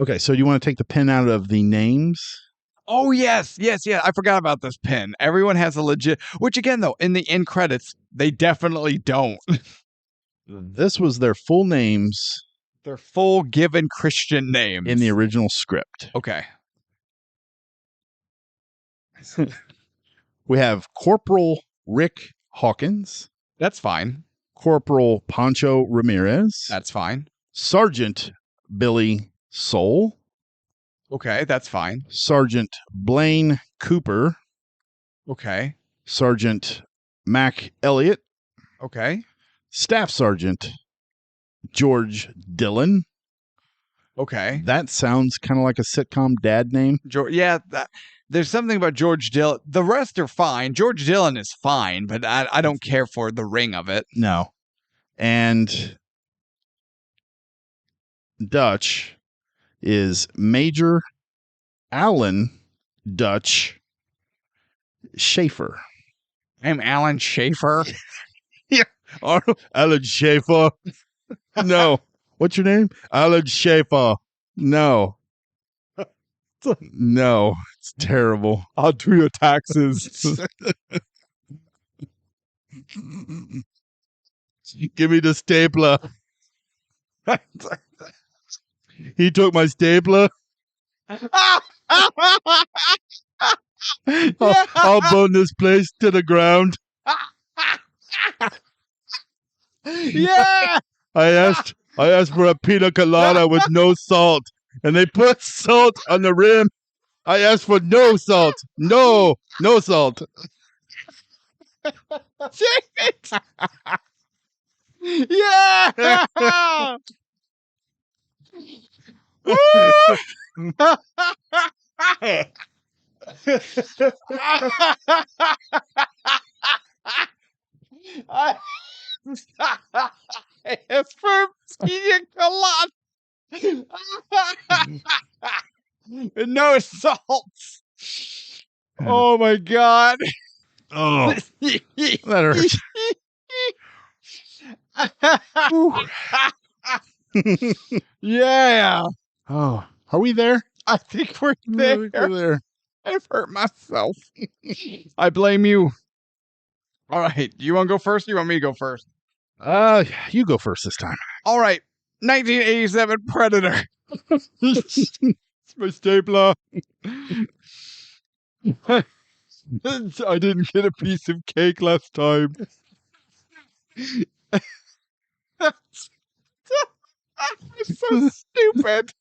Okay, so do you want to take the pen out of the names? Oh, yes. I forgot about this pen. Everyone has a legit, which again, though, in the end credits, they definitely don't. This was their full names. Their full given Christian names. In the original script. Okay. We have Corporal Rick Hawkins. That's fine. Corporal Pancho Ramirez. That's fine. Sergeant Billy Soul. Okay, that's fine. Sergeant Blaine Cooper. Okay. Sergeant Mac Elliott. Okay. Staff Sergeant George Dillon. Okay. That sounds kind of like a sitcom dad name. There's something about George Dillon. The rest are fine. George Dillon is fine, but I don't care for the ring of it. No. And Dutch is Major Alan Dutch Schaefer. I'm Alan Schaefer. Yeah. Alan Schaefer. No. What's your name? Alan Schaefer. No. No. It's terrible. I'll do your taxes. Give me the stapler. He took my stapler. I'll burn this place to the ground. Yeah. I asked for a pina colada with no salt, and they put salt on the rim. I asked for no salt. No salt. Damn it. Yeah. Woo! It's for pina colada. No salts. Oh my god. Oh, that hurts. Yeah. Oh, are we there? I think we're I there. think we're there. I've hurt myself. I blame you. All right. Do you want to go first? Or you want me to go first? You go first this time. All right. 1987 Predator. It's my stapler. I didn't get a piece of cake last time. That's so stupid.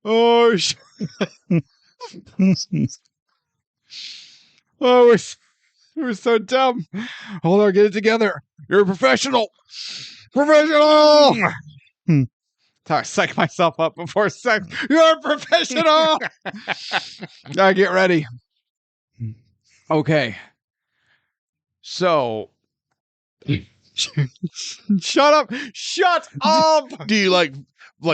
Oh, oh, we're so dumb. Hold on, get it together. You're a professional. Professional. I psych myself up before sex. You're a professional. Now get ready. Okay. So, shut up. Shut up. Do you like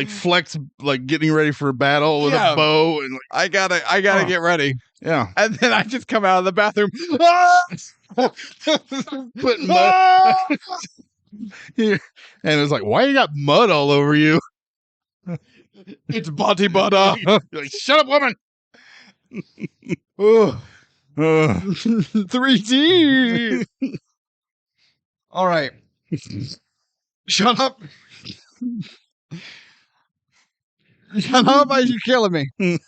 flex, like getting ready for a battle with Yeah. a bow and I gotta get ready. yeah, And then I just come out of the bathroom. Ah! putting mud. Ah! And it's like, why you got mud all over you? It's body butter. You're like, shut up, woman. Ugh. 3D. 3D. All right. Shut up. Shut up. You're killing me.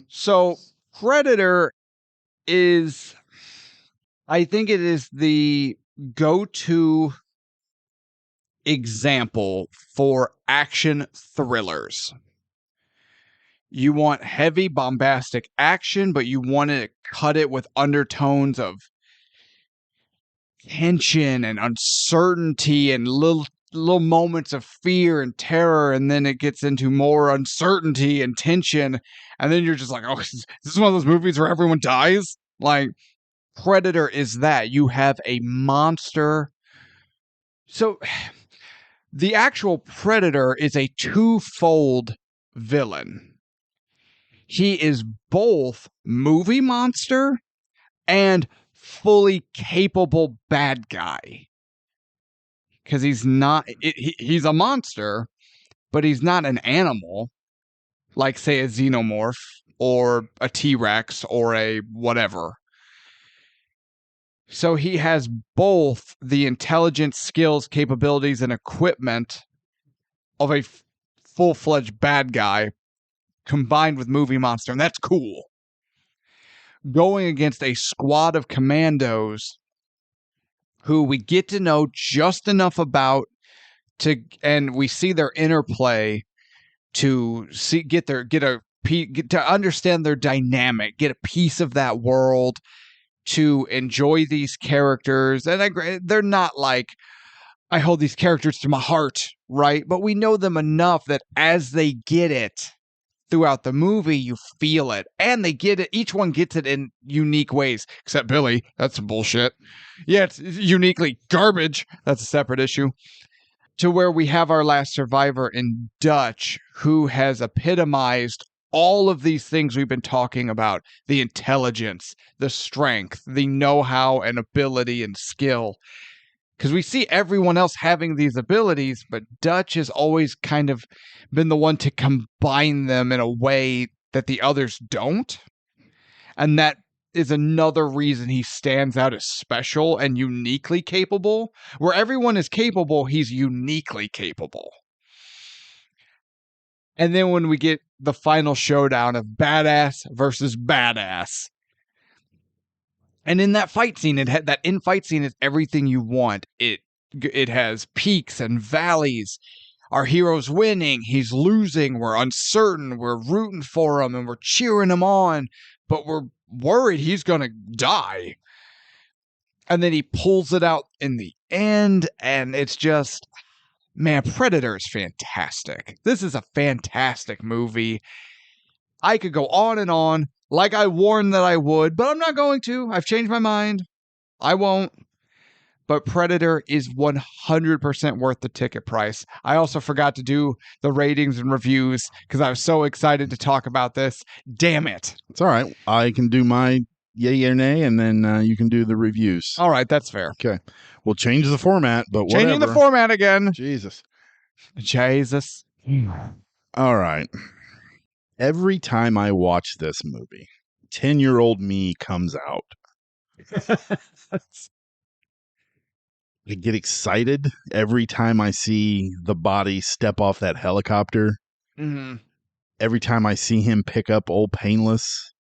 So, Predator is, I think it is the go-to example for action thrillers. You want heavy, bombastic action, but you want to cut it with undertones of tension and uncertainty and little moments of fear and terror, and then it gets into more uncertainty and tension, and then you're just like, oh, is this one of those movies where everyone dies? Like, Predator is that. You have a monster. So the actual Predator is a twofold villain. He is both movie monster and fully capable bad guy. Because he's not, he's a monster, but he's not an animal, like, say, a xenomorph or a T-Rex or a whatever. So he has both the intelligence, skills, capabilities, and equipment of a full-fledged bad guy combined with movie monster, and that's cool. Going against a squad of commandos who we get to know just enough about and we see their interplay to to understand their dynamic, get a piece of that world, to enjoy these characters. And they're not like, I hold these characters to my heart, right? But we know them enough that as they get it throughout the movie, you feel it. And they get it. Each one gets it in unique ways. Except Billy. That's some bullshit. Yeah, it's uniquely garbage. That's a separate issue. To where we have our last survivor in Dutch, who has epitomized all of these things we've been talking about: the intelligence, the strength, the know-how and ability and skill. Because we see everyone else having these abilities, but Dutch has always kind of been the one to combine them in a way that the others don't. And that is another reason he stands out as special and uniquely capable. Where everyone is capable, he's uniquely capable. And then when we get the final showdown of badass versus badass. And in that fight scene, that in-fight scene is everything you want. It has peaks and valleys. Our hero's winning, he's losing, we're uncertain, we're rooting for him, and we're cheering him on, but we're worried he's gonna die. And then he pulls it out in the end, and it's just, man, Predator is fantastic. This is a fantastic movie. I could go on and on, like I warned that I would, but I'm not going to. I've changed my mind. I won't. But Predator is 100% worth the ticket price. I also forgot to do the ratings and reviews because I was so excited to talk about this. Damn it. It's all right. I can do my yay or nay, and then you can do the reviews. All right, that's fair. Okay. We'll change the format, but whatever. Changing the format again. Jesus. All right. Every time I watch this movie, 10-year-old me comes out. I get excited every time I see the body step off that helicopter. Mm-hmm. Every time I see him pick up Old Painless.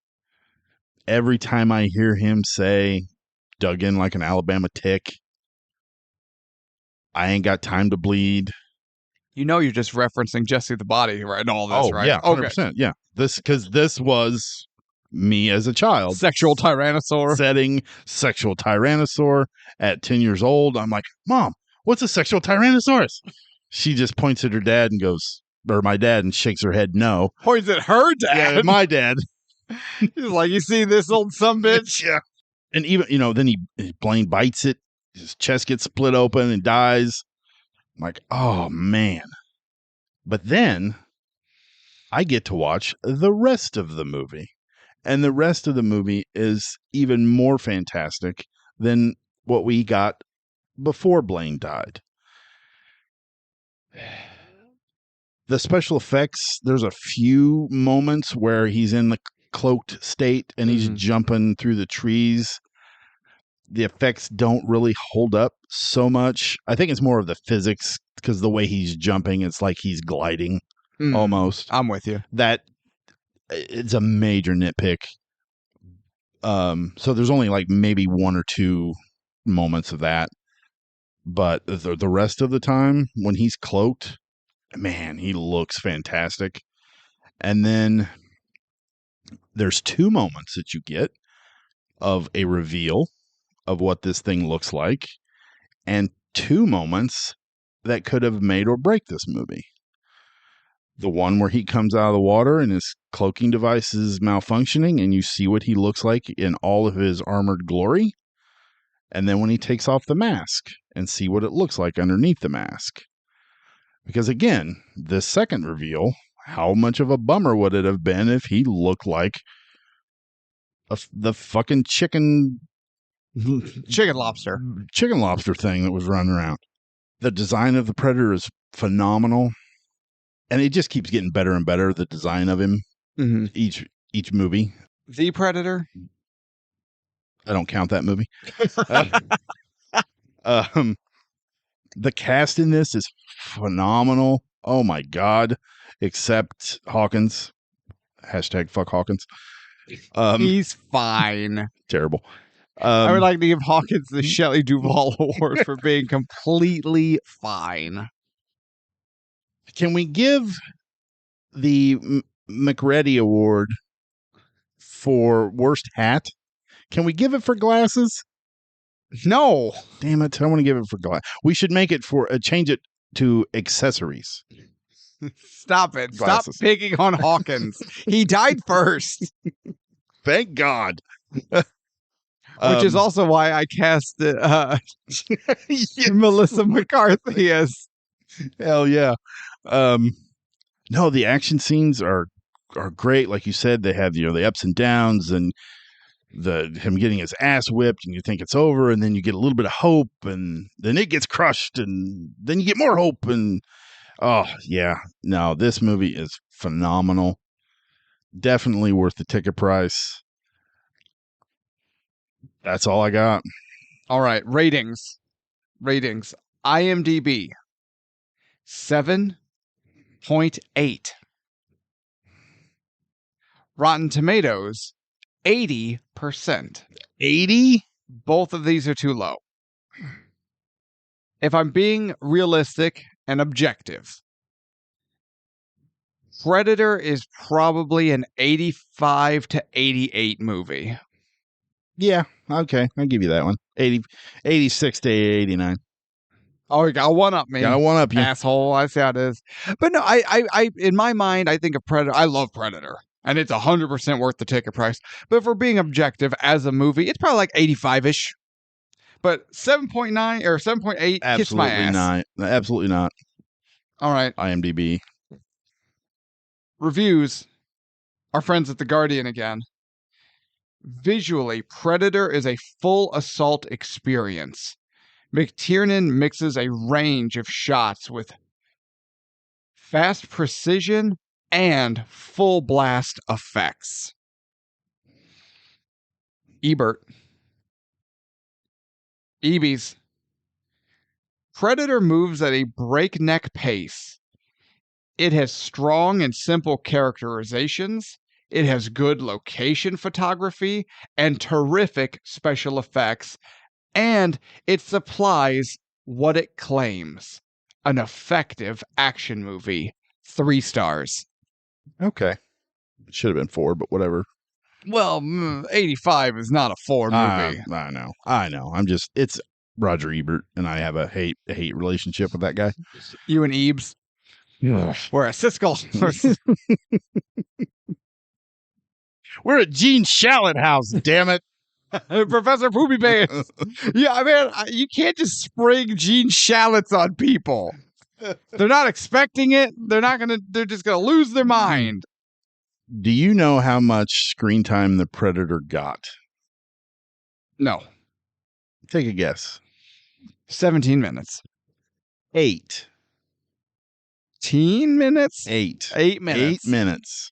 Every time I hear him say, dug in like an Alabama tick. I ain't got time to bleed. You know you're just referencing Jesse the Body right in all this, right? Yeah, 100%. Okay. Yeah. Because this was me as a child. Sexual tyrannosaur. Setting sexual tyrannosaur at 10 years old. I'm like, Mom, what's a sexual tyrannosaurus? She just points at her dad and goes, or my dad, and shakes her head no. Points at her dad? Yeah, my dad. He's like, you see this old sumbitch? Yeah. And even, then Blaine bites it. His chest gets split open and dies. I'm like, oh, man. But then I get to watch the rest of the movie. And the rest of the movie is even more fantastic than what we got before Blaine died. The special effects, there's a few moments where he's in the cloaked state and he's jumping through the trees. The effects don't really hold up so much. I think it's more of the physics because the way he's jumping, it's like he's gliding almost. I'm with you. That it's a major nitpick. So there's only like maybe one or two moments of that. But the rest of the time when he's cloaked, man, he looks fantastic. And then there's two moments that you get of a reveal of what this thing looks like, and two moments that could have made or break this movie. The one where he comes out of the water and his cloaking device is malfunctioning and you see what he looks like in all of his armored glory. And then when he takes off the mask and see what it looks like underneath the mask. Because again, this second reveal, how much of a bummer would it have been if he looked like the fucking chicken lobster thing that was running around. The design of the Predator is phenomenal. And it just keeps getting better and better, the design of him, each movie. The Predator? I don't count that movie. The cast in this is phenomenal. Oh, my God. Except Hawkins. Hashtag fuck Hawkins. He's fine. Terrible. I would like to give Hawkins the Shelley Duvall Award for being completely fine. Can we give the McReady Award for worst hat? Can we give it for glasses? No. Damn it. I want to give it for glasses. We should make it for change it to accessories. Stop it. Glasses. Stop picking on Hawkins. He died first. Thank God. Which is also why I cast Melissa McCarthy as. Hell yeah. No, the action scenes are great. Like you said, they have, the ups and downs and him getting his ass whipped and you think it's over and then you get a little bit of hope and then it gets crushed and then you get more hope and oh yeah. No, this movie is phenomenal. Definitely worth the ticket price. That's all I got. All right, ratings. IMDb 7.8. Rotten Tomatoes 80%. 80? Both of these are too low. If I'm being realistic and objective, Predator is probably an 85 to 88 movie. Yeah, okay. I'll give you that one. 86 to 89. Oh, you got one up me. Got one up you. Asshole. I see how it is. But no, I in my mind, I think of Predator. I love Predator. And it's 100% worth the ticket price. But if we're being objective as a movie, it's probably like 85-ish. But 7.9 or 7.8 kiss my ass. Not. Absolutely not. All right. IMDb. Reviews. Our friends at The Guardian again. Visually, Predator is a full assault experience. McTiernan mixes a range of shots with fast precision and full blast effects. Ebert. Ebies. Predator moves at a breakneck pace. It has strong and simple characterizations. It has good location photography and terrific special effects. And it supplies what it claims. An effective action movie. 3 stars. Okay. It should have been 4, but whatever. Well, 85 is not a 4 movie. I know. It's Roger Ebert, and I have a hate relationship with that guy. You and Ebes. We're a Siskel. We're at Gene Shalit house, damn it. Professor Poopy Pants. Yeah, I mean, you can't just spring Gene Shalits on people. They're not expecting it. They're just gonna lose their mind. Do you know how much screen time the Predator got? No. Take a guess. 17 minutes. 8. 18 minutes? 8. 8 minutes. 8 minutes.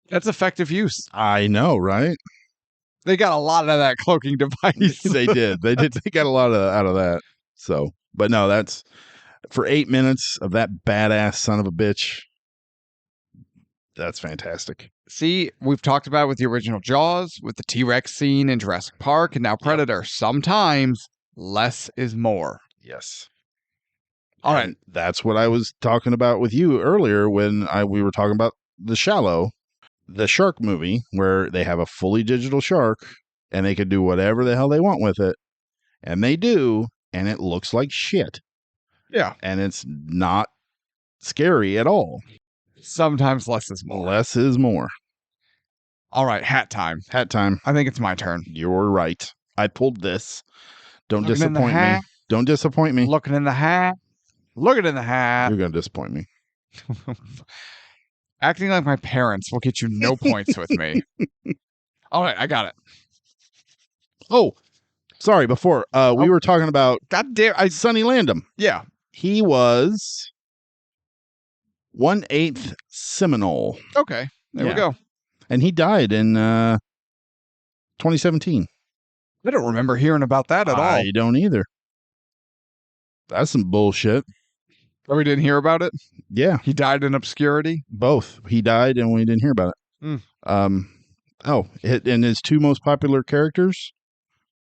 That's effective use. I know, right? They got a lot of that cloaking device. They did. They got a lot out of that. So, but no, that's for 8 minutes of that badass son of a bitch. That's fantastic. See, we've talked about it with the original Jaws, with the T-Rex scene in Jurassic Park, and now Predator. Yep. Sometimes less is more. Yes. All right. That's what I was talking about with you earlier when we were talking about The Shallow, the shark movie, where they have a fully digital shark and they could do whatever the hell they want with it. And they do, and it looks like shit. Yeah. And it's not scary at all. Sometimes less is more. Less is more. All right, hat time. Hat time. I think it's my turn. You're right. I pulled this. Don't Looking disappoint me. Don't disappoint me. Looking in the hat. Looking in the hat. You're going to disappoint me. Acting like my parents will get you no points with me. All right, I got it. Oh, sorry. Before we were talking about God damn, Sonny Landham. Yeah. He was 1/8 Seminole. Okay, there we go. And he died in 2017. I don't remember hearing about that at all. I don't either. That's some bullshit. Oh, we didn't hear about it? Yeah. He died in obscurity? Both. He died and we didn't hear about it. And his 2 most popular characters,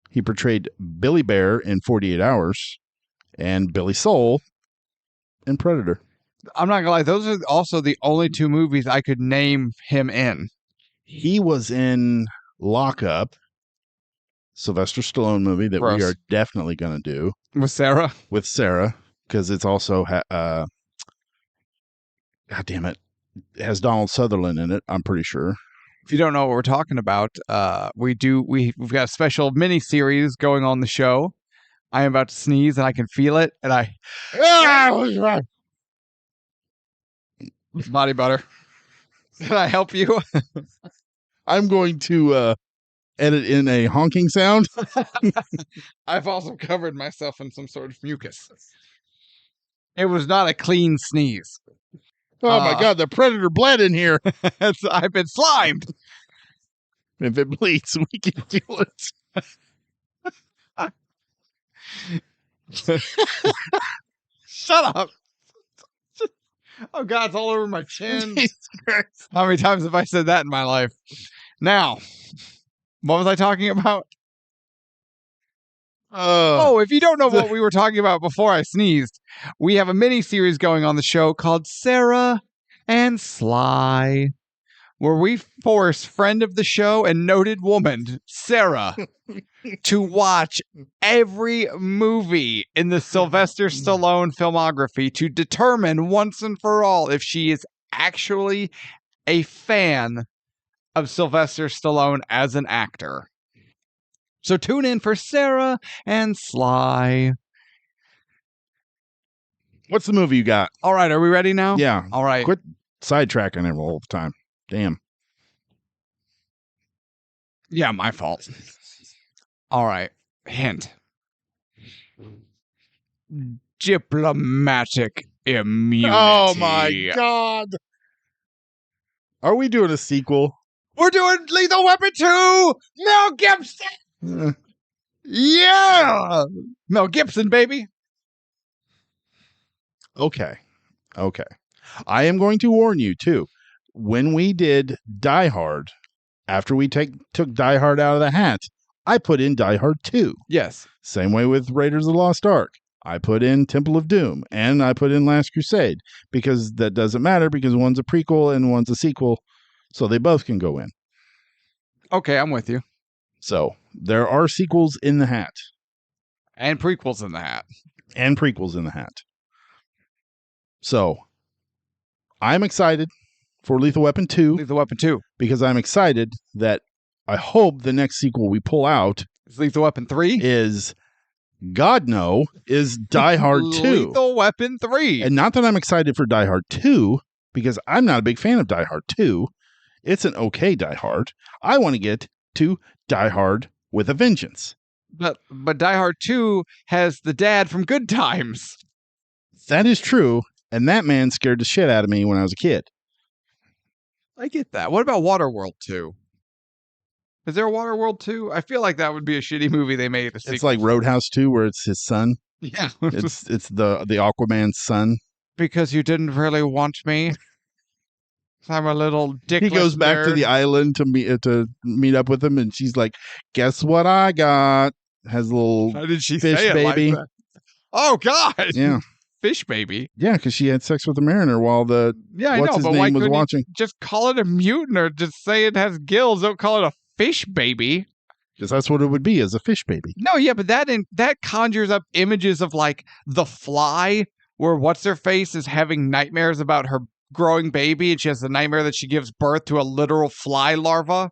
he portrayed Billy Bear in 48 Hours and Billy Soul in Predator. I'm not gonna lie, those are also the only 2 movies I could name him in. He was in Lockup, Sylvester Stallone movie that we are definitely going to do. With Sarah? With Sarah, because it's also, God damn it, has Donald Sutherland in it, I'm pretty sure. If you don't know what we're talking about, we've got a special mini-series going on the show. I am about to sneeze and I can feel it, and body butter. Can I help you? I'm going to edit in a honking sound. I've also covered myself in some sort of mucus. It was not a clean sneeze. Oh my God, the Predator bled in here. I've been slimed. If it bleeds, we can do it. Shut up. Oh, God, it's all over my chin. Jesus Christ. How many times have I said that in my life? Now, what was I talking about? Oh, if you don't know what we were talking about before I sneezed, we have a mini series going on the show called Sarah and Sly, where we force friend of the show and noted woman, Sarah, to watch every movie in the Sylvester Stallone filmography to determine once and for all if she is actually a fan of Sylvester Stallone as an actor. So tune in for Sarah and Sly. What's the movie you got? All right, are we ready now? Yeah. All right. Quit sidetracking him all the time. Damn. Yeah, my fault. All right. Hint. Diplomatic immunity. Oh my God. Are we doing a sequel? We're doing Lethal Weapon 2! Mel Gibson! Yeah! Mel Gibson, baby. Okay. I am going to warn you, too. When we did Die Hard, after we took Die Hard out of the hat, I put in Die Hard 2. Yes. Same way with Raiders of the Lost Ark. I put in Temple of Doom, and I put in Last Crusade, because that doesn't matter, because one's a prequel and one's a sequel, so they both can go in. Okay, I'm with you. So there are sequels in the hat. And prequels in the hat. And prequels in the hat. So I'm excited for Lethal Weapon 2. Lethal Weapon 2. Because I'm excited that I hope the next sequel we pull out is Lethal Weapon 3. Is God no, is Die Hard 2. Lethal Weapon 3. And not that I'm excited for Die Hard 2, because I'm not a big fan of Die Hard 2. It's an okay Die Hard. I want to get to Die Hard with a Vengeance. But Die Hard 2 has the dad from Good Times. That is true, and that man scared the shit out of me when I was a kid. I get that. What about Waterworld 2? Is there a Waterworld 2? I feel like that would be a shitty movie they made. It's like Roadhouse 2, where it's his son. Yeah. it's the Aquaman's son. Because you didn't really want me. I'm a little dickless He goes back nerd. to the island to meet up with him, and she's like, "Guess what I got?" Has a little How did she fish say it baby. like that? Oh God! Yeah, fish baby. Yeah, because she had sex with the mariner while the I know, his but name why was couldn't watching. you just call it a mutant or just say it has gills? Don't call it a fish baby. Because that's what it would be, as a fish baby. No, yeah, but that conjures up images of like The Fly, where what's her face is having nightmares about her growing baby, and she has the nightmare that she gives birth to a literal fly larva.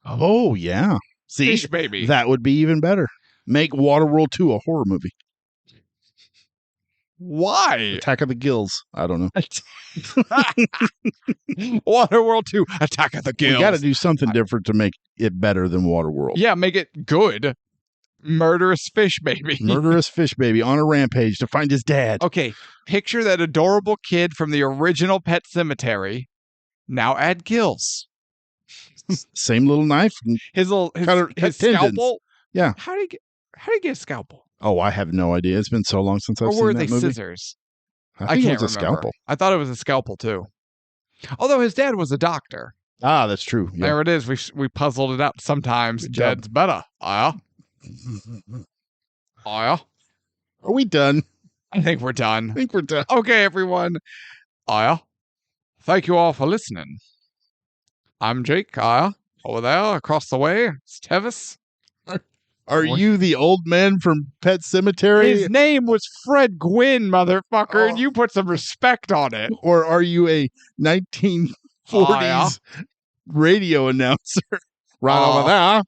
Oh yeah, see, fish baby. That would be even better. Make Waterworld 2 a horror movie. Why? Attack of the Gills. I don't know. Waterworld 2, Attack of the Gills. We got to do something different to make it better than Waterworld. Yeah, make it good. Murderous fish baby. Murderous fish baby on a rampage to find his dad. Okay, picture that adorable kid from the original Pet Sematary. Now add gills. Same little knife. His tendons. scalpel. Yeah. How do you get a scalpel? Oh, I have no idea. It's been so long since I've or seen were that they movie. Scissors? I think can't it was a remember. scalpel. I thought it was a scalpel too. Although his dad was a doctor. Ah, that's true. Yeah. There it is. We puzzled it out sometimes. Dad's better. Yeah. Yeah. Are we done? I think we're done. I think we're done. Okay, everyone. Yeah. Thank you all for listening. I'm Jake. Over there, across the way, it's Tevis. Are you the old man from Pet Sematary? His name was Fred Gwynn, motherfucker, and you put some respect on it. Or are you a 1940s radio announcer? Right over there,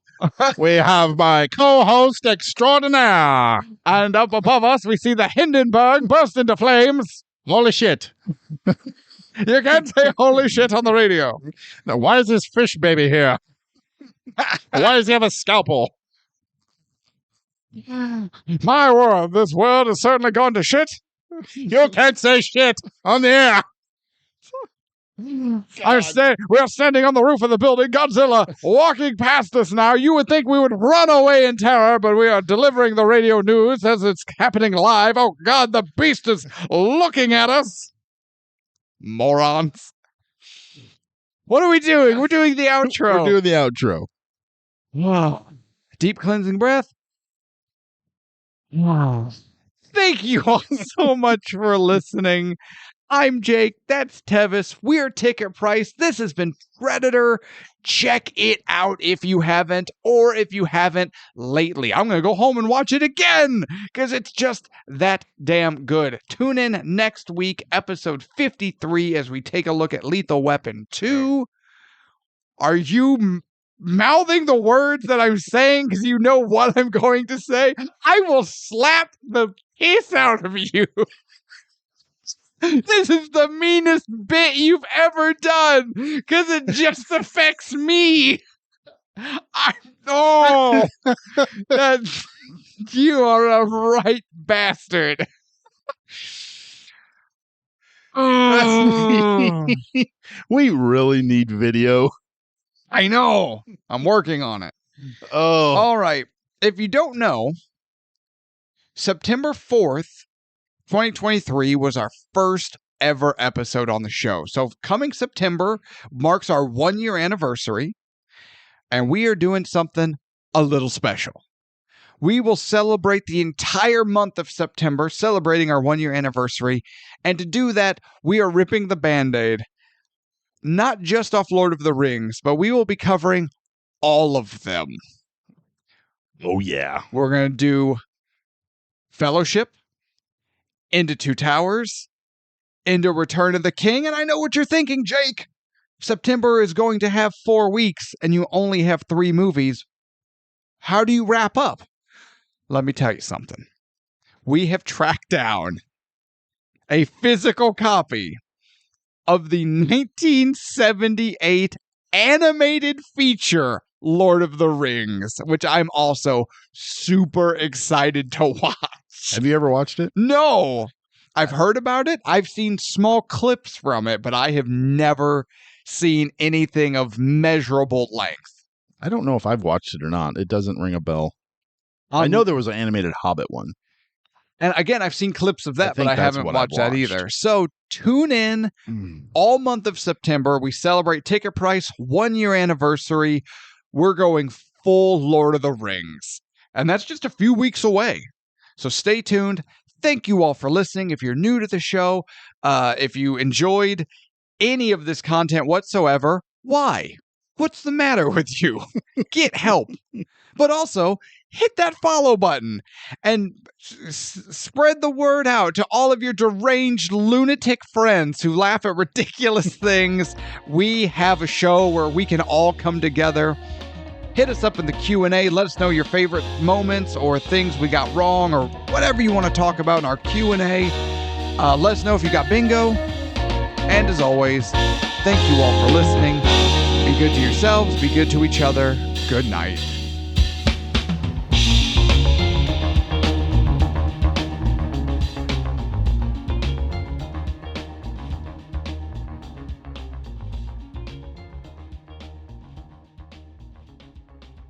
we have my co-host extraordinaire. And up above us, we see the Hindenburg burst into flames. Holy shit. You can't say holy shit on the radio. Now, why is this fish baby here? Why does he have a scalpel? My word, this world has certainly gone to shit. You can't say shit on the air. We're standing on the roof of the building. Godzilla walking past us now. You would think we would run away in terror, but we are delivering the radio news as it's happening live. Oh, God, the beast is looking at us. Morons. What are we doing? We're doing the outro. We're doing the outro. Wow. Deep cleansing breath. Wow. Thank you all so much for listening. I'm Jake. That's Tevis. We're Ticket Price. This has been Predator. Check it out if you haven't, or if you haven't lately. I'm going to go home and watch it again because it's just that damn good. Tune in next week, episode 53, as we take a look at Lethal Weapon 2. Are you mouthing the words that I'm saying because you know what I'm going to say? I will slap the piss out of you. This is the meanest bit you've ever done because it just affects me. You are a right bastard. We really need video. I know. I'm working on it. Oh. All right. If you don't know, September 4th, 2023 was our first ever episode on the show. So coming September marks our 1-year anniversary, and we are doing something a little special. We will celebrate the entire month of September, celebrating our 1-year anniversary. And to do that, we are ripping the Band-Aid, not just off Lord of the Rings, but we will be covering all of them. Oh, yeah. We're going to do Fellowship, into Two Towers, into Return of the King. And I know what you're thinking, Jake. September is going to have 4 weeks and you only have 3 movies. How do you wrap up? Let me tell you something. We have tracked down a physical copy of the 1978 animated feature Lord of the Rings, which I'm also super excited to watch. Have you ever watched it? No. I've heard about it. I've seen small clips from it, but I have never seen anything of measurable length. I don't know if I've watched it or not. It doesn't ring a bell. I know there was an animated Hobbit one. And again, I've seen clips of that, but I haven't watched that either. So tune in all month of September. We celebrate Ticket Price 1-year anniversary. We're going full Lord of the Rings. And that's just a few weeks away. So stay tuned. Thank you all for listening. If you're new to the show, if you enjoyed any of this content whatsoever, why? What's the matter with you? Get help. But also, hit that follow button and spread the word out to all of your deranged lunatic friends who laugh at ridiculous things. We have a show where we can all come together. Hit us up in the Q&A. Let us know your favorite moments or things we got wrong or whatever you want to talk about in our Q&A. Let us know if you got bingo. And as always, thank you all for listening. Be good to yourselves. Be good to each other. Good night.